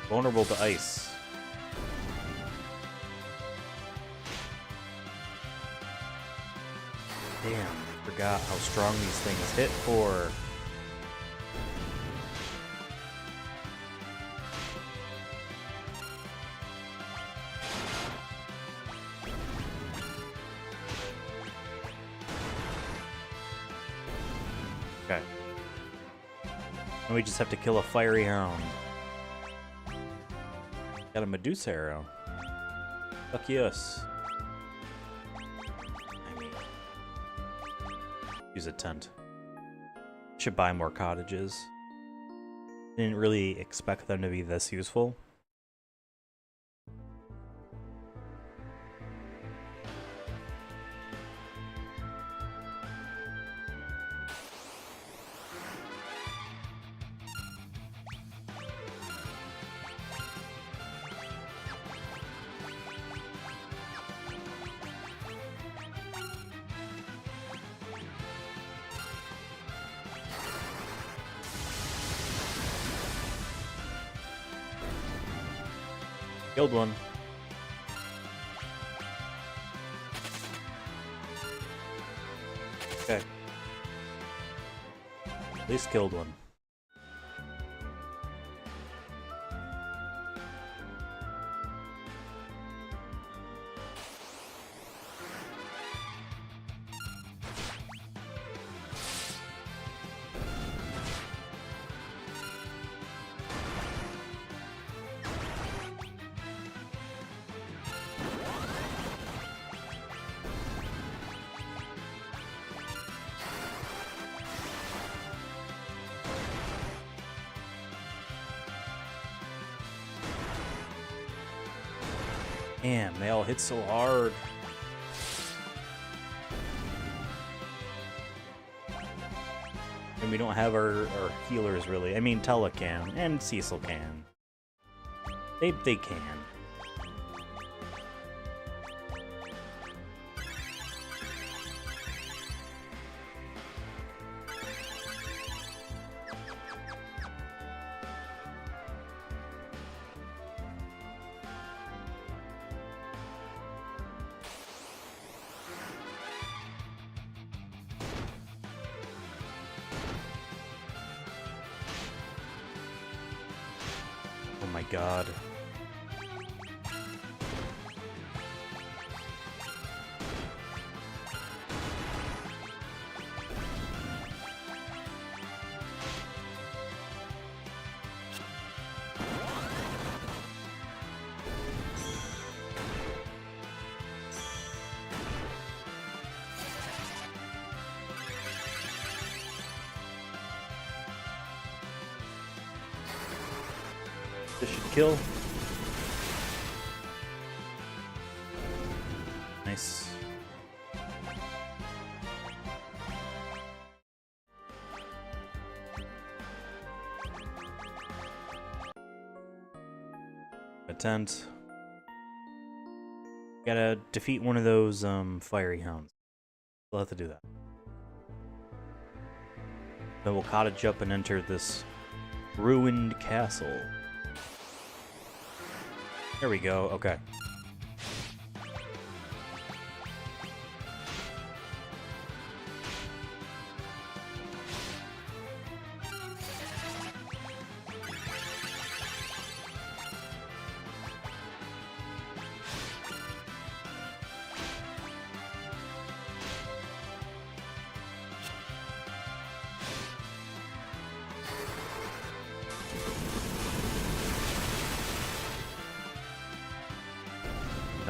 Vulnerable to ice. Damn, I forgot how strong these things hit for. Okay. And we just have to kill a Fiery Hound. Got a Medusa arrow. Fuck yes. I mean, use a tent. Should buy more cottages. Didn't really expect them to be this useful. Killed one. Okay. At least killed one. Damn, they all hit so hard. And we don't have our healers, really. I mean, Tella can, and Cecil can. They can. Oh my god. This should kill. Nice. A tent. Gotta defeat one of those fiery hounds. We'll have to do that. Then we'll cottage up and enter this ruined castle. There we go, okay.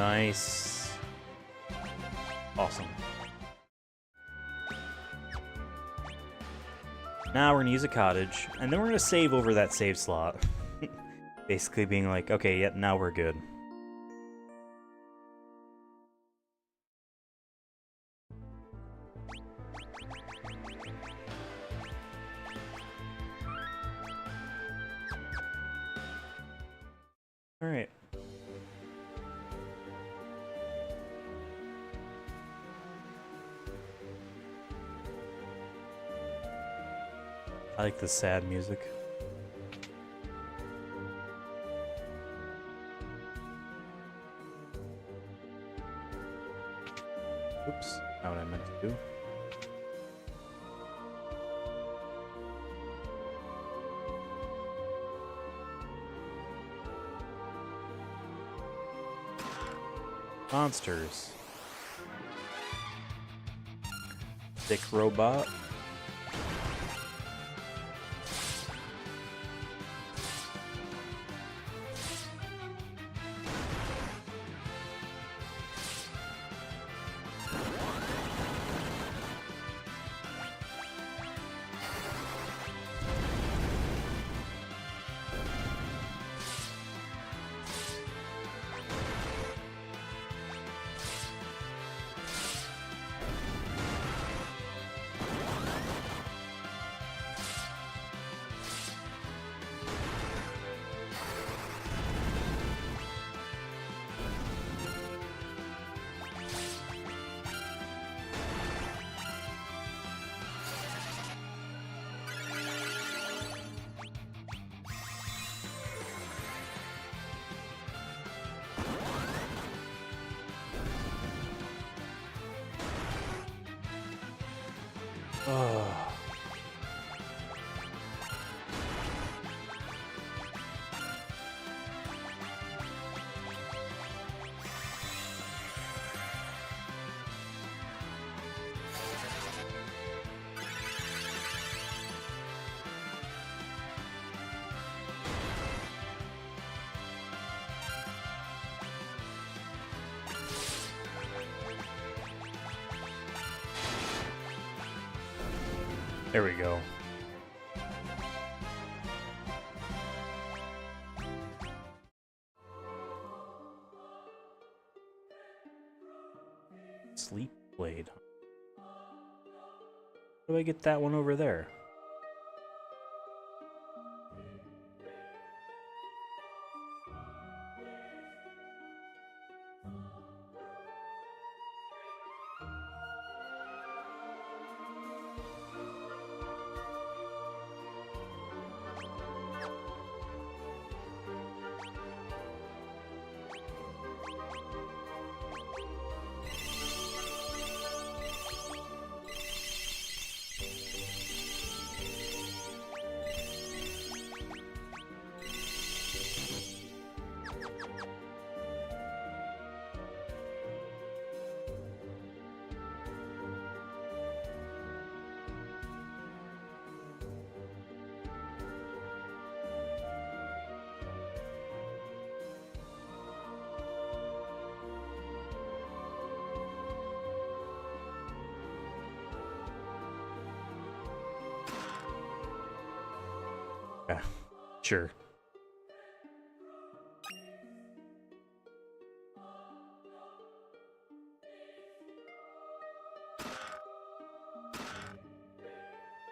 Nice. Awesome. Now we're gonna use a cottage, and then we're gonna save over that save slot. Basically being like, okay, yep, now we're good. Alright. I like the sad music. Oops, not what I meant to do. Monsters. Thick robot. Oh. There we go. Sleep blade. How do I get that one over there? Yeah, sure.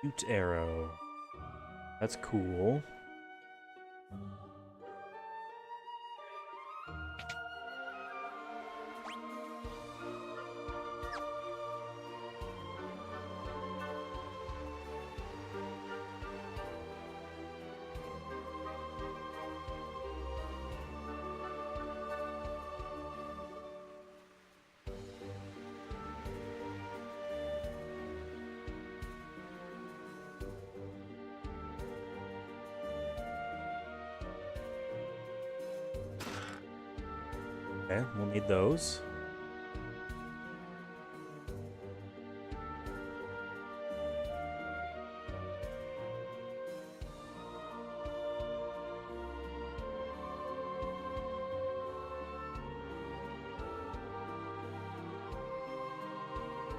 Shoot arrow. That's cool. Okay, we'll need those.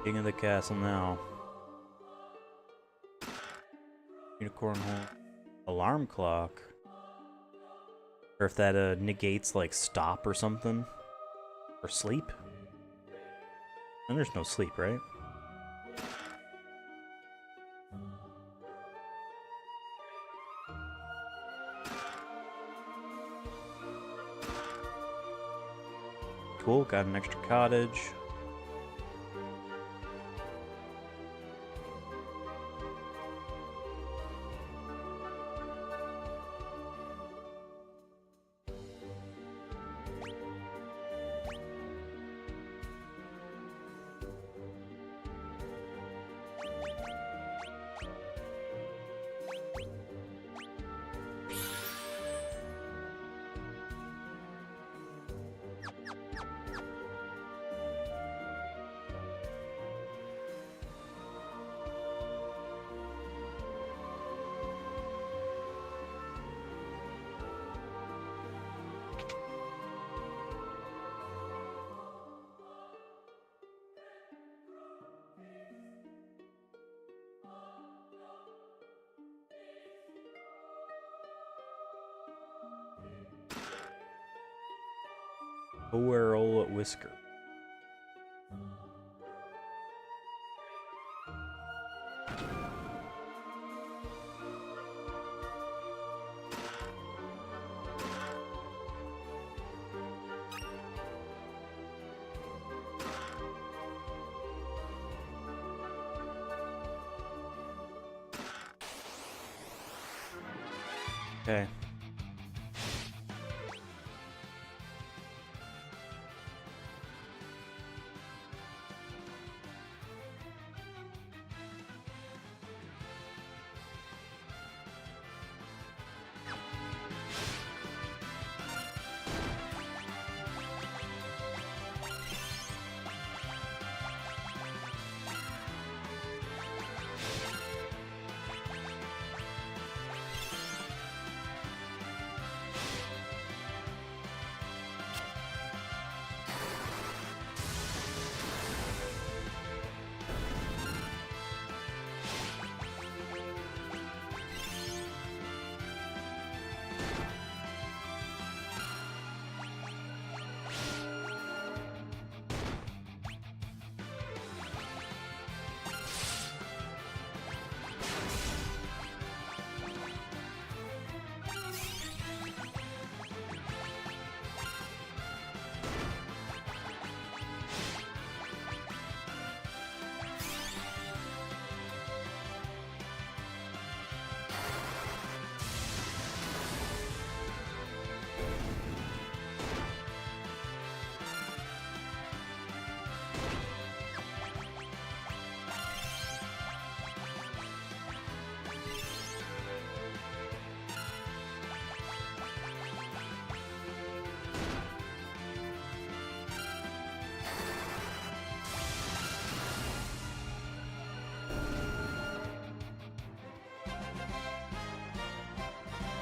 King of the castle now. Unicorn horn. Alarm clock. Or if that negates like stop or something. Or sleep. And there's no sleep, right? Cool, got an extra cottage. Owerl Whisker. Okay.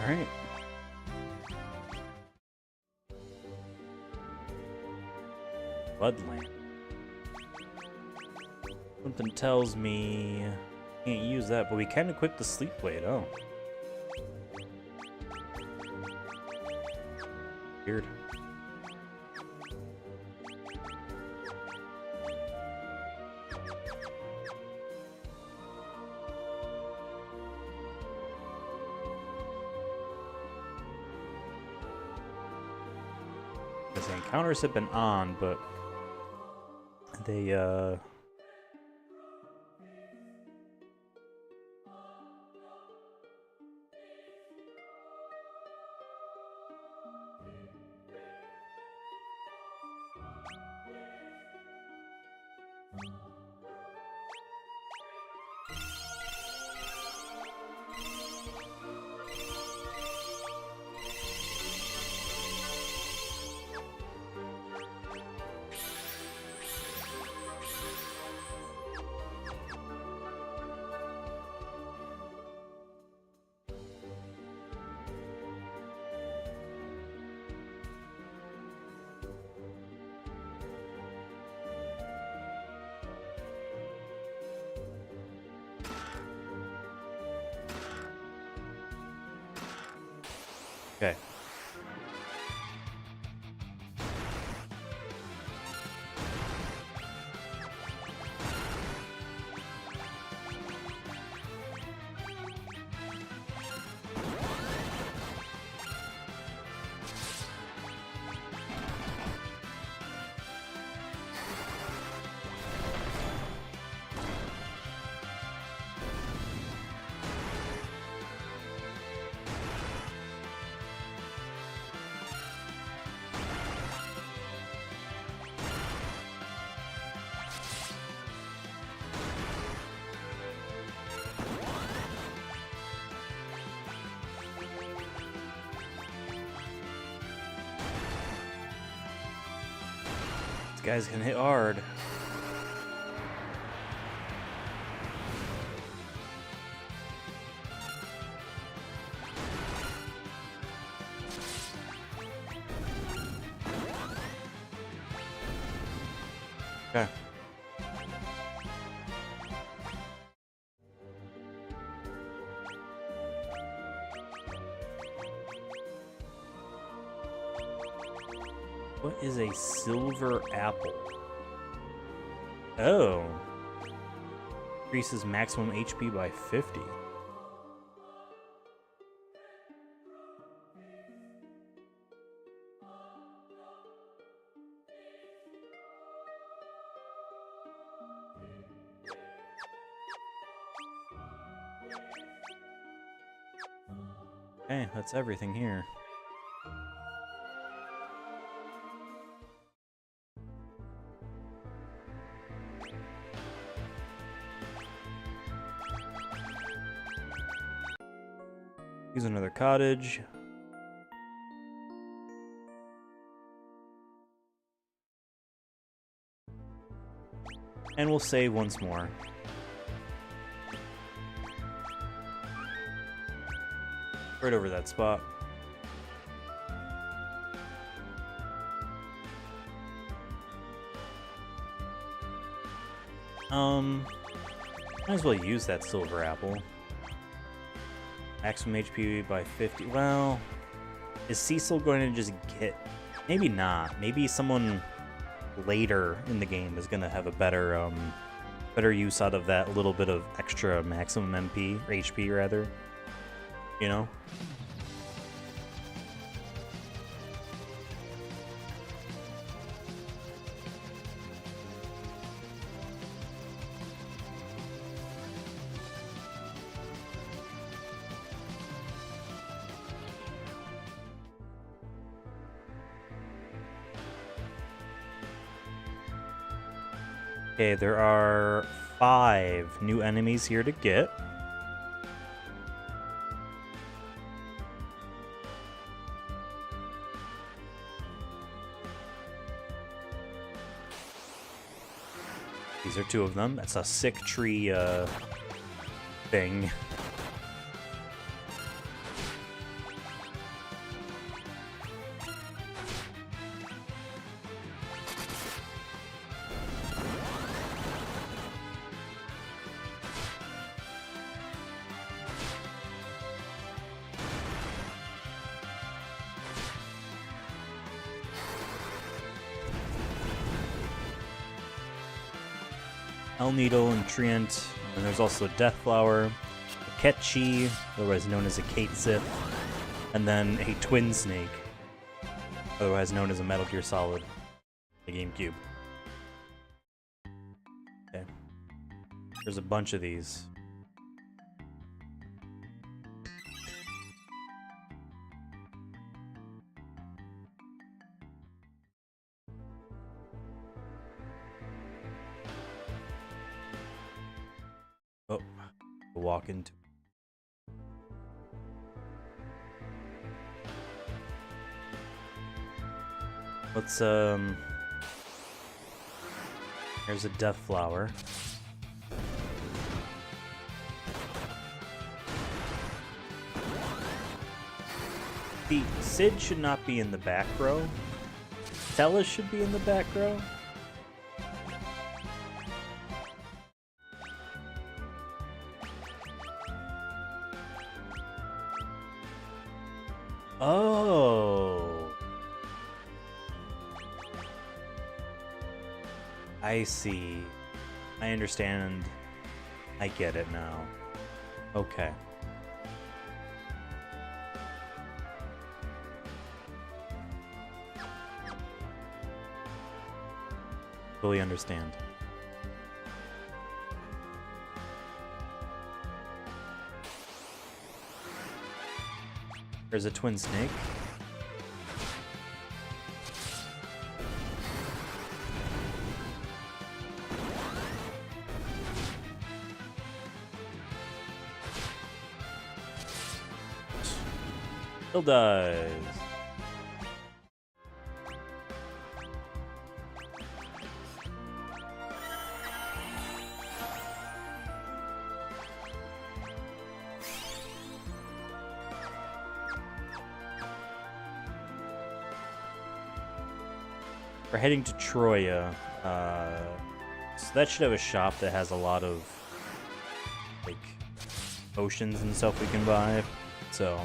All right. Bloodland. Something tells me can't use that, but we can equip the sleep blade. Oh. Weird. The encounters have been on, but they Okay. These guys can hit hard. Okay. What is a silver apple? Oh. Increases maximum HP by 50. Okay, that's everything here. Here's another cottage. And we'll save once more. Right over that spot. Might as well use that silver apple. Maximum HP by 50. Well, is Cecil going to just get... Maybe not. Maybe someone later in the game is going to have a better better use out of that little bit of extra maximum MP, or HP rather. You know? Okay, there are 5 new enemies here to get. These are 2 of them. That's a sick tree thing. El Needle and Treant, and there's also a Death Flower, a Ketchi, otherwise known as a Kate Sith, and then a Twin Snake, otherwise known as a Metal Gear Solid, the GameCube. Okay. There's a bunch of these. Oh, we'll walk into. Let's There's a Death Flower. The Sid should not be in the back row. Stella should be in the back row. Oh. I see. I understand. I get it now. Okay. Fully understand. There's a twin snake. Still does. We're heading to Troya. So that should have a shop that has a lot of like potions and stuff we can buy. So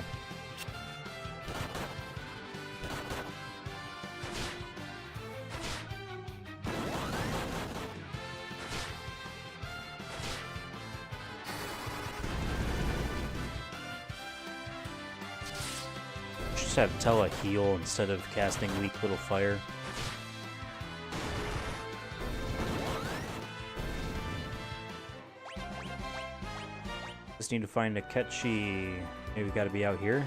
just have Tella heal instead of casting weak little fire. Just need to find a Ketchi. Maybe we gotta be out here.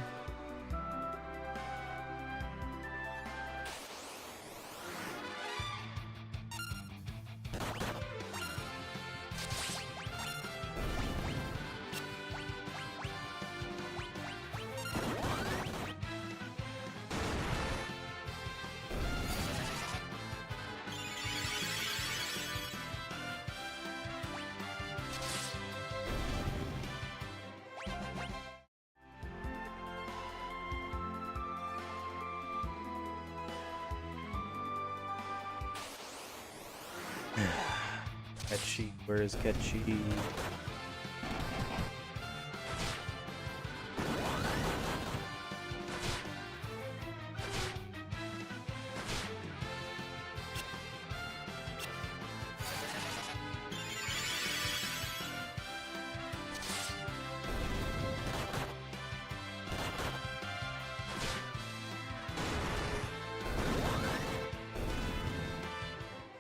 Ketchi, where is Ketchi?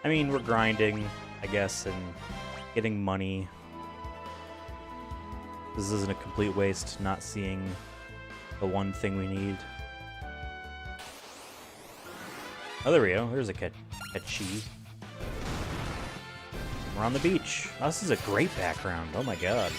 I mean, we're grinding, I guess, and getting money. This isn't a complete waste not seeing the one thing we need. Oh, there we go. There's a Ketchi. We're on the beach. Oh, this is a great background. Oh my god.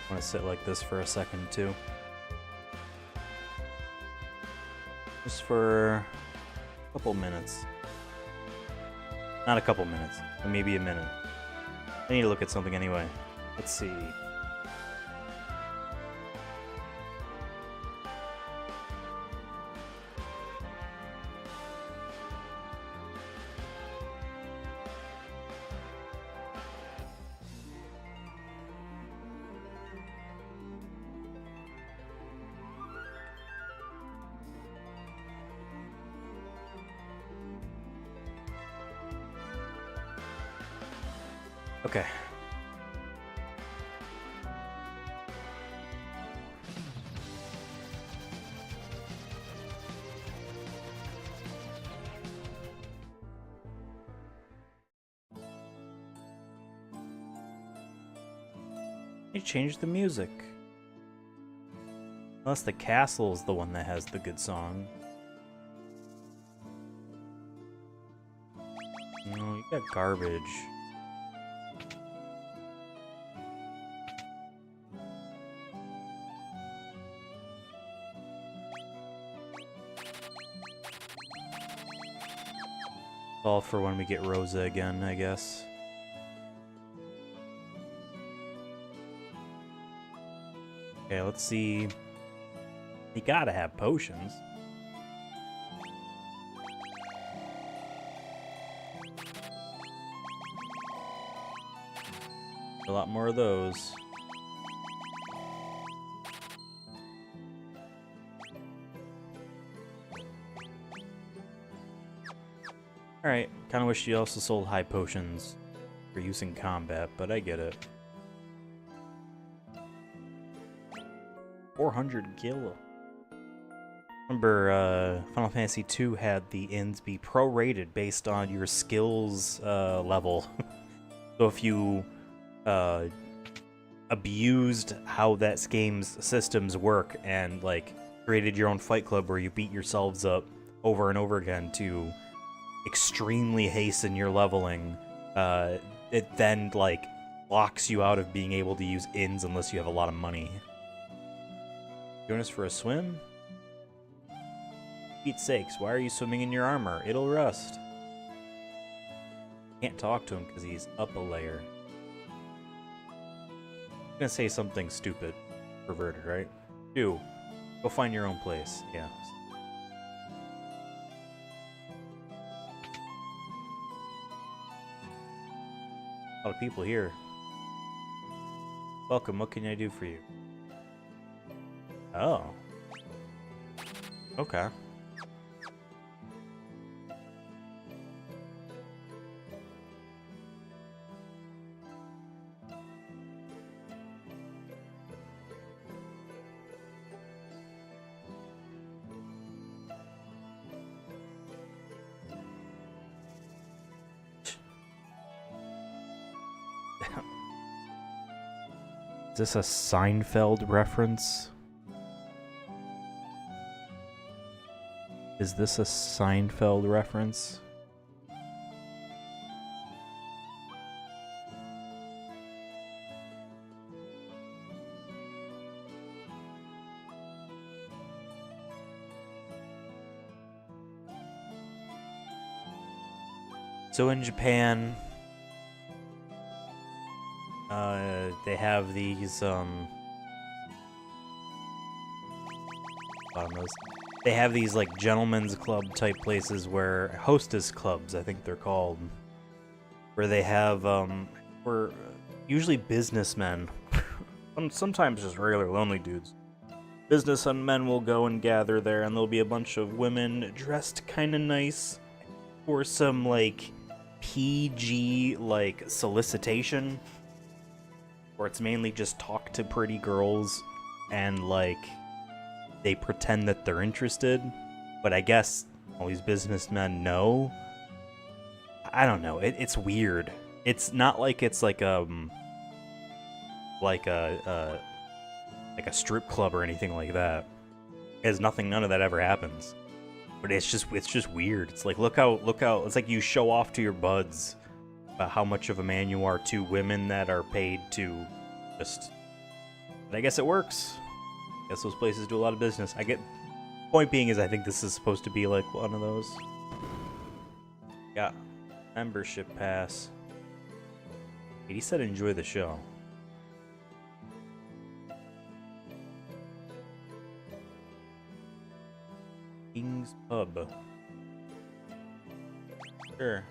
I want to sit like this for a second too. Just for a couple minutes. Not a couple minutes, but maybe a minute. I need to look at something anyway. Let's see. Okay. They changed the music. Unless the castle is the one that has the good song. No, you got garbage. All for when we get Rosa again, I guess. Okay, let's see. You gotta have potions. A lot more of those. Alright, kinda wish you also sold high potions for use in combat, but I get it. 400 gil. Remember, Final Fantasy II had the inns be prorated based on your skills level. So if you abused how that game's systems work and like created your own fight club where you beat yourselves up over and over again to extremely hasten your leveling, it then like locks you out of being able to use inns unless you have a lot of money. Join us for a swim? Pete's sakes, why are you swimming in your armor? It'll rust. Can't talk to him because he's up a layer. I'm gonna say something stupid. Perverted, right? Go find your own place. Yeah. A lot of people here. Welcome, what can I do for you? Oh. Okay. Is this a Seinfeld reference? Is this a Seinfeld reference? So in Japan, they have these, they have these, like, gentlemen's club type places where, hostess clubs, I think they're called, where they have, where usually businessmen, sometimes just regular lonely dudes, businessmen will go and gather there, and there'll be a bunch of women dressed kind of nice for some, like, PG, like, solicitation, where it's mainly just talk to pretty girls and, like, they pretend that they're interested, but I guess all these businessmen know. I don't know. It's weird. It's not like it's like a strip club or anything like that. It's nothing. None of that ever happens. But it's just weird. It's like look how it's like you show off to your buds about how much of a man you are to women that are paid to just. But I guess it works. I guess those places do a lot of business. Point being is I think this is supposed to be like one of those. Yeah. Membership pass. He said enjoy the show. King's Pub. Sure.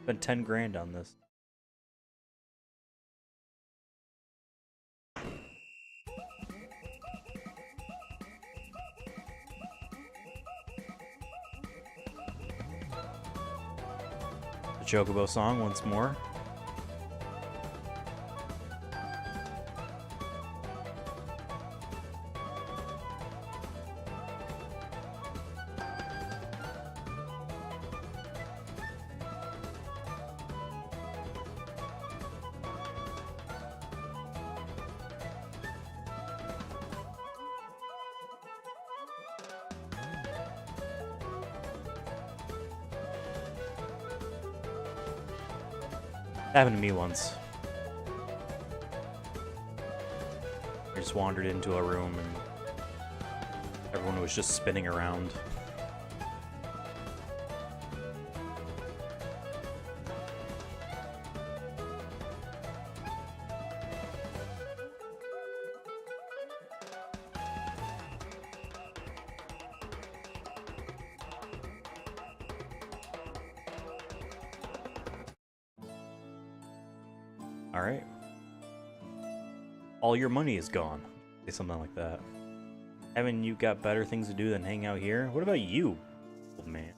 Spent 10 grand on this. The Chocobo song once more. Happened to me once. I just wandered into a room and everyone was just spinning around. Alright. All your money is gone. Say something like that. Haven't you got better things to do than hang out here? What about you, old man?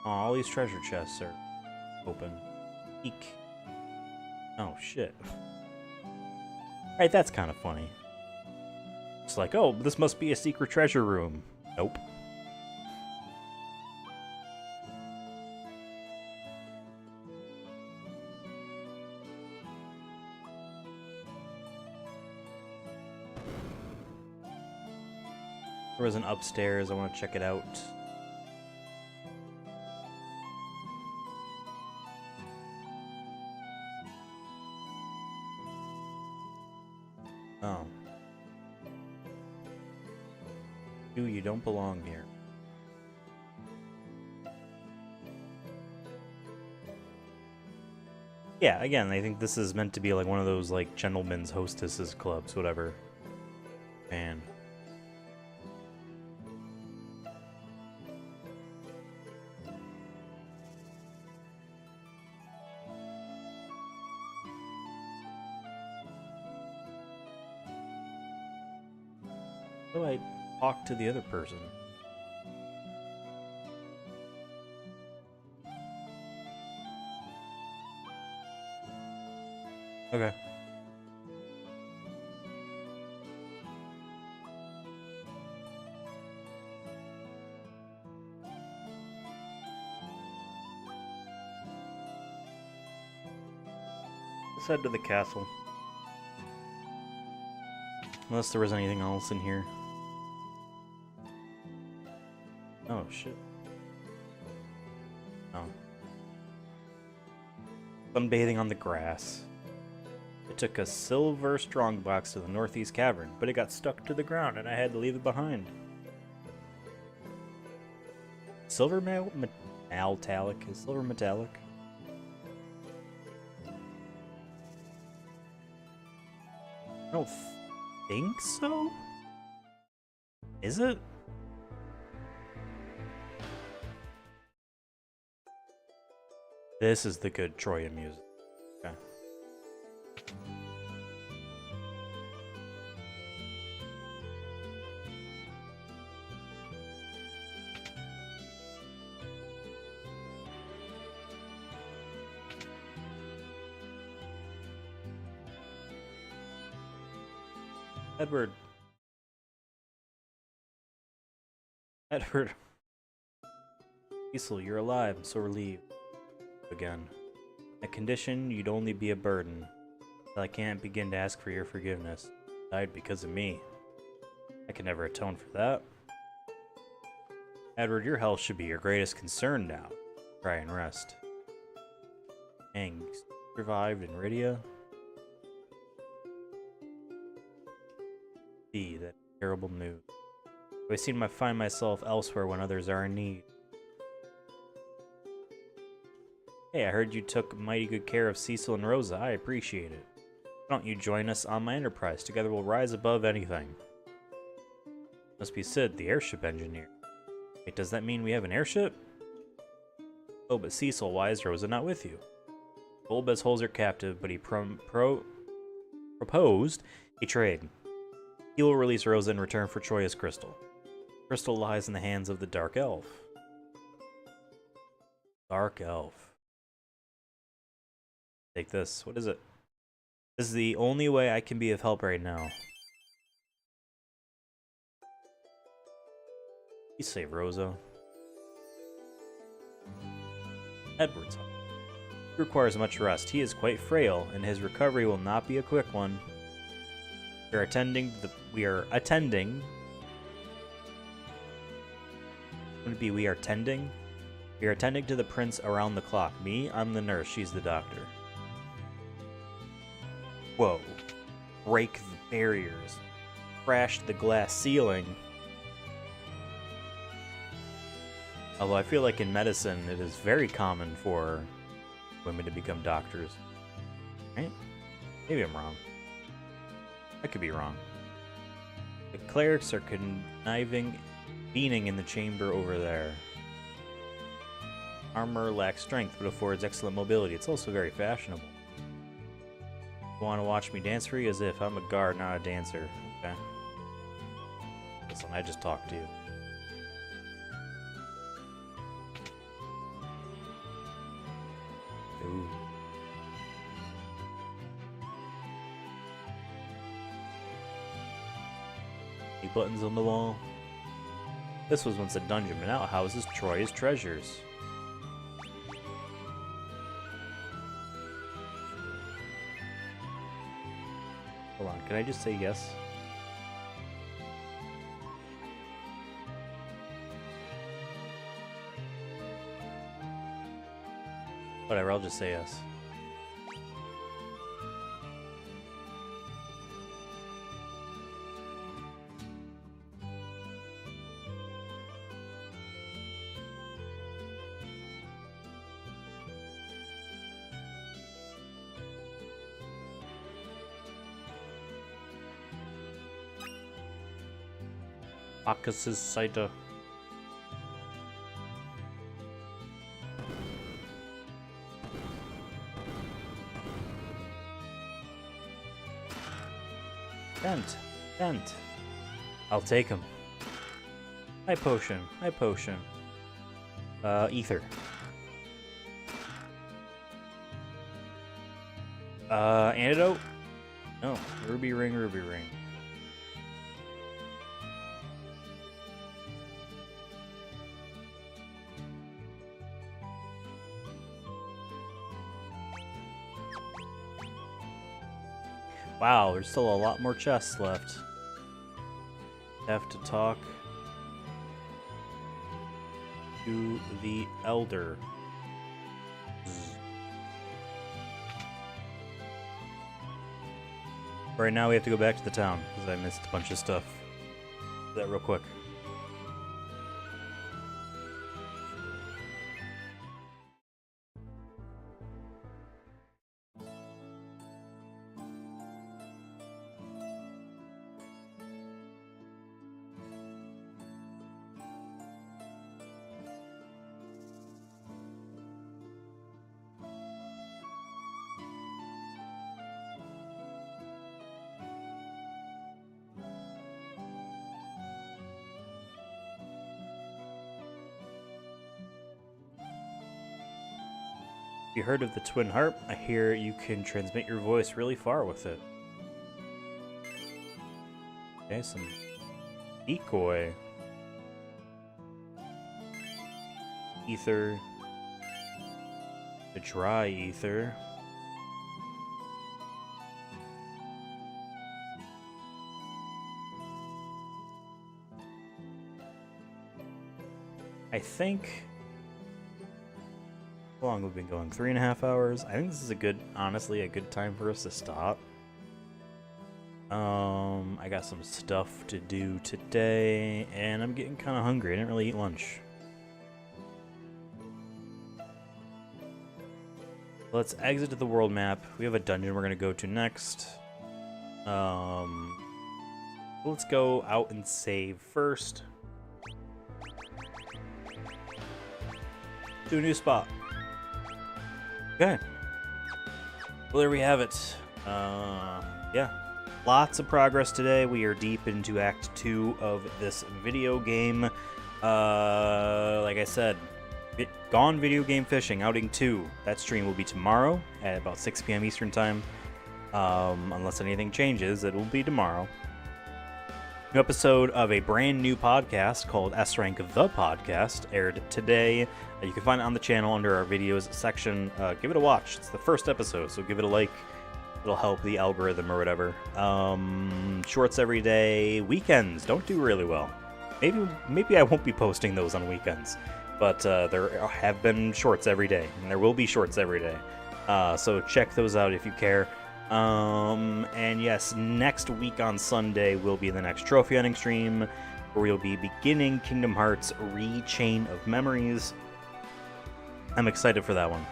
Oh, all these treasure chests are open. Eek. Oh, shit. Alright, that's kind of funny. It's like, oh, this must be a secret treasure room. Nope. There was an upstairs. I want to check it out. Oh. You don't belong here. Yeah, again, I think this is meant to be like one of those like gentlemen's hostesses clubs, whatever. Man. How do I talk to the other person? Okay. Let's head to the castle. Unless there was anything else in here. Oh, shit. Oh. Sunbathing on the grass. I took a silver strongbox to the northeast cavern, but it got stuck to the ground and I had to leave it behind. Silver metallic? Is silver metallic? I don't think so? Is it? This is the good Troyan music. Okay. Edward. Edward. Cecil, you're alive. I'm so relieved. Again. A condition, you'd only be a burden. But I can't begin to ask for your forgiveness. You died because of me. I can never atone for that. Edward, your health should be your greatest concern now. Try and rest. Dang, survived in Rydia. See, that terrible news. I seem to find myself elsewhere when others are in need. Hey, I heard you took mighty good care of Cecil and Rosa. I appreciate it. Why don't you join us on my enterprise? Together we'll rise above anything. Must be Sid, the airship engineer. Wait, does that mean we have an airship? Oh, but Cecil, why is Rosa not with you? Bulbez holds her captive, but he proposed a trade. He will release Rosa in return for Troya's crystal. Crystal lies in the hands of the Dark Elf. Dark Elf. Take this. What is it? This is the only way I can be of help right now. You save Rosa. Edward's home. He requires much rest. He is quite frail, and his recovery will not be a quick one. We are attending. Would it be we are tending? We are attending to the prince around the clock. Me, I'm the nurse. She's the doctor. Whoa. Break the barriers. Crash the glass ceiling. Although I feel like in medicine, it is very common for women to become doctors. Right? Maybe I'm wrong. I could be wrong. The clerics are conveying in the chamber over there. Armor lacks strength, but affords excellent mobility. It's also very fashionable. Want to watch me dance for you? As if I'm a guard, not a dancer. Okay. Listen, I just talked to you. Ooh. Any buttons on the wall? This was once a dungeon, but now it houses Troy's treasures. Hold on, can I just say yes? Whatever, I'll just say yes. Bacchus's cider. Vent. I'll take him. High potion. Ether. Antidote? No. Ruby ring. Wow, there's still a lot more chests left. Have to talk to the Elder. Right now we have to go back to the town, because I missed a bunch of stuff. Do that real quick. You heard of the twin harp? I hear you can transmit your voice really far with it. Okay, some decoy. Ether. The dry ether. I think... How long have we been going? 3.5 hours? I think this is honestly a good time for us to stop. I got some stuff to do today, and I'm getting kind of hungry. I didn't really eat lunch. Let's exit to the world map. We have a dungeon we're going to go to next. Let's go out and save first. To a new spot. Okay. Well, there we have it. Yeah. Lots of progress today. We are deep into Act 2 of this video game. Like I said, Gone Video Game Fishing, Outing 2. That stream will be tomorrow at about 6 p.m. Eastern Time. Unless anything changes, it will be tomorrow. New episode of a brand new podcast called S-Rank The Podcast aired today. You can find it on the channel under our videos section. Give it a watch. It's the first episode, so give it a like. It'll help the algorithm or whatever. Shorts every day. Weekends don't do really well. Maybe I won't be posting those on weekends. But there have been shorts every day, and there will be shorts every day. So check those out if you care. And yes, next week on Sunday will be the next trophy hunting stream, where we'll be beginning Kingdom Hearts Re-Chain of Memories. I'm excited for that one.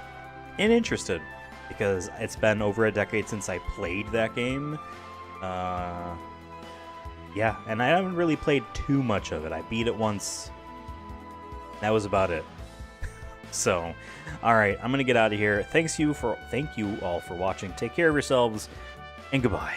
And interested, because it's been over a decade since I played that game. Yeah, and I haven't really played too much of it. I beat it once. That was about it. So, all right, I'm gonna get out of here. Thank you all for watching. Take care of yourselves, and goodbye.